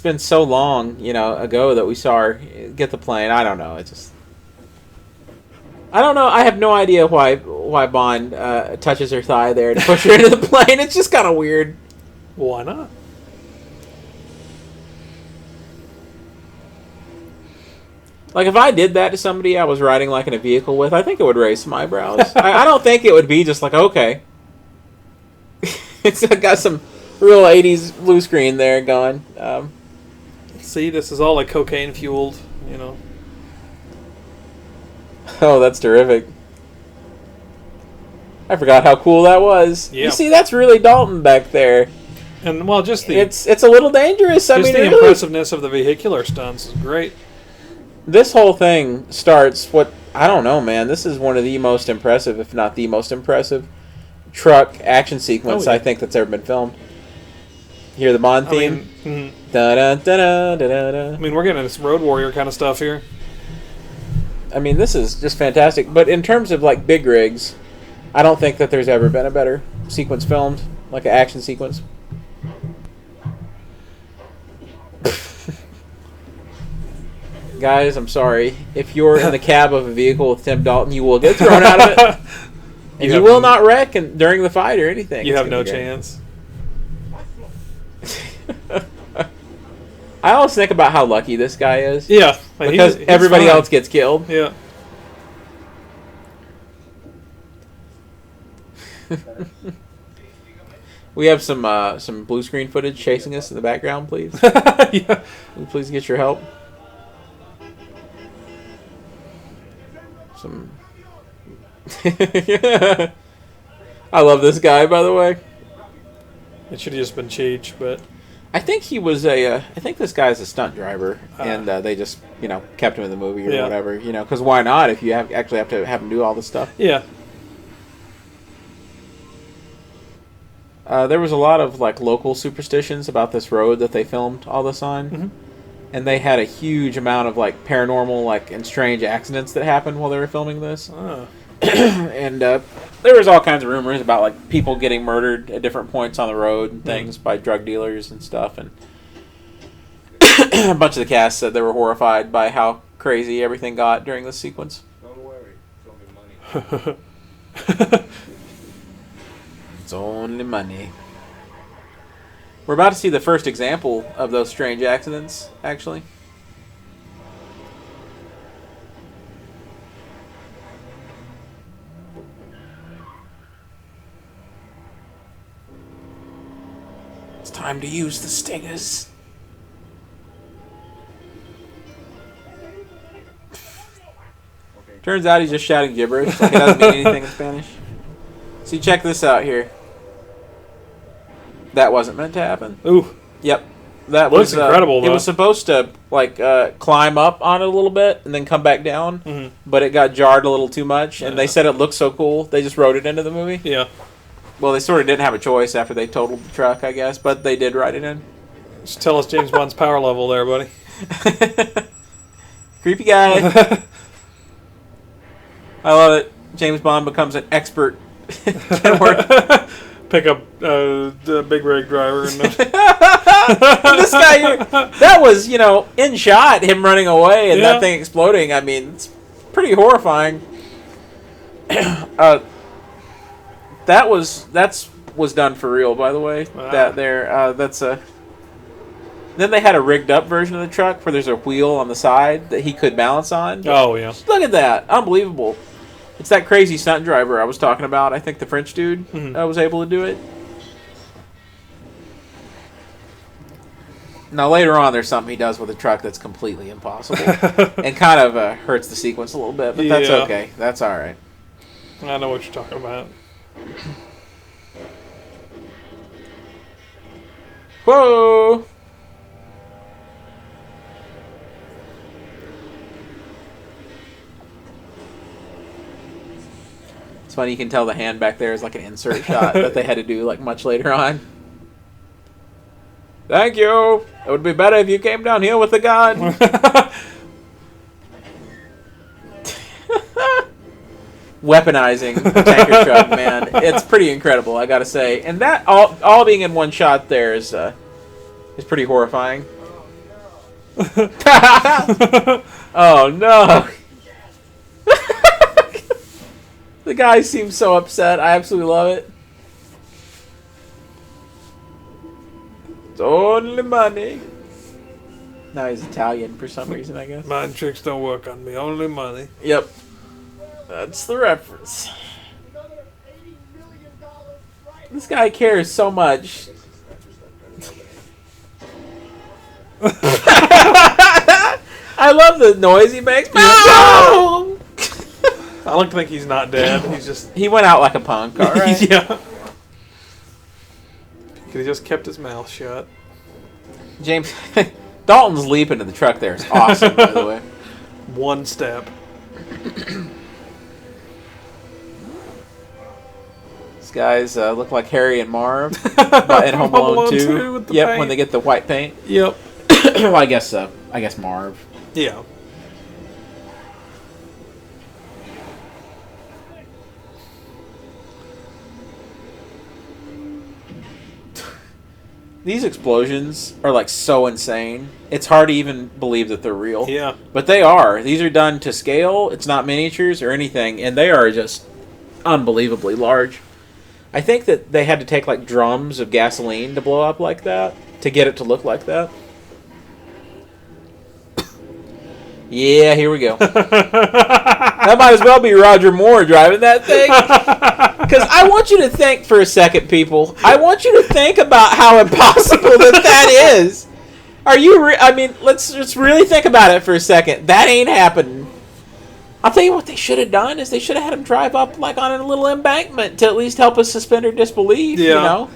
been so long, ago that we saw her get the plane. I don't know. I don't know. I have no idea why Bond touches her thigh there to push her into the plane. It's just kind of weird. Why not? Like, if I did that to somebody I was riding, like, in a vehicle with, I think it would raise some eyebrows. I don't think it would be just like, okay. It's got some real 80s blue screen there going. See, this is all like cocaine fueled, Oh, that's terrific. I forgot how cool that was. Yeah. You see, that's really Dalton back there. And, well, just the... It's a little dangerous. I mean, the really, impressiveness of the vehicular stunts is great. this whole thing starts I don't know, man. This is one of the most impressive, if not the most impressive, truck action sequence yeah. I think that's ever been filmed. Hear the Bond theme? Da, da, da, da, da, da. I mean, we're getting this Road Warrior kind of stuff here. I mean, this is just fantastic. But in terms of, like, big rigs, I don't think that there's ever been a better sequence filmed, like an action sequence. Guys, I'm sorry. If you're in the cab of a vehicle with Tim Dalton, you will get thrown out of it. And you will not wreck during the fight or anything. You It's have gonna no be great. chance. I always think about how lucky this guy is. Yeah. Like, Because he's everybody fine. else gets killed. Yeah. We have some blue screen footage chasing us in the background, please. Yeah. Will you please get your help? Some. I love this guy, by the way. It should have just been Cheech, but... I think he was I think this guy's a stunt driver, and they just, kept him in the movie or whatever, because why not if you actually have to have him do all this stuff? Yeah. There was a lot of, like, local superstitions about this road that they filmed all this on. Mm-hmm. And they had a huge amount of, like, paranormal, like, and strange accidents that happened while they were filming this. Oh. And there was all kinds of rumors about, like, people getting murdered at different points on the road and things by drug dealers and stuff. And a bunch of the cast said they were horrified by how crazy everything got during this sequence. Don't worry, it's only money. It's only money. We're about to see the first example of those strange accidents, actually. It's time to use the stingers. Turns out he's just shouting gibberish, like it doesn't mean anything in Spanish. See, check this out here. That wasn't meant to happen. Ooh. Yep. That Looks was incredible, It though. was supposed to climb up on it a little bit and then come back down, but it got jarred a little too much. And they said it looked so cool, they just wrote it into the movie. Yeah. Well, they sort of didn't have a choice after they totaled the truck, I guess, but they did write it in. Just tell us James Bond's power level there, buddy. Creepy guy. I love it. James Bond becomes an expert. Pick up the big rig driver. And this guy, that was, in shot, him running away and that thing exploding. I mean, it's pretty horrifying. That was done for real, by the way. Wow. Then they had a rigged up version of the truck where there's a wheel on the side that he could balance on. Oh, yeah. Look at that. Unbelievable. It's that crazy stunt driver I was talking about. I think the French dude was able to do it. Now, later on, there's something he does with a truck that's completely impossible. And kind of hurts the sequence a little bit, but that's okay. That's all right. I know what you're talking about. Whoa! It's funny, you can tell the hand back there is like an insert shot that they had to do like much later on. Thank you! It would be better if you came down here with a gun. Weaponizing the tanker truck, man. It's pretty incredible, I gotta say. And that, all being in one shot there is pretty horrifying. Oh, no. The guy seems so upset. I absolutely love it. It's only money. Now he's Italian for some reason, I guess. Mind tricks don't work on me. Only money. Yep. That's the reference. This guy cares so much. I love the noise he makes. No! I like to think he's not dead. He's just... He went out like a punk, alright? Yeah. He just kept his mouth shut. James... Dalton's leap into the truck there is awesome, by the way. One step. These guys look like Harry and Marv in Home Alone 2. With the Yep, paint. when they get the white paint. Yep. Well, I guess Marv. Yeah. These explosions are like so insane. It's hard to even believe that they're real. Yeah. But they are. These are done to scale. It's not miniatures or anything, and they are just unbelievably large. I think that they had to take like drums of gasoline to blow up like that to get it to look like that. Yeah, here we go. That might as well be Roger Moore driving that thing. Because I want you to think for a second, people. I want you to think about how impossible that is. Are you? I mean, let's just really think about it for a second. That ain't happening. I'll tell you what they should have done is they should have had him drive up like on a little embankment to at least help us suspend our disbelief. Yeah. You know,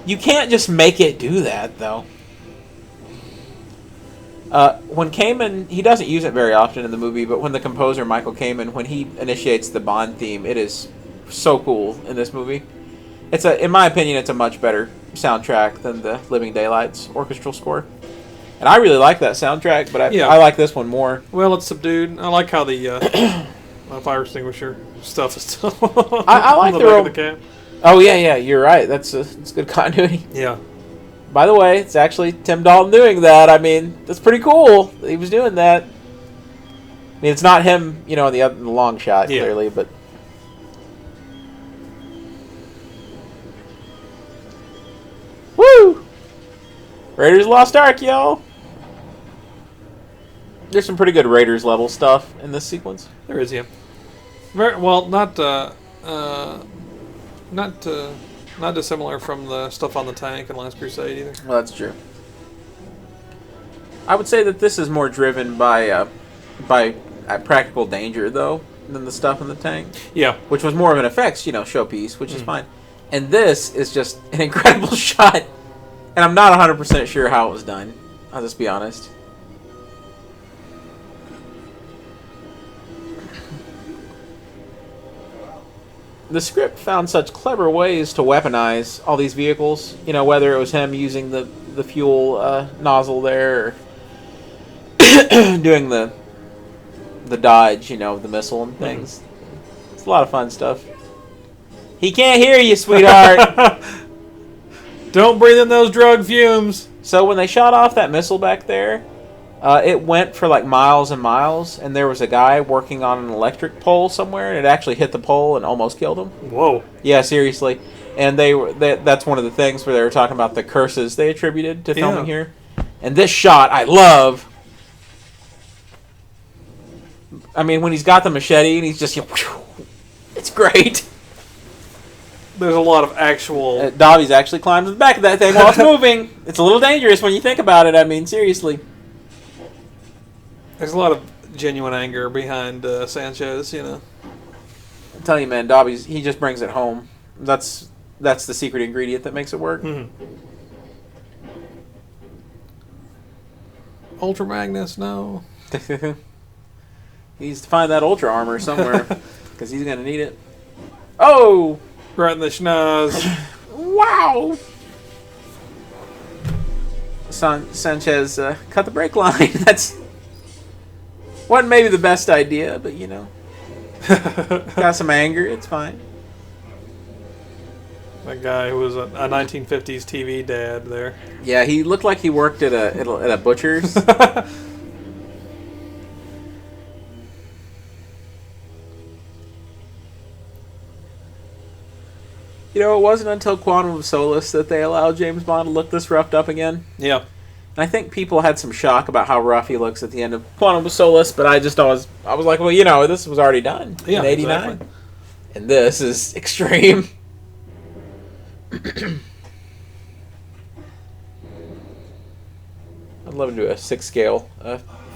you can't just make it do that though. When Kamen, he doesn't use it very often in the movie, but when the composer Michael Kamen, when he initiates the Bond theme, it is so cool in this movie. In my opinion, it's a much better soundtrack than the Living Daylights orchestral score. And I really like that soundtrack, but I like this one more. Well, it's subdued. I like how the fire extinguisher stuff is still I like on the back real... of the cab. Oh, yeah, you're right. It's good continuity. Yeah. By the way, it's actually Tim Dalton doing that. I mean, that's pretty cool. He was doing that. I mean, it's not him, in the long shot, clearly, but... Woo! Raiders of the Lost Ark, y'all! There's some pretty good Raiders level stuff in this sequence. There is, yeah. Well, not dissimilar from the stuff on the tank in Last Crusade either. Well, that's true. I would say that this is more driven by practical danger, though, than the stuff in the tank. Yeah. Which was more of an effects, showpiece, which is fine. And this is just an incredible shot. And I'm not 100% sure how it was done. I'll just be honest. The script found such clever ways to weaponize all these vehicles. Whether it was him using the fuel nozzle there, or doing the dodge, the missile and things. It's a lot of fun stuff. He can't hear you, sweetheart. Don't breathe in those drug fumes. So when they shot off that missile back there, it went for like miles and miles, and there was a guy working on an electric pole somewhere, and it actually hit the pole and almost killed him. Whoa. Yeah, seriously. And that's one of the things where they were talking about the curses they attributed to filming here. And this shot, I love. I mean, when he's got the machete and he's just It's great. There's a lot of actual... Dobby's actually climbed to the back of that thing while it's moving. It's a little dangerous when you think about it. I mean, seriously. There's a lot of genuine anger behind Sanchez, you know. I'm telling you, man, Dobby's, he just brings it home. That's the secret ingredient that makes it work. Mm-hmm. Ultra Magnus, no. He needs to find that Ultra armor somewhere because he's going to need it. Oh! Right in the schnoz. Wow! Sanchez cut the brake line. That's wasn't maybe the best idea, but you know, got some anger. It's fine. That guy who was a 1950s TV dad there. Yeah, he looked like he worked at a butcher's. You know, it wasn't until Quantum of Solace that they allowed James Bond to look this roughed up again. Yeah. And I think people had some shock about how rough he looks at the end of Quantum of Solace, but I was like, well, you know, this was already done in '89. Exactly. And this is extreme. I'd love to do a 6-scale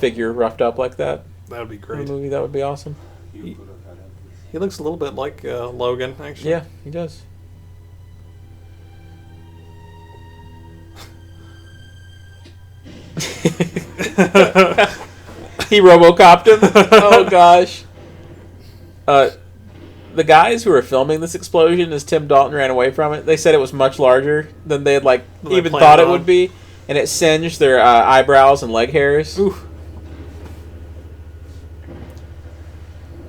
figure roughed up like that. That would be great. In a movie, that would be awesome. He looks a little bit like Logan, actually. Yeah, he does. He RoboCopped him. Oh gosh. The guys who were filming this explosion, as Tim Dalton ran away from it, they said it was much larger than they had even thought it would be, and it singed their eyebrows and leg hairs. Oof.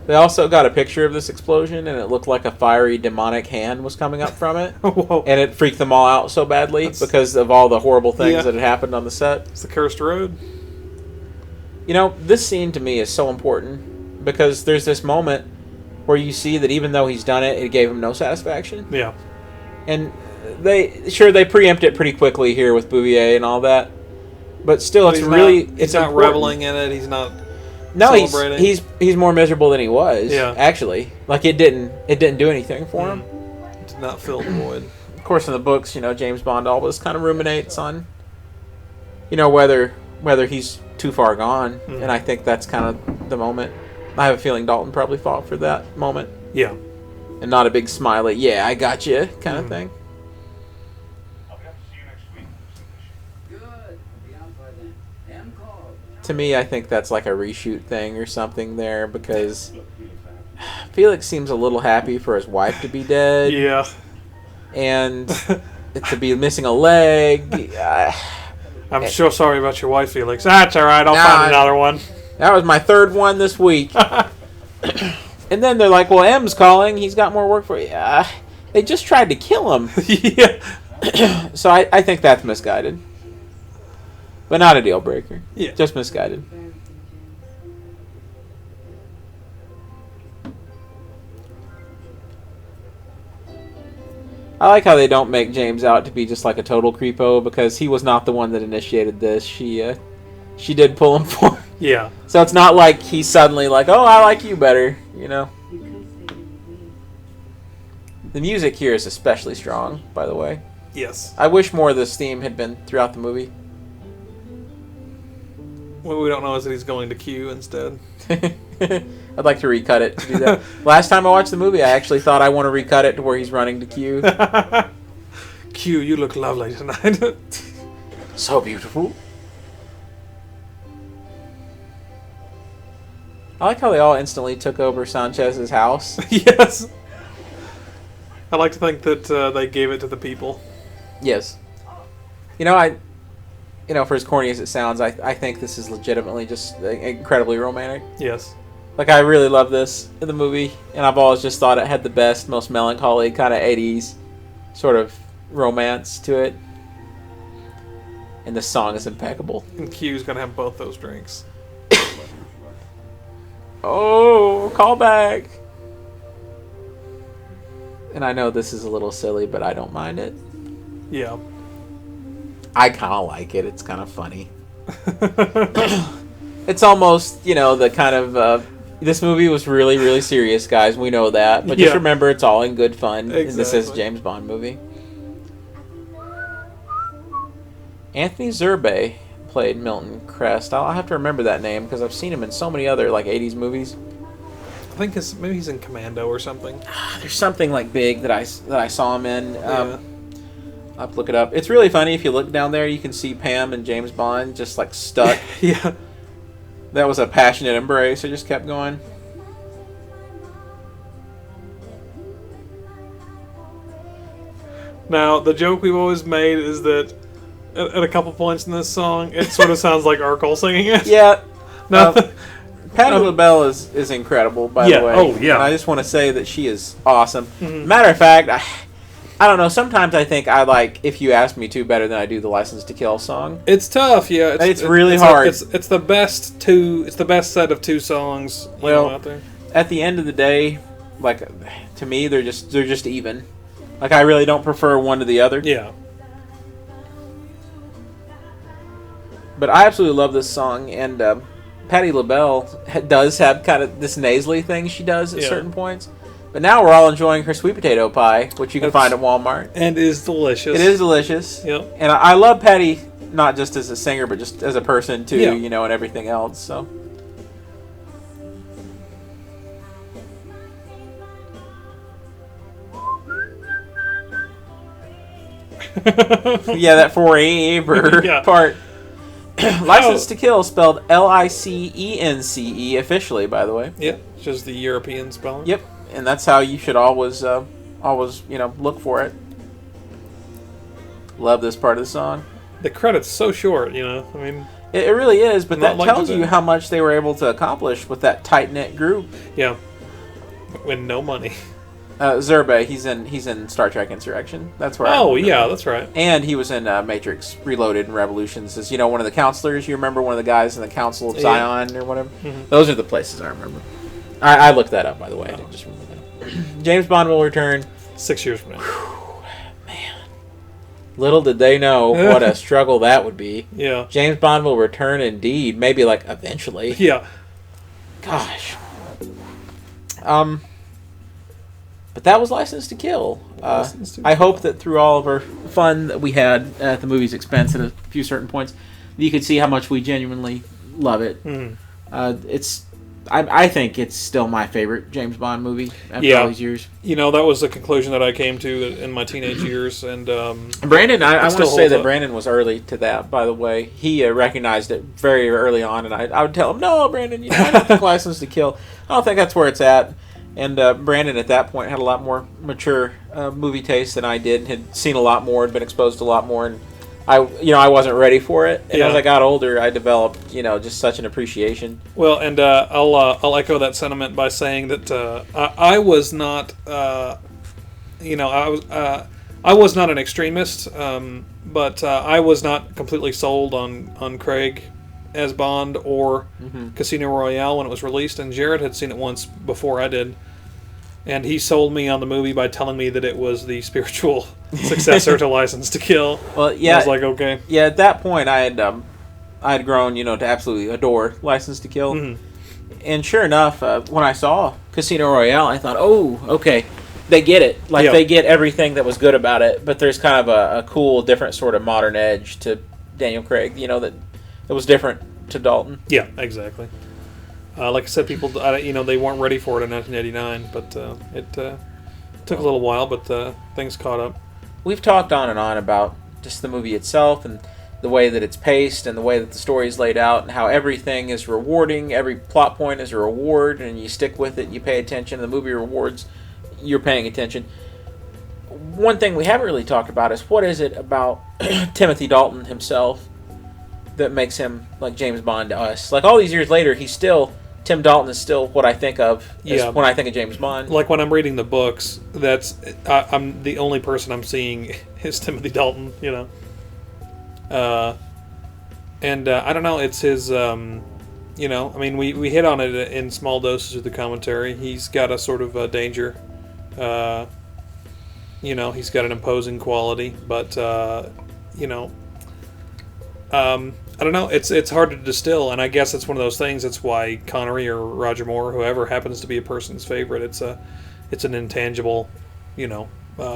They also got a picture of this explosion, and it looked like a fiery demonic hand was coming up from it. Whoa. And it freaked them all out so badly because of all the horrible things that had happened on the set. It's the cursed road. You know, this scene to me is so important because there's this moment where you see that even though he's done it, it gave him no satisfaction. Yeah. And they preempt it pretty quickly here with Bouvier and all that. But still, He's not reveling in it. He's not... No, he's more miserable than he was. Yeah. Actually, like it didn't do anything for him. It did not fill the void. Of course, in the books, you know, James Bond always kind of ruminates on, you know, whether he's too far gone, and I think that's kind of the moment. I have a feeling Dalton probably fought for that moment. Yeah. And not a big smiley, yeah, I got you kind of thing. I'll be up to see you next week. Good. Be out by then. M called. To me, I think that's like a reshoot thing or something there because Felix seems a little happy for his wife to be dead. Yeah. And to be missing a leg. I'm so sorry about your wife, Felix. That's all right. I'll find another one. That was my third one this week. And then they're like, well, M's calling. He's got more work for you. They just tried to kill him. Yeah. So I think that's misguided. But not a deal breaker. Yeah. Just misguided. I like how they don't make James out to be just like a total creepo because he was not the one that initiated this. She did pull him for. Yeah. So it's not like he's suddenly like, oh, I like you better, you know. The music here is especially strong, by the way. Yes. I wish more of this theme had been throughout the movie. What we don't know is that he's going to Q instead. I'd like to recut it to do that. Last time I watched the movie, I actually thought I want to recut it to where he's running to Q. Q, you look lovely tonight. So beautiful. I like how they all instantly took over Sanchez's house. Yes. I like to think that they gave it to the people. Yes. You know, for as corny as it sounds, I think this is legitimately just incredibly romantic. Yes. Like, I really love this in the movie, and I've always just thought it had the best, most melancholy kind of 80s sort of romance to it. And the song is impeccable. And Q's going to have both those drinks. Oh, callback! And I know this is a little silly, but I don't mind it. Yeah. I kind of like it. It's kind of funny. It's almost, you know, the kind of, This movie was really, really serious, guys. We know that. But just Yeah. remember, it's all in good fun. And this is a Exactly. James Bond movie. Anthony Zerbe played Milton Crest. I'll have to remember that name because I've seen him in so many other like 80s movies. I think maybe he's in Commando or something. There's something like big that I saw him in. Yeah. I'll have to look it up. It's really funny. If you look down there, you can see Pam and James Bond just like stuck. Yeah. That was a passionate embrace. I just kept going. Now, the joke we've always made is that at a couple points in this song, it sort of sounds like Urkel singing it. Yeah. No. Patti LaBelle is incredible, by Yeah. the way. Oh, yeah. And I just want to say that she is awesome. Mhm. Matter of fact, I don't know. Sometimes I think I like If You Ask Me To better than I do the License to Kill song. It's tough, yeah. It's really hard. It's the best It's the best set of two songs out there. At the end of the day, like to me, they're just even. Like I really don't prefer one to the other. Yeah. But I absolutely love this song, and Patti LaBelle does have kind of this nasally thing she does at Yeah. certain points. But now we're all enjoying her sweet potato pie, which you can find at Walmart. And is delicious. It is delicious. Yep. And I love Patty, not just as a singer, but just as a person too, Yeah. and everything else. So. Yeah, that forever Yeah. part. License to Kill spelled Licence officially, by the way. Yep. Just the European spelling. Yep, and that's how you should always look for it. Love this part of the song. The credit's so short, I mean, It really is, but Not that like tells today. you how much they were able to accomplish with that tight-knit group. yeah. With no money. Zerbe, he's in Star Trek Insurrection. That's where. I Oh, remember yeah, him. that's right. And he was in Matrix Reloaded and Revolutions as one of the counselors. You remember one of the guys in the Council of Yeah. Zion or whatever? Mhm. Those are the places I remember. I looked that up, by the way. I didn't just remember that. James Bond will return. 6 years from now. Little did they know what a struggle that would be. Yeah. James Bond will return indeed. Maybe like eventually. Yeah. Gosh. But that was License to Kill. License to I Kill. hope that through all of our fun that we had at the movie's expense at a few certain points, you could see how much we genuinely love it. Mhm. I think it's still my favorite James Bond movie after Yeah. all these years. That was the conclusion that I came to in my teenage years, and Brandon, I want to still say holds that up. Brandon was early to that, by the way. He recognized it very early on, and I would tell him, no, Brandon, I don't think License to Kill. I don't think that's where it's at. And Brandon, at that point, had a lot more mature movie taste than I did, and had seen a lot more, had been exposed to a lot more, and I wasn't ready for it. And Yeah. as I got older, I developed, just such an appreciation. well, and I'll echo that sentiment by saying that I was not, I was not an extremist, but I was not completely sold on Craig as Bond or Casino Royale when it was released, and Jared had seen it once before I did, and he sold me on the movie by telling me that it was the spiritual successor to License to Kill. Well, And yeah, I was like, okay. yeah. At that point, I had grown, to absolutely adore License to Kill. Mhm. And sure enough, when I saw Casino Royale, I thought, oh, okay, they get it. Like, Yeah. they get everything that was good about it, but there's kind of a cool, different sort of modern edge to Daniel Craig, that it was different to Dalton. Yeah, exactly. Like I said, people, they weren't ready for it in 1989, but it took a little while, but things caught up. We've talked on and on about just the movie itself and the way that it's paced and the way that the story is laid out and how everything is rewarding. Every plot point is a reward, and you stick with it, you pay attention, and the movie rewards you're paying attention. One thing we haven't really talked about is what is it about Timothy Dalton himself that makes him like James Bond to us. Like all these years later, Tim Dalton is still what I think of when I think of James Bond. Like when I'm reading the books, I'm the only person I'm seeing is Timothy Dalton, and I don't know, it's his, I mean, we hit on it in small doses of the commentary. He's got a sort of danger, he's got an imposing quality, but I don't know. It's hard to distill, and I guess it's one of those things. It's why Connery or Roger Moore, whoever happens to be a person's favorite, it's an intangible,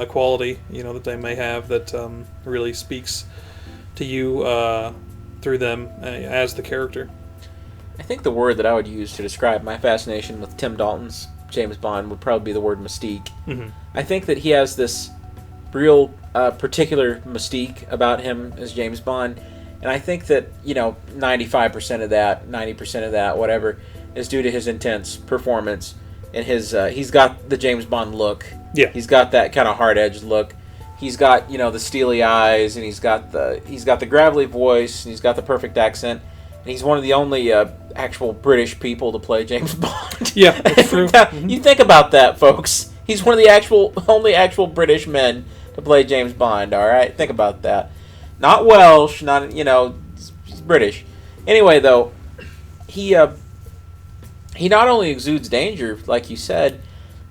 quality, that they may have that really speaks to you through them as the character. I think the word that I would use to describe my fascination with Tim Dalton's James Bond would probably be the word mystique. Mm-hmm. I think that he has this real particular mystique about him as James Bond, and I think that 95% of that, 90% of that, whatever, is due to his intense performance and his. He's got the James Bond look. Yeah. He's got that kind of hard-edged look. He's got the steely eyes, and he's got the gravelly voice, and he's got the perfect accent. And he's one of the only actual British people to play James Bond. Yeah, that's true. You think about that, folks. He's one of the only actual British men to play James Bond. All right, think about that. Not Welsh, not he's British. Anyway, though, he not only exudes danger, like you said,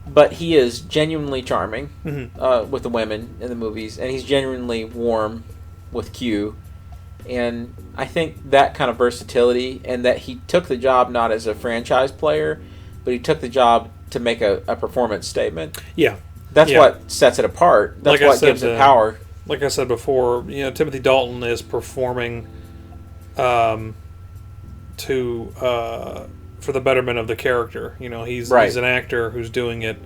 but he is genuinely charming with the women in the movies, and he's genuinely warm with Q. And I think that kind of versatility, and that he took the job not as a franchise player, but he took the job to make a performance statement. Yeah. That's what sets it apart. That's what gives it power. Like I said before, Timothy Dalton is performing for the betterment of the character. He's an actor who's doing it.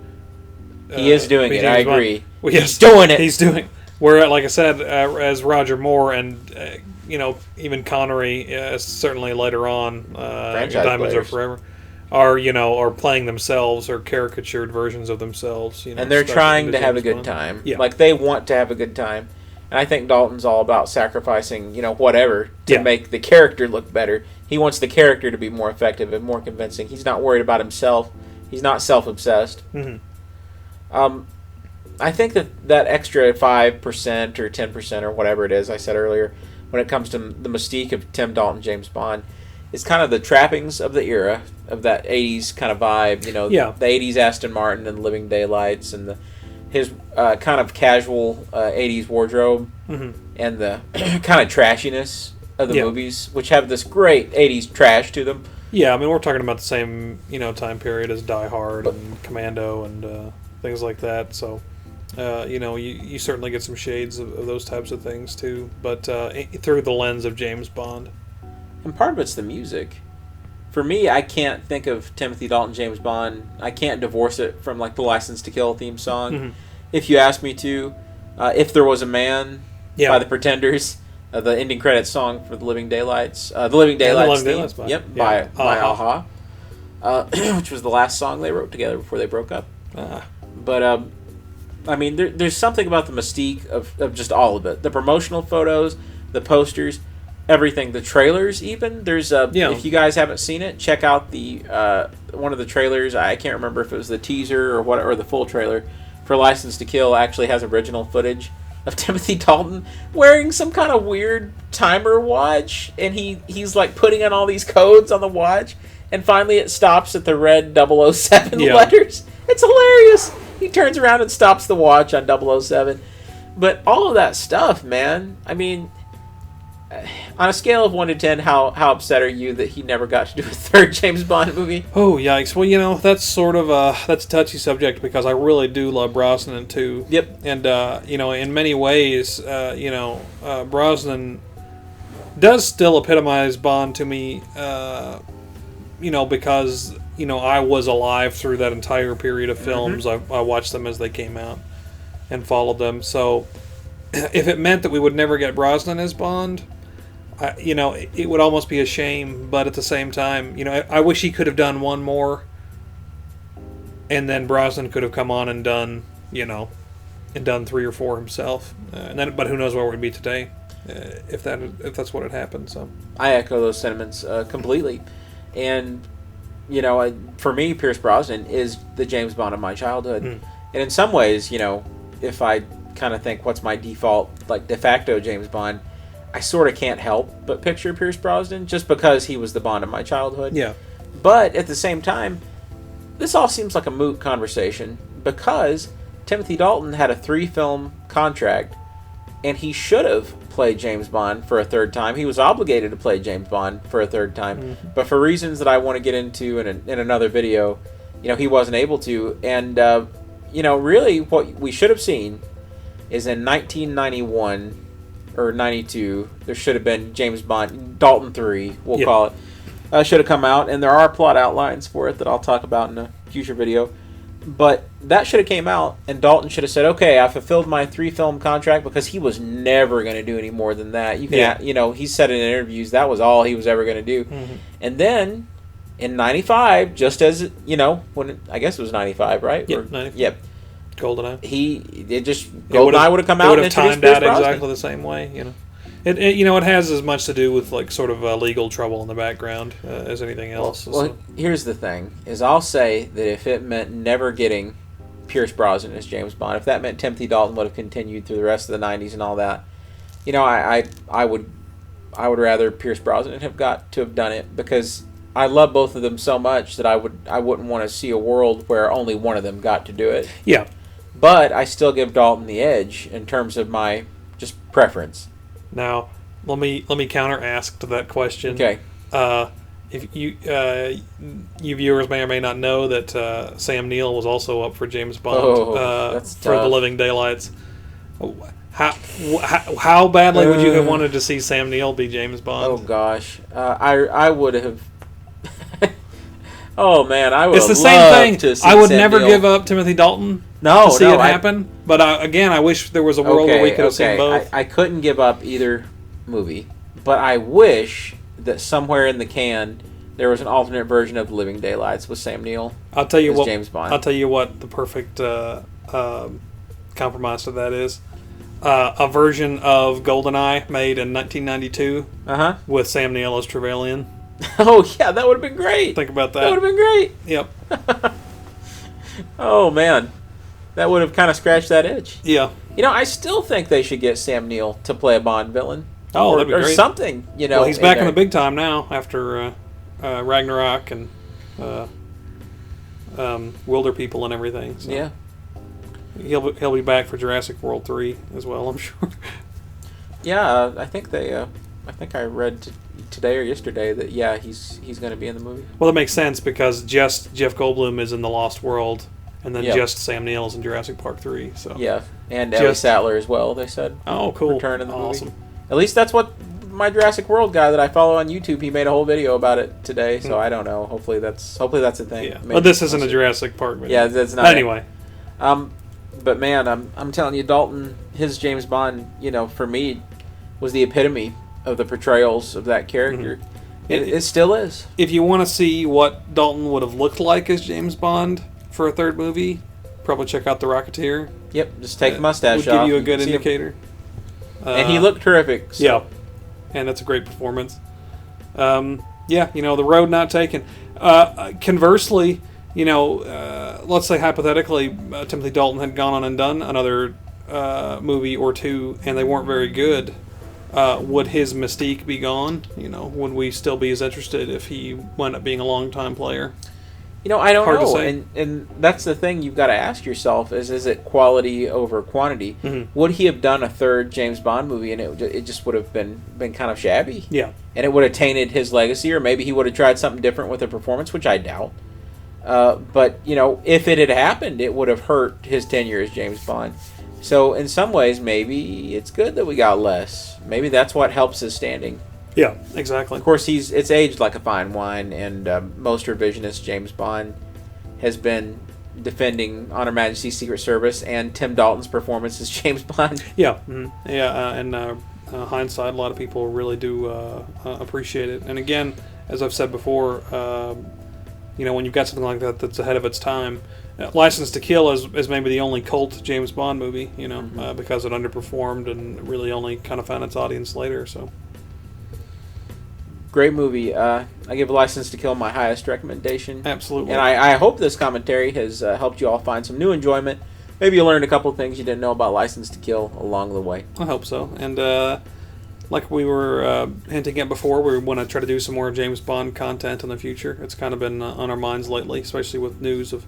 He is doing it. I agree. Well, he's doing it. He's doing. Where, like I said, as Roger Moore and even Connery, certainly later on, Diamonds Are Forever, are playing themselves or caricatured versions of themselves. And they're trying to have a good time. Yeah. Like they want to have a good time. And I think Dalton's all about sacrificing, whatever to make the character look better. He wants the character to be more effective and more convincing. He's not worried about himself. He's not self-obsessed. Mm-hmm. I think that extra 5% or 10% or whatever it is I said earlier, when it comes to the mystique of Tim Dalton, James Bond, is kind of the trappings of the era, of that 80s kind of vibe. The 80s Aston Martin and Living Daylights, and his kind of casual 80s wardrobe, and the kind of trashiness of the movies, which have this great 80s trash to them. Yeah, I mean, we're talking about the same time period as Die Hard and Commando and things like that. So, you certainly get some shades of those types of things too, but through the lens of James Bond. And part of it's the music. For me, I can't think of Timothy Dalton, James Bond. I can't divorce it from like the License to Kill theme song. Mm-hmm. If you ask me to, If There Was a Man by the Pretenders, the ending credits song for the Living Daylights, the Living Daylights theme. By a-ha, which was the last song they wrote together before they broke up. But I mean, there's something about the mystique of just all of it. The promotional photos, the posters, everything, the trailers even. There's if you guys haven't seen it, check out the one of the trailers. I can't remember if it was the teaser or the full trailer for License to Kill. Actually has original footage of Timothy Dalton wearing some kind of weird timer watch, and he's like putting in all these codes on the watch, and finally it stops at the red 007 letters. It's hilarious. He turns around and stops the watch on 007. But all of that stuff, man, I mean, on a scale of 1 to 10, how upset are you that he never got to do a third James Bond movie? Oh, yikes. Well, that's sort of that's a touchy subject because I really do love Brosnan, too. Yep. And, in many ways, Brosnan does still epitomize Bond to me, because, I was alive through that entire period of films. I watched them as they came out and followed them. So if it meant that we would never get Brosnan as Bond, it would almost be a shame. But at the same time, I wish he could have done one more, and then Brosnan could have come on and done, and done 3 or 4 himself. But who knows where we'd be today if that's what had happened. So I echo those sentiments completely, and for me, Pierce Brosnan is the James Bond of my childhood, and in some ways, if I kind of think what's my default, like de facto James Bond, I sort of can't help but picture Pierce Brosnan just because he was the Bond of my childhood. Yeah. But at the same time, this all seems like a moot conversation because Timothy Dalton had a 3-film contract and he should have played James Bond for a third time. He was obligated to play James Bond for a third time, but for reasons that I want to get into in another video, he wasn't able to. And really, what we should have seen is in 1991 or 92, there should have been James Bond, Dalton 3, we'll call it. Should have come out, and there are plot outlines for it that I'll talk about in a future video. But that should have came out, and Dalton should have said, "Okay, I fulfilled my 3-film contract," because he was never going to do any more than that. You can, he said in interviews that was all he was ever going to do. And then in '95, just as when I guess it was '95, right? Yep, 95. Yep. GoldenEye. GoldenEye would have come out and introduced timed out Pierce Brosnan. exactly the same way. It has as much to do with like sort of legal trouble in the background as anything else. Well, here's the thing: is I'll say that if it meant never getting Pierce Brosnan as James Bond, if that meant Timothy Dalton would have continued through the rest of the '90s and all that, I would rather Pierce Brosnan have got to have done it, because I love both of them so much that I wouldn't want to see a world where only one of them got to do it. Yeah, but I still give Dalton the edge in terms of my just preference. Now, let me counter ask to that question. Okay. If you viewers may or may not know that Sam Neill was also up for James Bond for The Living Daylights. How badly would you have wanted to see Sam Neill be James Bond? Oh gosh, I would have. Oh man, I would. It's the have same loved thing. to see I would Sam never Neill. give up Timothy Dalton. No, to see it happen. But again, I wish there was a world where we could have seen both. I couldn't give up either movie, but I wish that somewhere in the can there was an alternate version of The Living Daylights with Sam Neill. I'll tell you as what. James Bond. I'll tell you what the perfect compromise to that is. A version of GoldenEye made in 1992 with Sam Neill as Trevelyan. Oh yeah, that would have been great. Think about that. That would have been great. Yep. Oh man, that would have kind of scratched that itch. Yeah. I still think they should get Sam Neill to play a Bond villain. Oh, that'd be or great. Something. Well, he's back in the big time now after Ragnarok and Wilder People and everything. So. Yeah. He'll be back for Jurassic World 3 as well, I'm sure. Yeah, I think I read today or yesterday that he's going to be in the movie. Well, that makes sense because just Jeff Goldblum is in The Lost World, and then just Sam Neill is in Jurassic Park 3. So yeah, and Ellie Sattler as well. They said. Oh, cool! Return in the awesome. movie. At least that's what my Jurassic World guy that I follow on YouTube. He made a whole video about it today. So I don't know. Hopefully that's a thing. Yeah. But this isn't a Jurassic Park video. Yeah, that's not. Anyway. But man, I'm telling you, Dalton, his James Bond, for me, was the epitome of the portrayals of that character. It still is. If you want to see what Dalton would have looked like as James Bond for a third movie, probably check out The Rocketeer. Yep, just take the mustache off. Would give you a good indicator. And he looked terrific. So. Yeah, and it's a great performance. The road not taken. Conversely, let's say hypothetically, Timothy Dalton had gone on and done another movie or two, and they weren't very good. Would his mystique be gone? Would we still be as interested if he wound up being a long-time player? I don't Hard know, to say. and that's the thing you've got to ask yourself: is it quality over quantity? Mm-hmm. Would he have done a third James Bond movie, and it just would have been kind of shabby? Yeah, and it would have tainted his legacy, or maybe he would have tried something different with the performance, which I doubt. But if it had happened, it would have hurt his tenure as James Bond. So in some ways, maybe it's good that we got less. Maybe that's what helps his standing. Yeah, exactly. Of course, it's aged like a fine wine, and most revisionist James Bond has been defending On Her Majesty's Secret Service and Tim Dalton's performance as James Bond. Yeah, and hindsight, a lot of people really do appreciate it. And again, as I've said before, when you've got something like that that's ahead of its time, License to Kill is maybe the only cult James Bond movie, because it underperformed and really only kind of found its audience later. So. Great movie. I give License to Kill my highest recommendation. Absolutely. And I hope this commentary has helped you all find some new enjoyment. Maybe you learned a couple things you didn't know about License to Kill along the way. I hope so. And like we were hinting at before, we want to try to do some more James Bond content in the future. It's kind of been on our minds lately, especially with news of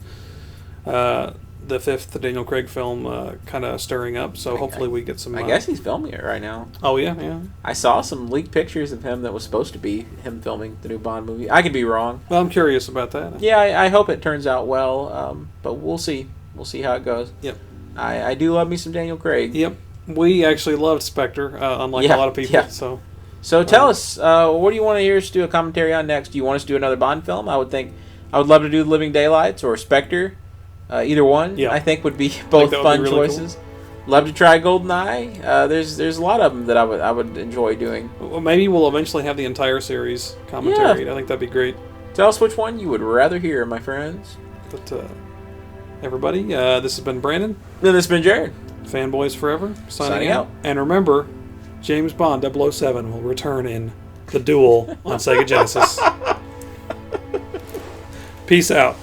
the fifth Daniel Craig film kind of stirring up. So hopefully we get some. I guess he's filming it right now. Oh yeah. I saw some leaked pictures of him that was supposed to be him filming the new Bond movie. I could be wrong. Well, I'm curious about that. Yeah, I hope it turns out well. But we'll see. We'll see how it goes. Yep. I do love me some Daniel Craig. Yep. We actually loved Spectre, unlike a lot of people. Yeah. So tell us, what do you want to hear us do a commentary on next? Do you want us to do another Bond film? I would love to do The Living Daylights or Spectre. Either one, Yeah. I think would be both fun really choices. Cool. Love to try GoldenEye. There's a lot of them that I would enjoy doing. Well, maybe we'll eventually have the entire series commentary. I think that'd be great. Tell us which one you would rather hear, my friends. But everybody, this has been Brandon. Then this has been Jared. Fanboys Forever, signing out. And remember, James Bond 007 will return in The Duel on Sega Genesis. Peace out.